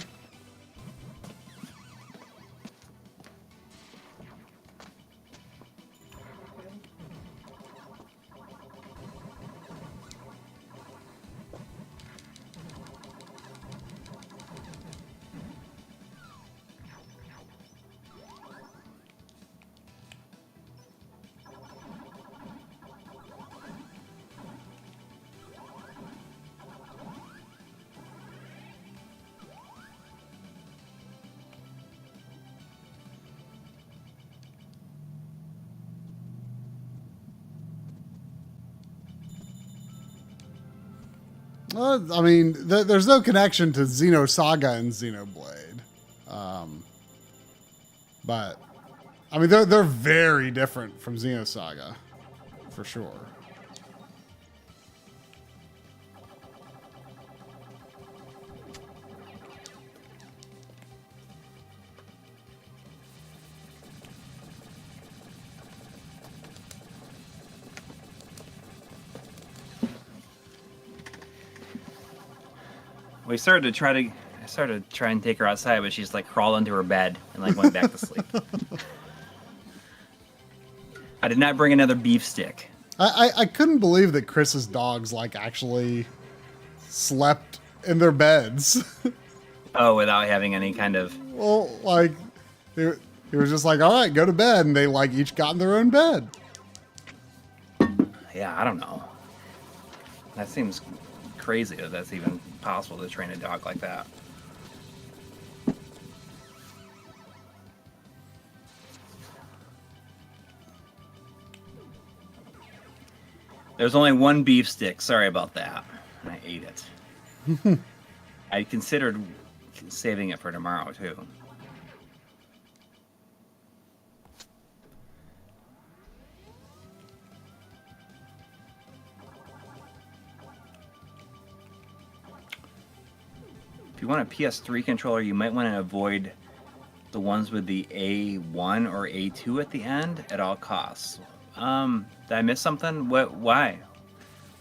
I mean, there's no connection to Xenosaga and Xenoblade. But, I mean, they're very different from Xenosaga, for sure. I started to try and take her outside, but she's like crawled into her bed and like went back to sleep. I did not bring another beef stick. I couldn't believe that Chris's dogs like actually slept in their beds. Oh, without having any kind of... Well, like, he was just like, all right, go to bed. And they like each got in their own bed. Yeah, I don't know. That seems crazy that that's even possible to train a dog like that. There's only one beef stick. Sorry about that. And I ate it. I considered saving it for tomorrow, too. If you want a PS3 controller, you might want to avoid the ones with the A1 or A2 at the end at all costs. Did I miss something? Why?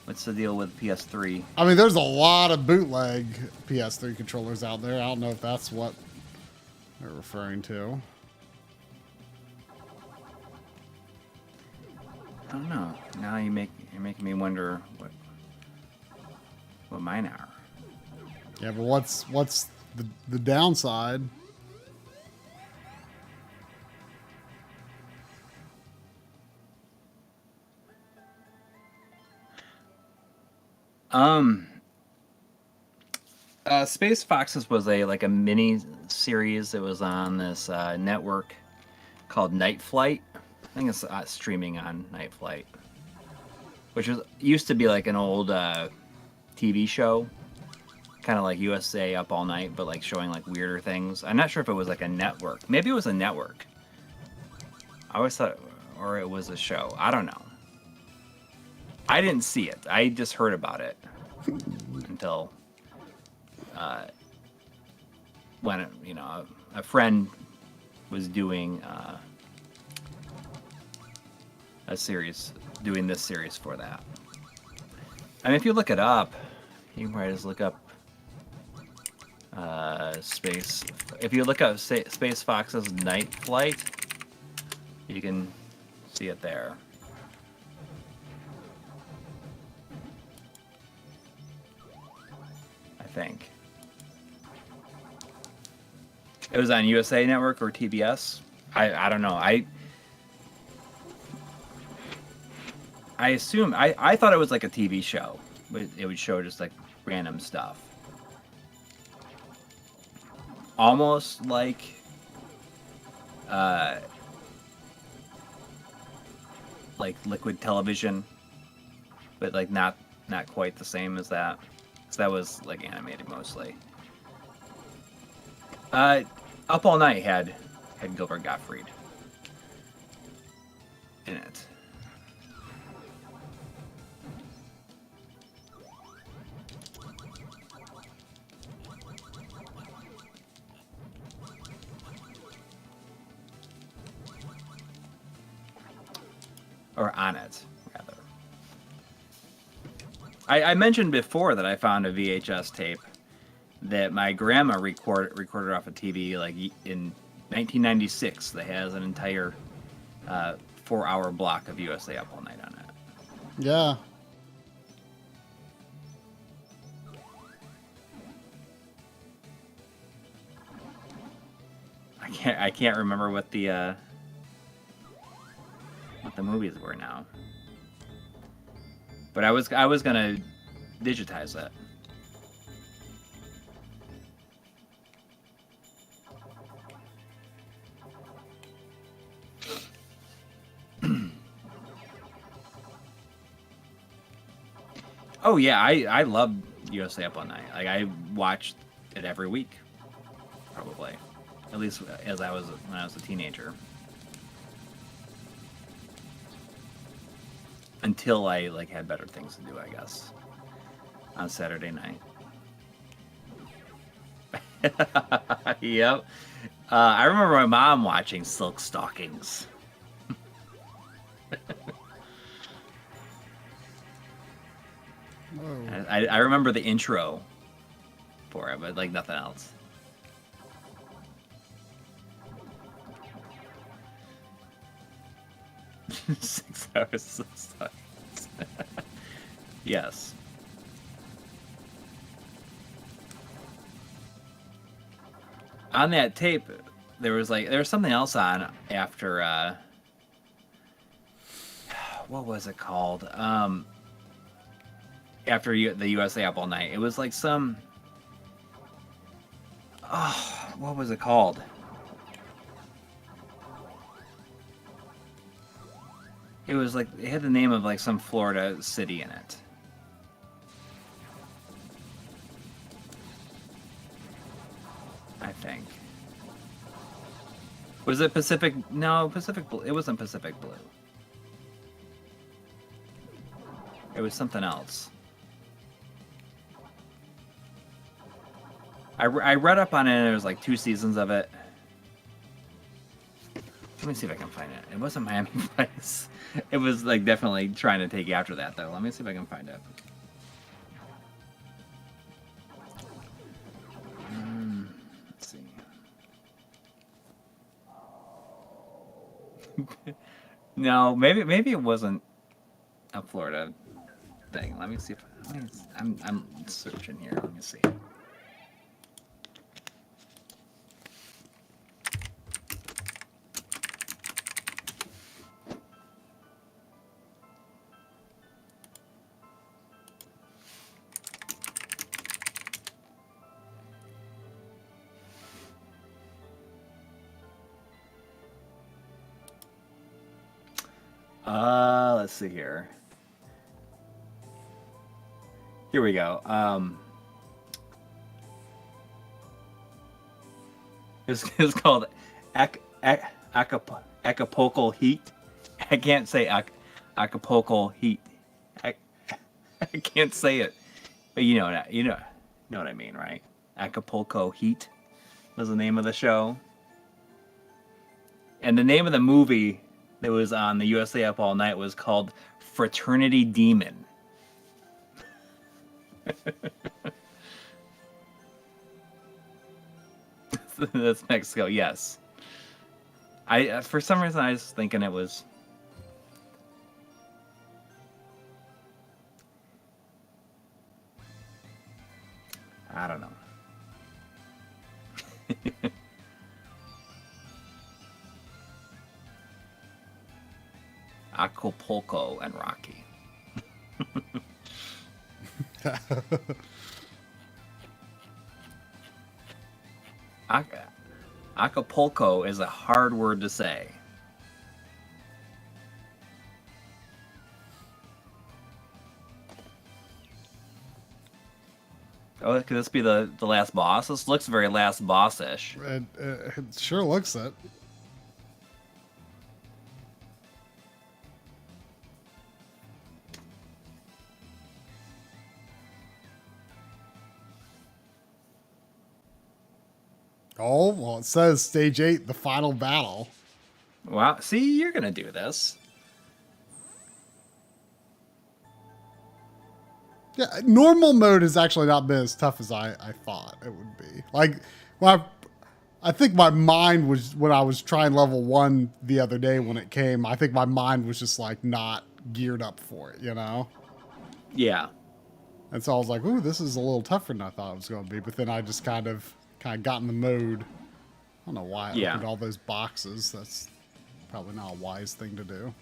What's the deal with PS3? I mean, there's a lot of bootleg PS3 controllers out there. I don't know if that's what they're referring to. I don't know. Now you're making me wonder what mine are. Yeah, but what's the downside? Space Foxes was a mini series that was on this network called Night Flight. I think it's streaming on Night Flight, which used to be like an old TV show, kind of like USA Up All Night, but like showing like weirder things. I'm not sure if it was like a network. Maybe it was a network. I always thought, or it was a show. I don't know. I didn't see it. I just heard about it until when a friend was doing a series, doing this series for that. I mean, if you look it up, you can probably just look up space. If you look up Space Fox's Night Flight, you can see it there. I think it was on USA Network or TBS. I don't know. I assume I thought it was like a TV show. It would show just like random stuff, almost like liquid television, but like not quite the same as that. So that was like animated mostly. Up All Night had Gilbert Gottfried in it. Or on it, rather. I mentioned before that I found a VHS tape that my grandma recorded off a TV like in 1996 that has an entire 4-hour block of USA Up All Night on it. Yeah. I can't remember what the movies were now. But I was gonna digitize that. Oh yeah, I love USA Up All Night. Like I watched it every week, probably, at least as I was when I was a teenager. Until I like had better things to do, I guess, on Saturday night. Yep. I remember my mom watching Silk Stockings. I remember the intro for it, but like nothing else. Six hours of stockings. Yes. On that tape, there was something else on after what was it called? After the USA Up All Night, it was like some. Oh, what was it called? It was like it had the name of like some Florida city in it. I think. Was it Pacific? No, Pacific Blue. It wasn't Pacific Blue. It was something else. I read up on it, and there was like 2 seasons of it. Let me see if I can find it. It wasn't Miami Vice. It was like definitely trying to take you after that, though. Let me see if I can find it. Let's see. No, maybe it wasn't a Florida thing. Let me see if I'm searching here. Let me see. Let's see here. Here we go. It's called Acapulco Heat. I can't say Acapulco Heat. I can't say it, but you know what I mean, right? Acapulco Heat was the name of the show, and the name of the movie that was on the USA Up All Night was called Fraternity Demon. That's Mexico, yes. I for some reason I was thinking it was. I don't know. Acapulco and Rocky. Acapulco is a hard word to say. Oh, could this be the last boss? This looks very last boss-ish. It sure looks it. Oh, well, it says Stage 8, the final battle. Wow, see, you're going to do this. Yeah, normal mode has actually not been as tough as I thought it would be. Like, well, I think my mind was, when I was trying level 1 the other day when it came, I think my mind was just, like, not geared up for it, you know? Yeah. And so I was like, ooh, this is a little tougher than I thought it was going to be. But then I just kind of got in the mode. I don't know why I opened all those boxes. That's probably not a wise thing to do.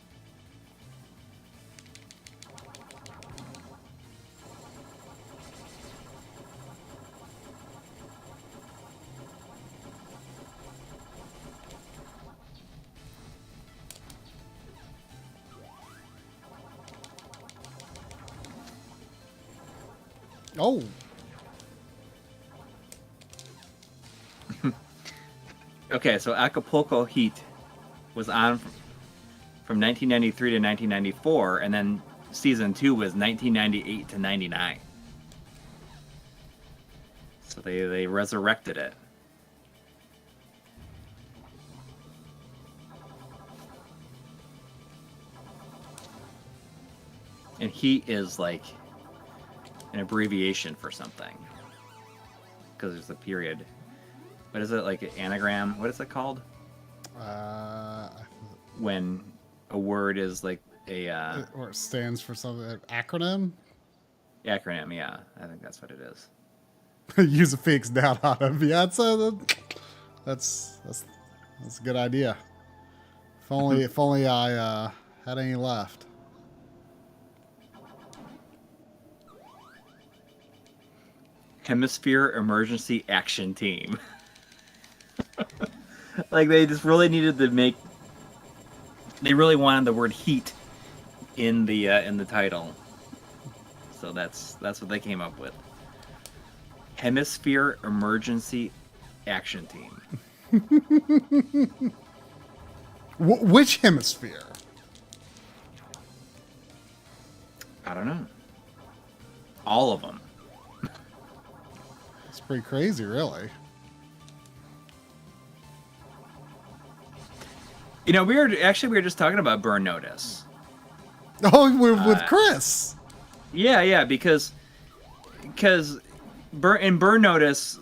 Oh, Okay, so Acapulco Heat was on from 1993 to 1994, and then season 2 was 1998 to 99. So they resurrected it. And Heat is like an abbreviation for something. Because there's a period. What is it, like an anagram? What is it called? When a word is like a... or it stands for something, acronym? Acronym, yeah. I think that's what it is. Use a fix down on him. Yeah, that's a good idea. If only I had any left. Hemisphere Emergency Action Team. Like they just really needed to make. They really wanted the word heat in the title, so that's what they came up with. Hemisphere Emergency Action Team. Which hemisphere? I don't know. All of them. It's pretty crazy, really. You know, we were just talking about Burn Notice. Oh, we're with Chris. Yeah, because in Burn Notice,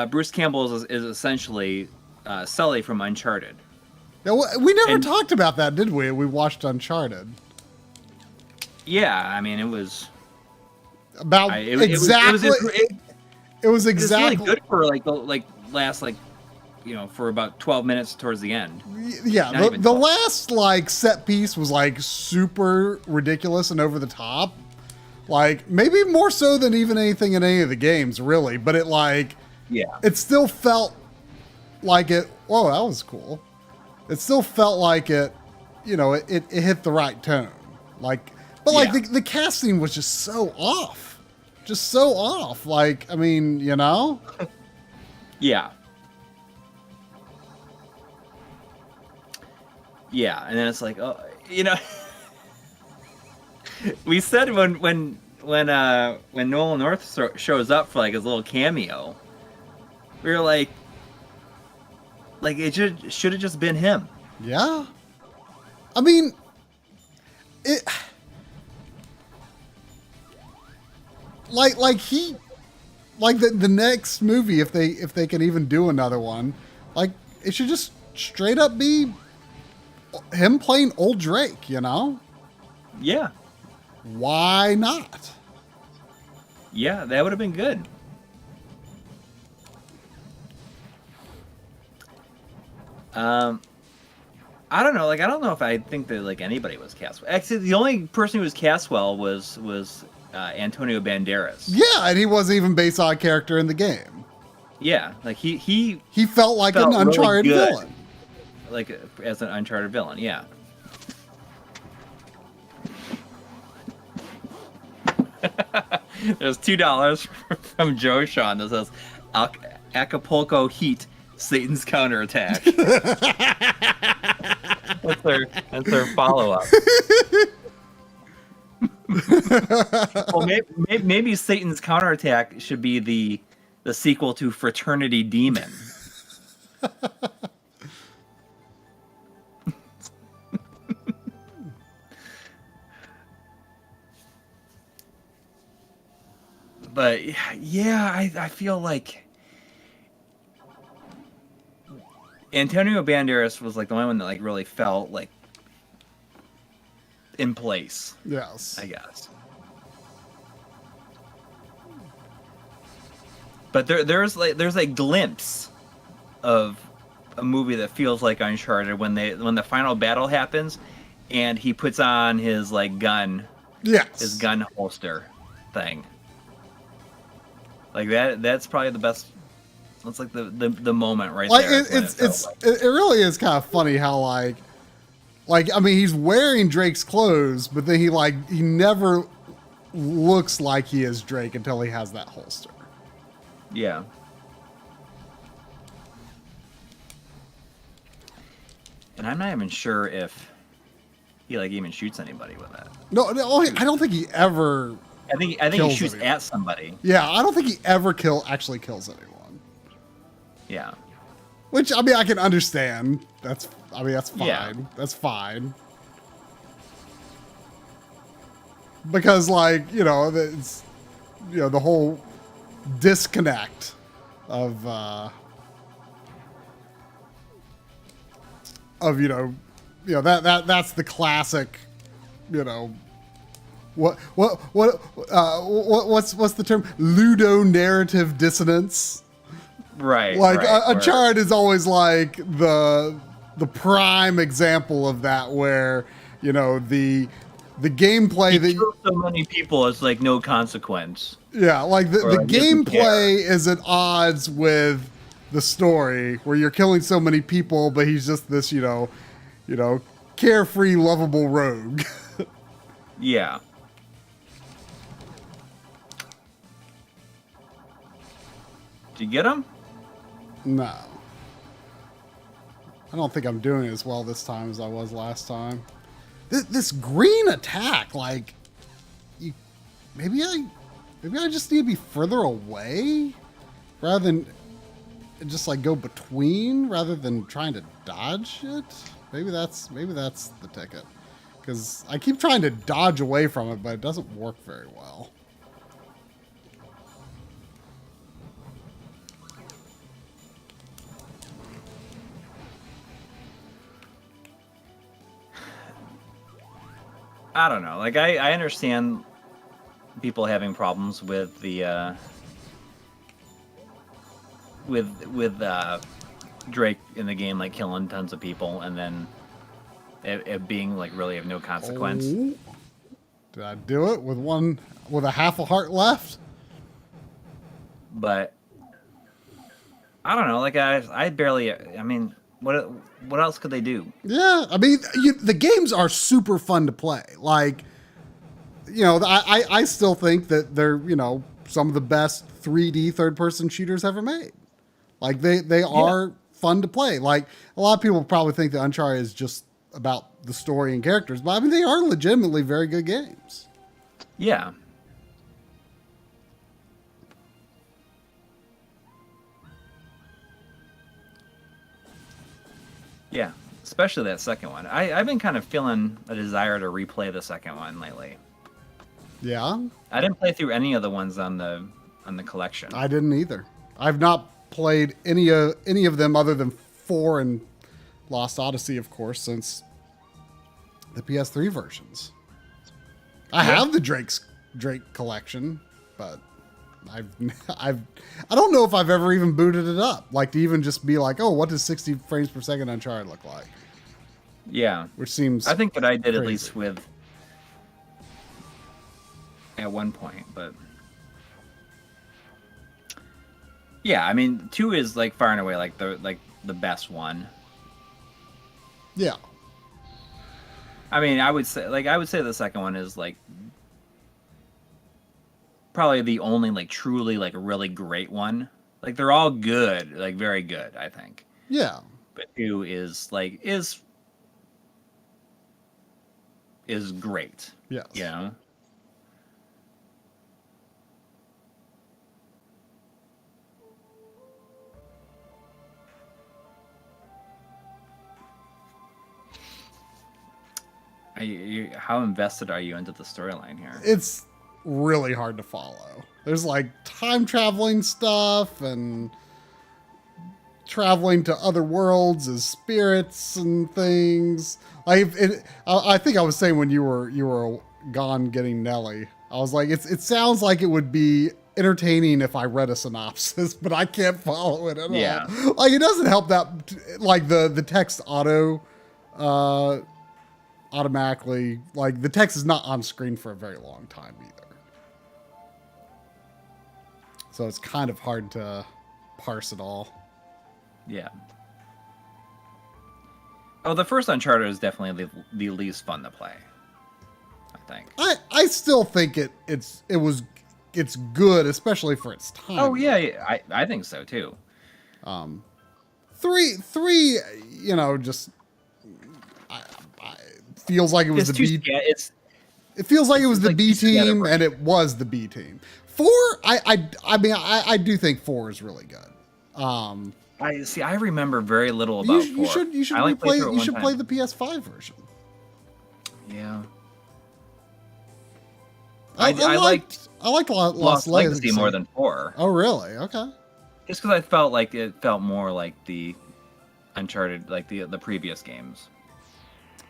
Bruce Campbell is essentially Sully from Uncharted. Yeah, we never talked about that, did we? We watched Uncharted. Yeah, I mean, it was about exactly. It was exactly really good for last for about 12 minutes towards the end. Yeah, the last set piece was super ridiculous and over the top. Maybe more so than even anything in any of the games, really. But it still felt like it. Whoa, that was cool. It still felt like it. It hit the right tone. The casting was just so off. Just so off. Yeah. Yeah, and then it's we said when Nolan North shows up for his little cameo, we were like it should have just been him. Yeah. I mean, it the next movie, if they can even do another one, it should just straight up be him playing old Drake, Yeah. Why not? Yeah, that would have been good. I don't know. I don't know if I think that anybody was cast well. Actually, the only person who was cast well was Antonio Banderas. Yeah, and he wasn't even based on a character in the game. Yeah, he felt like an Uncharted villain. As an Uncharted villain, yeah. There's $2 from Joe Sean that says Acapulco Heat, Satan's counterattack. That's their follow-up. Well, maybe Satan's counterattack should be the sequel to Fraternity Demon. But yeah, I feel like Antonio Banderas was the only one that really felt in place. Yes, I guess. But there's a glimpse of a movie that feels like Uncharted when the final battle happens, and he puts on his gun, his gun holster thing. That's probably the best. That's the moment right there. It really is kind of funny how I mean, he's wearing Drake's clothes, but then he never looks like he is Drake until he has that holster. Yeah. And I'm not even sure if he like even shoots anybody with that. No, I don't think he ever. I think he kills shoots anyone. at somebody. Yeah, I don't think he ever actually kills anyone. Yeah. Which, I mean, I can understand. That's fine. Yeah. That's fine. Because, like, it's, the whole disconnect of that's the classic, what's the term? Ludonarrative dissonance. Right. Like right, Uncharted is always like the prime example of that, where the gameplay that kills so many people, it's like no consequence. like the like, doesn't care. gameplay is at odds with the story, where you're killing so many people, but he's just this carefree, lovable rogue. Yeah. Did you get him? No. I don't think I'm doing as well this time as I was last time. This green attack, like, maybe I just need to be further away rather than just like go between, rather than trying to dodge it. Maybe that's the ticket, because I keep trying to dodge away from it, but it doesn't work very well. I don't know. Like I understand people having problems with the with Drake in the game, like killing tons of people and then it being like really of no consequence. Oh. Did I do it with a half a heart left? But I don't know. Like I barely. I mean, what else could they do? Yeah, I mean, the games are super fun to play. Like, I still think that they're, some of the best 3D third-person shooters ever made. Like, they are fun to play. Like, a lot of people probably think that Uncharted is just about the story and characters, but I mean, they are legitimately very good games. Yeah. Yeah, especially that second one. I've been kind of feeling a desire to replay the second one lately. Yeah? I didn't play through any of the ones on the collection. I didn't either. I've not played any of them other than 4 and Lost Odyssey, of course, since the PS3 versions. I have the Drake collection, but I don't know if I've ever even booted it up. Like, to even just be like, oh, what does 60 frames per second Uncharted look like? Yeah. Which seems I think that I did crazy. at least with at one point, but yeah, I mean 2 is like far and away like the best one. Yeah. I mean, I would say the second one is like probably the only like truly like really great one. Like they're all good, like very good, I think. Yeah. But 2 is like is great. Yes. You know? How invested are you into the storyline here? It's really hard to follow. There's like time traveling stuff and traveling to other worlds as spirits and things. I think I was saying when you were gone getting Nelly, I was like, it sounds like it would be entertaining if I read a synopsis, but I can't follow it at all. Like, it doesn't help that like the text automatically, like, the text is not on screen for a very long time either. So it's kind of hard to parse it all. Yeah. Oh, the first Uncharted is definitely the least fun to play, I think. I still think it's good, especially for its time. Oh yeah, I think so too. 3, just feels like it was It's the too B. it's It feels like it was the like B too scattered, team, right? and it was the B team. 4, I do think 4 is really good. I remember very little about 4. You should I like played replay. through it You one should play time. the PS5 version. Yeah. I liked Lost Legacy more than 4. Oh, really? Okay. Just because I felt like it felt more like the Uncharted, like the previous games.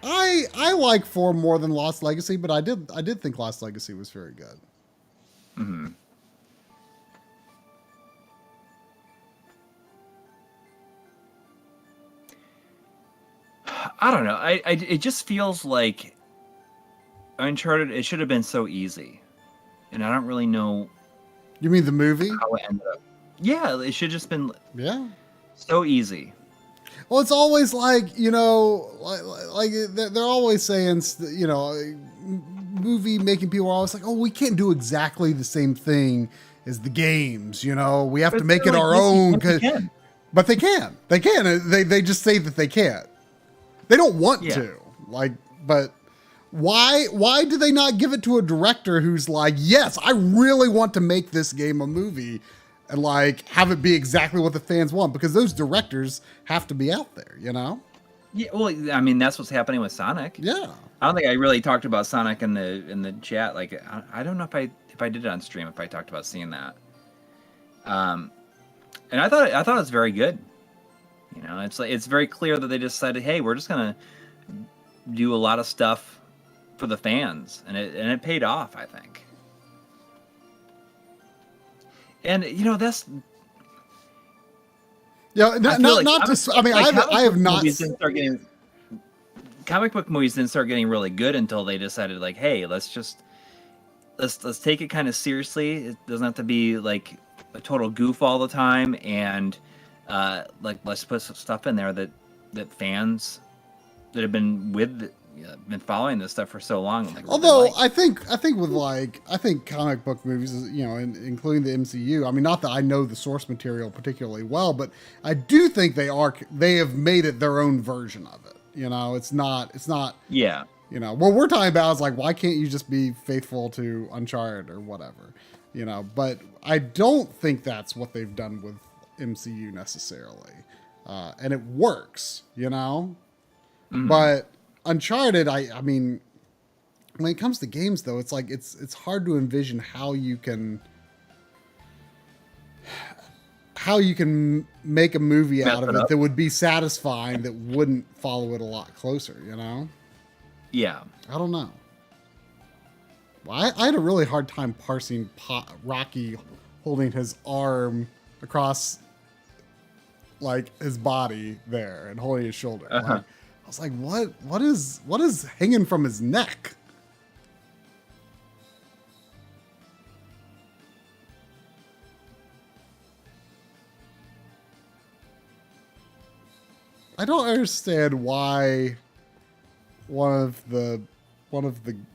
I like 4 more than Lost Legacy, but I did think Lost Legacy was very good. Mm-hmm. I don't know. It just feels like Uncharted. It should have been so easy, and I don't really know You mean the movie? how it ended up. Yeah, it should have just been Yeah. so easy. Well, it's always like, you know, like they're always saying, you know, movie making people are always like, oh, we can't do exactly the same thing as the games. You know, we have to make it like, our yes, own. you can. But they can. They can. They just say that they can't. They don't want Yeah. to. Like, but why do they not give it to a director who's like, yes, I really want to make this game a movie and like have it be exactly what the fans want? Because those directors have to be out there, you know? Yeah, well, I mean, that's what's happening with Sonic. Yeah. I don't think I really talked about Sonic in the chat. Like, I don't know if I did it on stream, if I talked about seeing that. And I thought it was very good. You know, it's very clear that they decided, hey, we're just gonna do a lot of stuff for the fans, and it paid off, I think. And you know, that's Yeah, not to. I mean, I have not. Comic book movies didn't start getting really good until they decided, like, hey, let's take it kind of seriously. It doesn't have to be like a total goof all the time, and like let's put some stuff in there that fans that have been been following this stuff for so long. Like, Although really like. I think comic book movies, you know, including the MCU. I mean, not that I know the source material particularly well, but I do think they have made it their own version of it. You know, it's not. Yeah. You know, what we're talking about is like, why can't you just be faithful to Uncharted or whatever? You know, but I don't think that's what they've done with MCU necessarily, and it works. You know, but Uncharted, I mean, when it comes to games though, it's like it's hard to envision how you can make a movie out of it that would be satisfying, that wouldn't follow it a lot closer, you know? Yeah. I don't know. Well, I had a really hard time parsing Rocky holding his arm across like his body there and holding his shoulder. Uh-huh. Like, I was like, what is hanging from his neck? I don't understand why one of the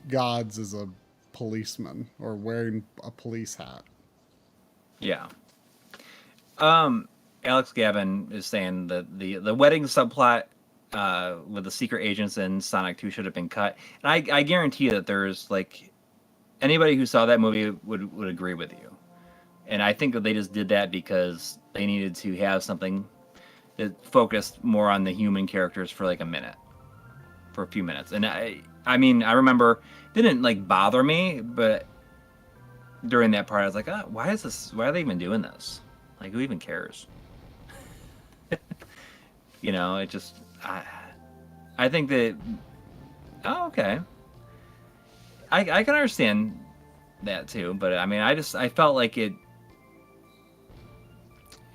gods is a policeman or wearing a police hat. Yeah. Alex Gavin is saying that the wedding subplot with the secret agents in Sonic 2 should have been cut. And I guarantee that there's like anybody who saw that movie would agree with you. And I think that they just did that because they needed to have something that focused more on the human characters for like for a few minutes. And I mean, I remember it didn't like bother me, but during that part I was like, oh, why are they even doing this? Like, who even cares? You know, it just I think that oh, okay. I can understand that too, but I mean, I felt like it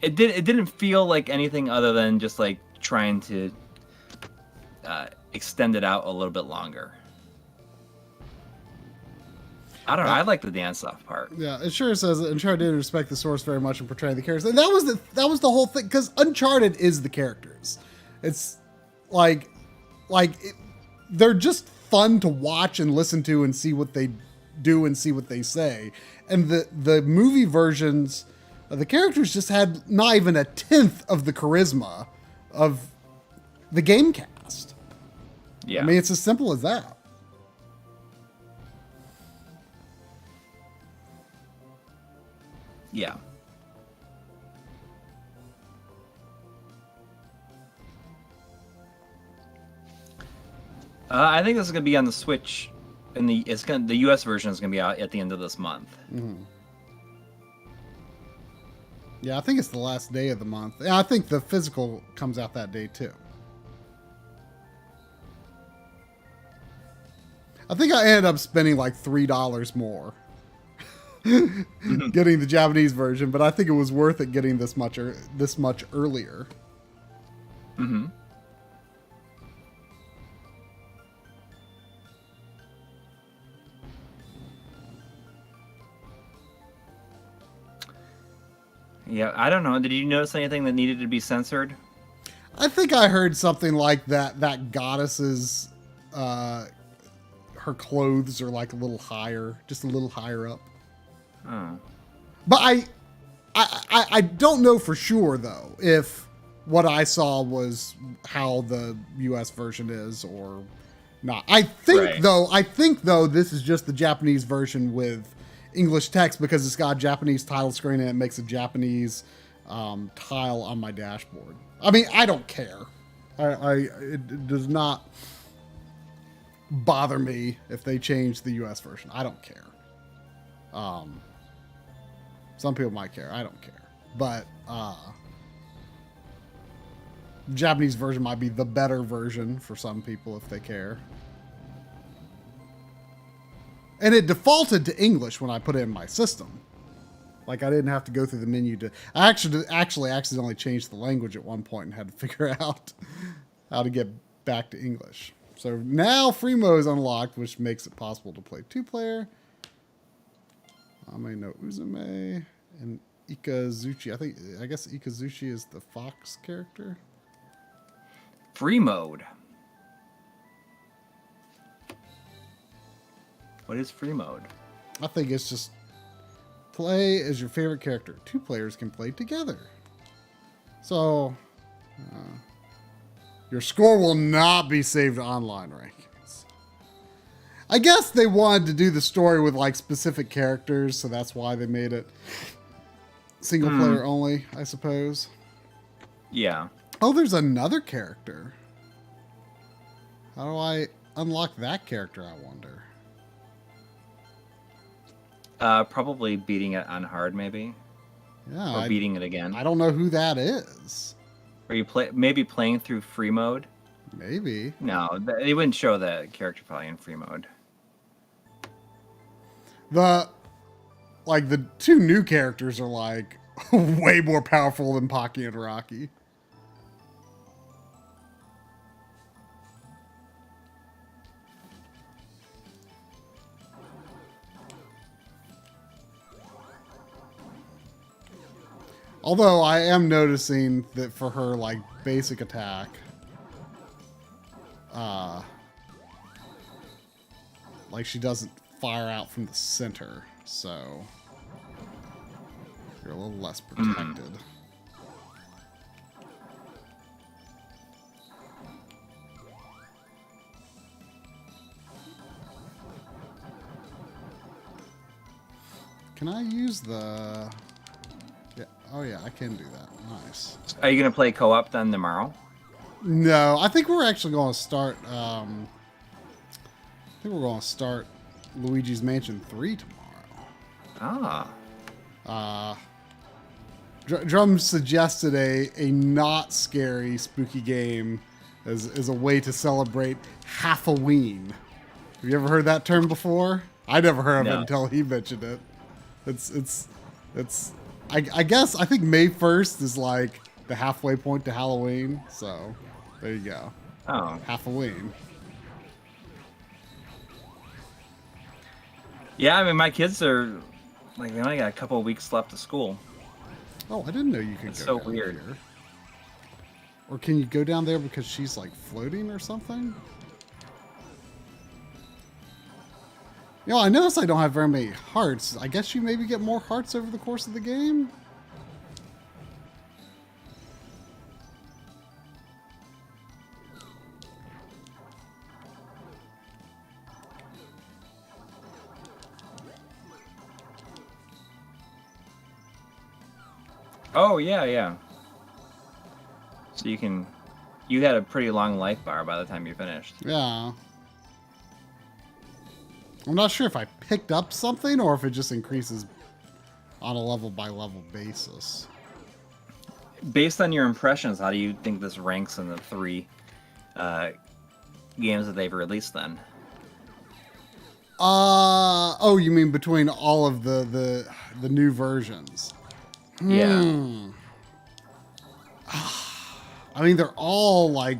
didn't feel like anything other than just like trying to extend it out a little bit longer. I don't know. I like the dance off part. Yeah, it sure says that Uncharted didn't respect the source very much in portraying the characters, and that was the whole thing. Because Uncharted is the characters. It's like they're just fun to watch and listen to and see what they do and see what they say. And the movie versions, the characters just had not even a tenth of the charisma of the game cast. Yeah. I mean, it's as simple as that. Yeah. I think this is gonna be on the Switch, and the US version is gonna be out at the end of this month. Mm-hmm. Yeah, I think it's the last day of the month. And I think the physical comes out that day too. I think I ended up spending like $3 more getting the Japanese version, but I think it was worth it getting this much earlier. Mm-hmm. Yeah, I don't know. Did you notice anything that needed to be censored? I think I heard something like that goddess's her clothes are like a little higher, just a little higher up. Oh. But I don't know for sure though if what I saw was how the US version is or not. I think though this is just the Japanese version with English text because it's got a Japanese title screen and it makes a Japanese tile on my dashboard. I mean, I don't care. It does not bother me if they change the US version. I don't care. Some people might care. I don't care. But the Japanese version might be the better version for some people if they care. And it defaulted to English when I put it in my system. Like I didn't have to go through the menu to. I actually accidentally changed the language at one point and had to figure out how to get back to English. So now free mode is unlocked, which makes it possible to play 2-player. Ame no Uzume and Ikazuchi. I guess Ikazuchi is the fox character. Free mode. What is free mode? I think it's just play as your favorite character. 2 players can play together. So your score will not be saved to online rankings. I guess they wanted to do the story with like specific characters, so that's why they made it single player only, I suppose. Yeah. Oh, there's another character. How do I unlock that character, I wonder? Probably beating it on hard, maybe. Yeah. Or beating it again. I don't know who that is. Or you maybe playing through free mode? Maybe. No, they wouldn't show the character probably in free mode. The 2 new characters are like way more powerful than Pocky and Rocky. Although I am noticing that for her like basic attack, like she doesn't fire out from the center, so you're a little less protected. Can I use the... Yeah. Oh, yeah, I can do that. Nice. Are you going to play co-op then tomorrow? No, I think we're actually going to start... I think we're going to start Luigi's Mansion 3 tomorrow. Drum suggested a not scary, spooky game as a way to celebrate Halloween. Have you ever heard that term before? I never heard of it until he mentioned it. I guess I think May 1st is like the halfway point to Halloween. So there you go. Oh, Halloween. Yeah, I mean, my kids are like they only got a couple of weeks left of school. Oh, I didn't know you could It's go so down weird. there. Or can you go down there because she's like floating or something? You know, I noticed I don't have very many hearts. I guess you maybe get more hearts over the course of the game? Oh yeah, yeah. So you had a pretty long life bar by the time you finished. Yeah. I'm not sure if I picked up something or if it just increases on a level by level basis. Based on your impressions, how do you think this ranks in the 3 games that they've released then? Oh, you mean between all of the new versions? Yeah. I mean, they're all like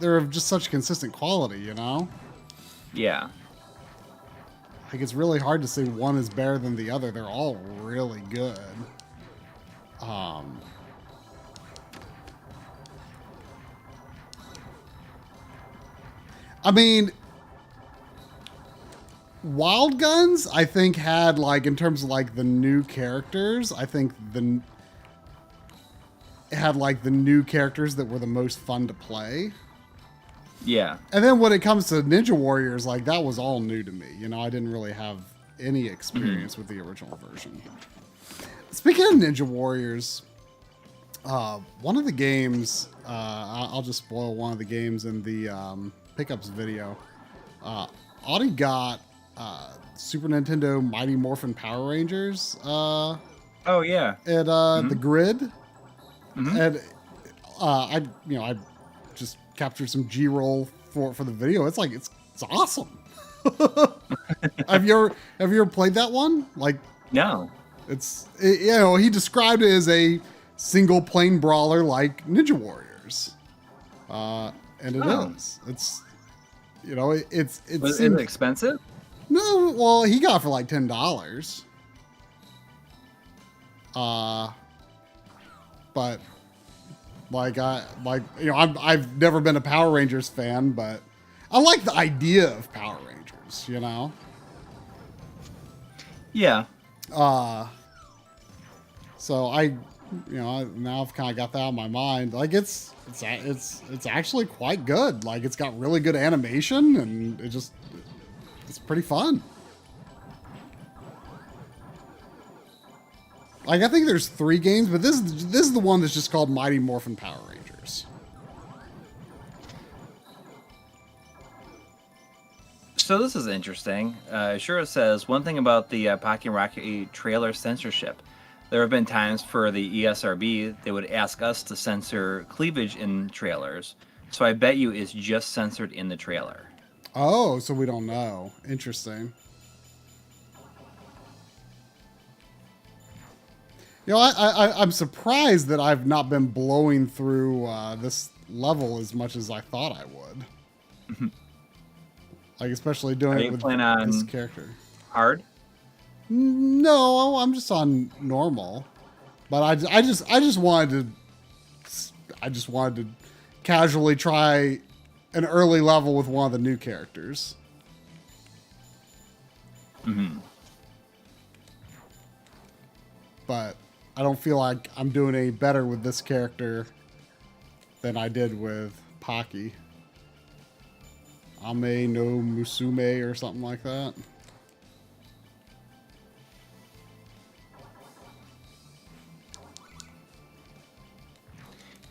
they're of just such consistent quality, you know? Yeah. Like it's really hard to say one is better than the other. They're all really good. I mean, Wild Guns, I think, had like in terms of like the new characters, I think it had like the new characters that were the most fun to play. Yeah. And then when it comes to Ninja Warriors, like that was all new to me. You know, I didn't really have any experience with the original version. Speaking of Ninja Warriors, one of the games, I'll just spoil one of the games in the pickups video. Audie got Super Nintendo Mighty Morphin Power Rangers Oh yeah. at the grid. And I just captured some G-roll for the video. It's like it's awesome. Have you ever played that one? Like No. he described it as a single plane brawler like Ninja Warriors. And it is. It's Is it expensive? No, well, he got it for like $10. But I've never been a Power Rangers fan, but I like the idea of Power Rangers, you know? Yeah. So now I've kind of got that on my mind. Like it's actually quite good. Like it's got really good animation and it's pretty fun. Like I think there's 3 games, but this is the one that's just called Mighty Morphin Power Rangers. So this is interesting. Sure, it says one thing about the Pocky and Rocky trailer censorship. There have been times for the ESRB they would ask us to censor cleavage in trailers. So I bet you it's just censored in the trailer. Oh, so we don't know. Interesting. You know, I'm surprised that I've not been blowing through this level as much as I thought I would. Like, especially doing it with this character. Hard? No, I'm just on normal. But I just wanted to casually try an early level with one of the new characters. But I don't feel like I'm doing any better with this character than I did with Pocky. Ame no Musume or something like that.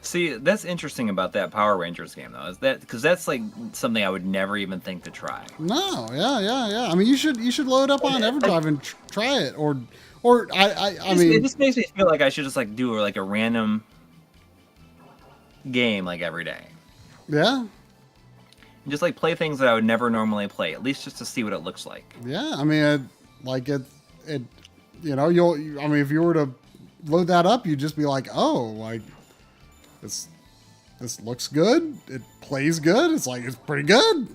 See, that's interesting about that Power Rangers game, though, is that because that's like something I would never even think to try. No, yeah. I mean, you should load up on EverDrive and try it, or I mean, it just makes me feel like I should just like do like a random game like every day. Yeah. Just like play things that I would never normally play, at least just to see what it looks like. Yeah, I mean, you know, I mean, if you were to load that up, you'd just be like, oh, like this looks good. It plays good. It's like it's pretty good.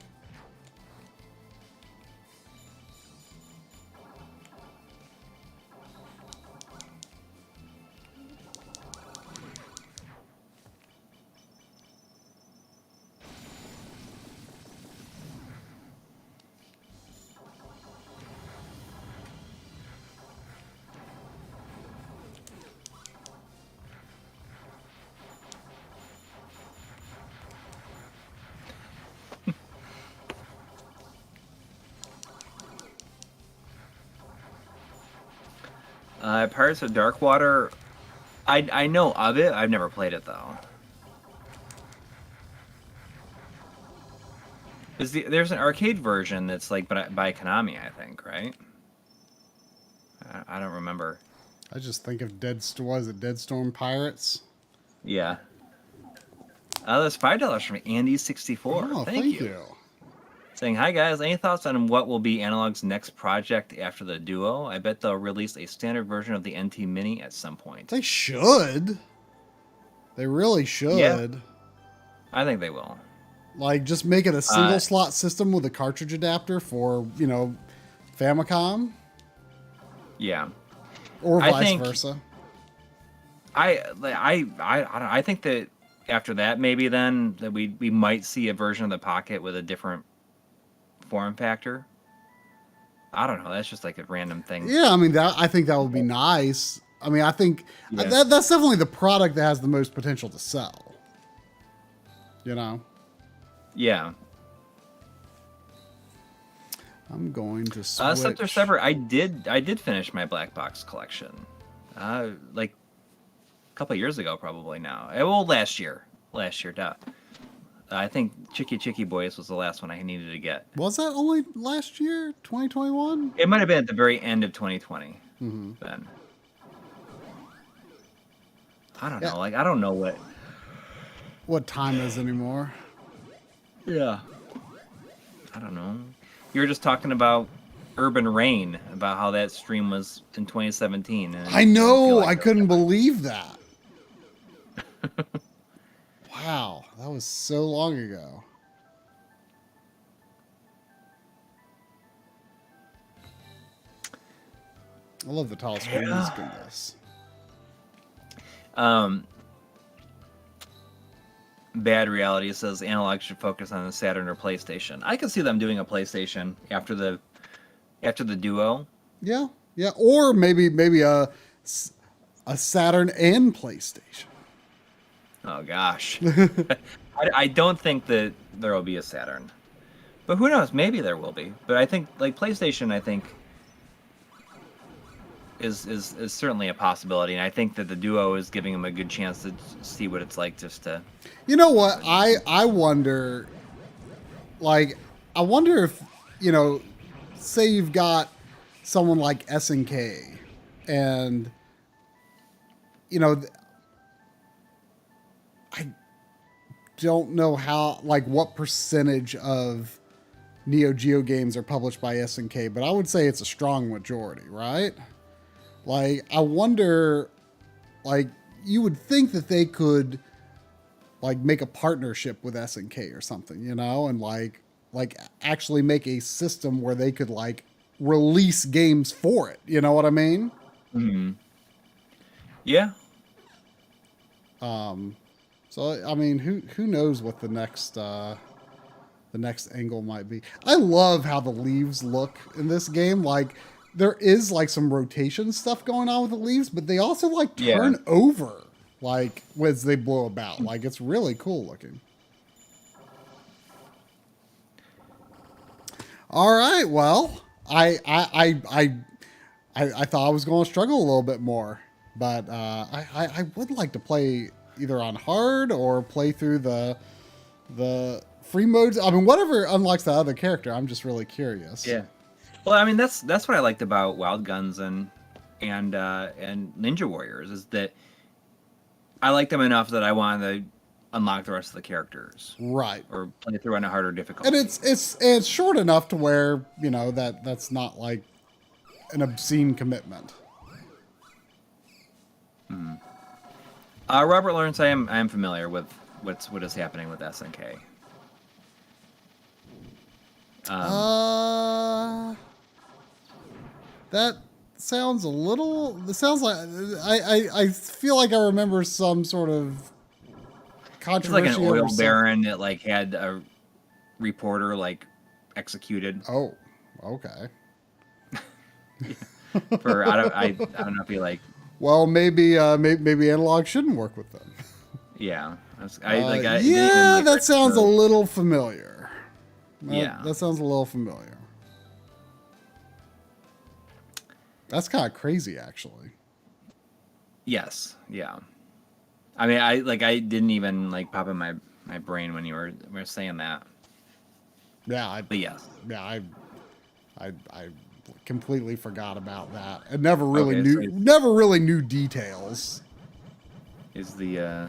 Pirates of Darkwater, I know of it. I've never played it though. There's an arcade version that's like by Konami, I think, right? I don't remember. I just think of Dead Storm Pirates? Yeah. That's $5 from Andy64. Oh, thank you. Saying, hi guys, any thoughts on what will be Analog's next project after the Duo? I bet they'll release a standard version of the NT Mini at some point. They should. They really should. Yeah, I think they will. Like, just make it a single slot system with a cartridge adapter for, Famicom. Yeah. Or vice versa. I think that after that, maybe then that we might see a version of the Pocket with a different form factor. I don't know. That's just like a random thing. Yeah, I mean, I think that would be nice. I mean, I think that's definitely the product that has the most potential to sell. Yeah. I'm going to switch. Scepter Sever, I did finish my black box collection. Like a couple of years ago, probably now. Well, last year, duh. I think Chicky Boys was the last one I needed to get. Was that only last year, 2021? It might have been at the very end of 2020. Then. I don't know. Like, I don't know what time is anymore. Yeah. I don't know. You were just talking about Urban Rain, about how that stream was in 2017. And I know. I couldn't believe that. Wow. That was so long ago. I love the tall screen music in this. Bad Reality says Analog should focus on the Saturn or PlayStation. I could see them doing a PlayStation after the Duo. Yeah, or maybe a Saturn and PlayStation. Oh gosh, I don't think that there will be a Saturn, but who knows? Maybe there will be. But I think like PlayStation, I think is certainly a possibility, and I think that the Duo is giving them a good chance to see what it's like just to. You know what? I wonder, like, if, say you've got someone like SNK, and, I don't know how, like, what percentage of Neo Geo games are published by SNK, but I would say it's a strong majority, right? Like, I wonder, like, you would think that they could, like, make a partnership with SNK or something, and like actually make a system where they could, like, release games for it. You know what I mean? Mm-hmm. Yeah. So I mean, who knows what the next angle might be? I love how the leaves look in this game. Like, there is like some rotation stuff going on with the leaves, but they also like turn over like as they blow about. Like, it's really cool looking. All right, well, I thought I was going to struggle a little bit more, but I would like to play either on hard or play through the free modes. I mean, whatever unlocks the other character. I'm just really curious. Yeah. Well, I mean, that's what I liked about Wild Guns and Ninja Warriors, is that I liked them enough that I wanted to unlock the rest of the characters, right? Or play through on a harder difficulty. And it's short enough to where that's not like an obscene commitment. Robert Lawrence, I am familiar with what is happening with SNK. That sounds a little. It sounds like I feel like I remember some sort of controversy. It's like an oil baron that like had a reporter like executed. Oh, okay. For I don't know if he like. Well, maybe Analog shouldn't work with them. Yeah. That sounds a little familiar. That sounds a little familiar. That's kind of crazy, actually. Yes. Yeah. I mean, I didn't even like pop in my brain when you were saying that. Yeah, But yes. yeah, I completely forgot about that. I never really Okay, knew so never really knew details. is the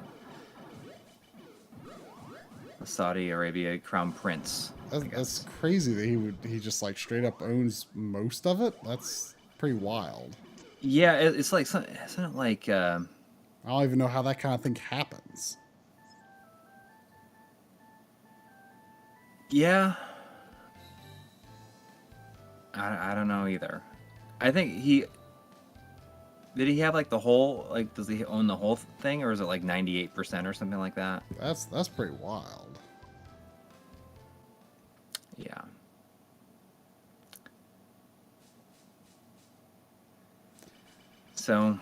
Saudi Arabia crown prince. That's crazy that he just like straight up owns most of it. That's pretty wild. Yeah, it's like isn't it like I don't even know how that kind of thing happens. yeah. I don't know either. I think did he have like the whole, like, does he own the whole thing, or is it like 98% or something like that? That's pretty wild. Yeah. So,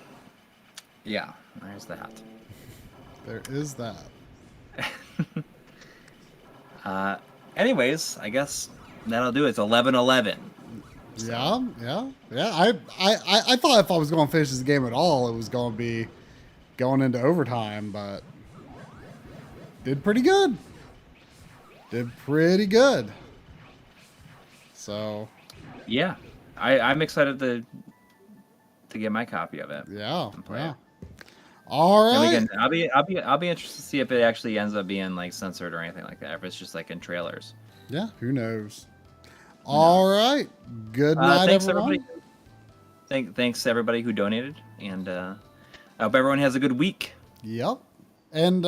yeah, there's that. There is that. Anyways, I guess that'll do it. It's 11-11. So. Yeah. I thought if I was going to finish this game at all, it was going to be going into overtime, but did pretty good. So, Yeah, I'm excited to get my copy of it. yeah. It. All right. And again, I'll be interested to see if it actually ends up being like censored or anything like that. If it's just like in trailers. Yeah, who knows? All right. Good night, thanks everyone. Everybody. Thanks to everybody who donated, and I hope everyone has a good week. Yep. And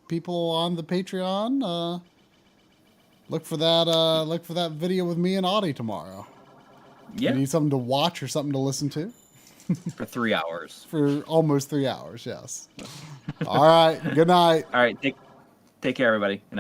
people on the Patreon, look for that video with me and Audie tomorrow. Yeah. You need something to watch or something to listen to? For 3 hours. For almost 3 hours, yes. All right. Good night. All right. Take care, everybody. Good night.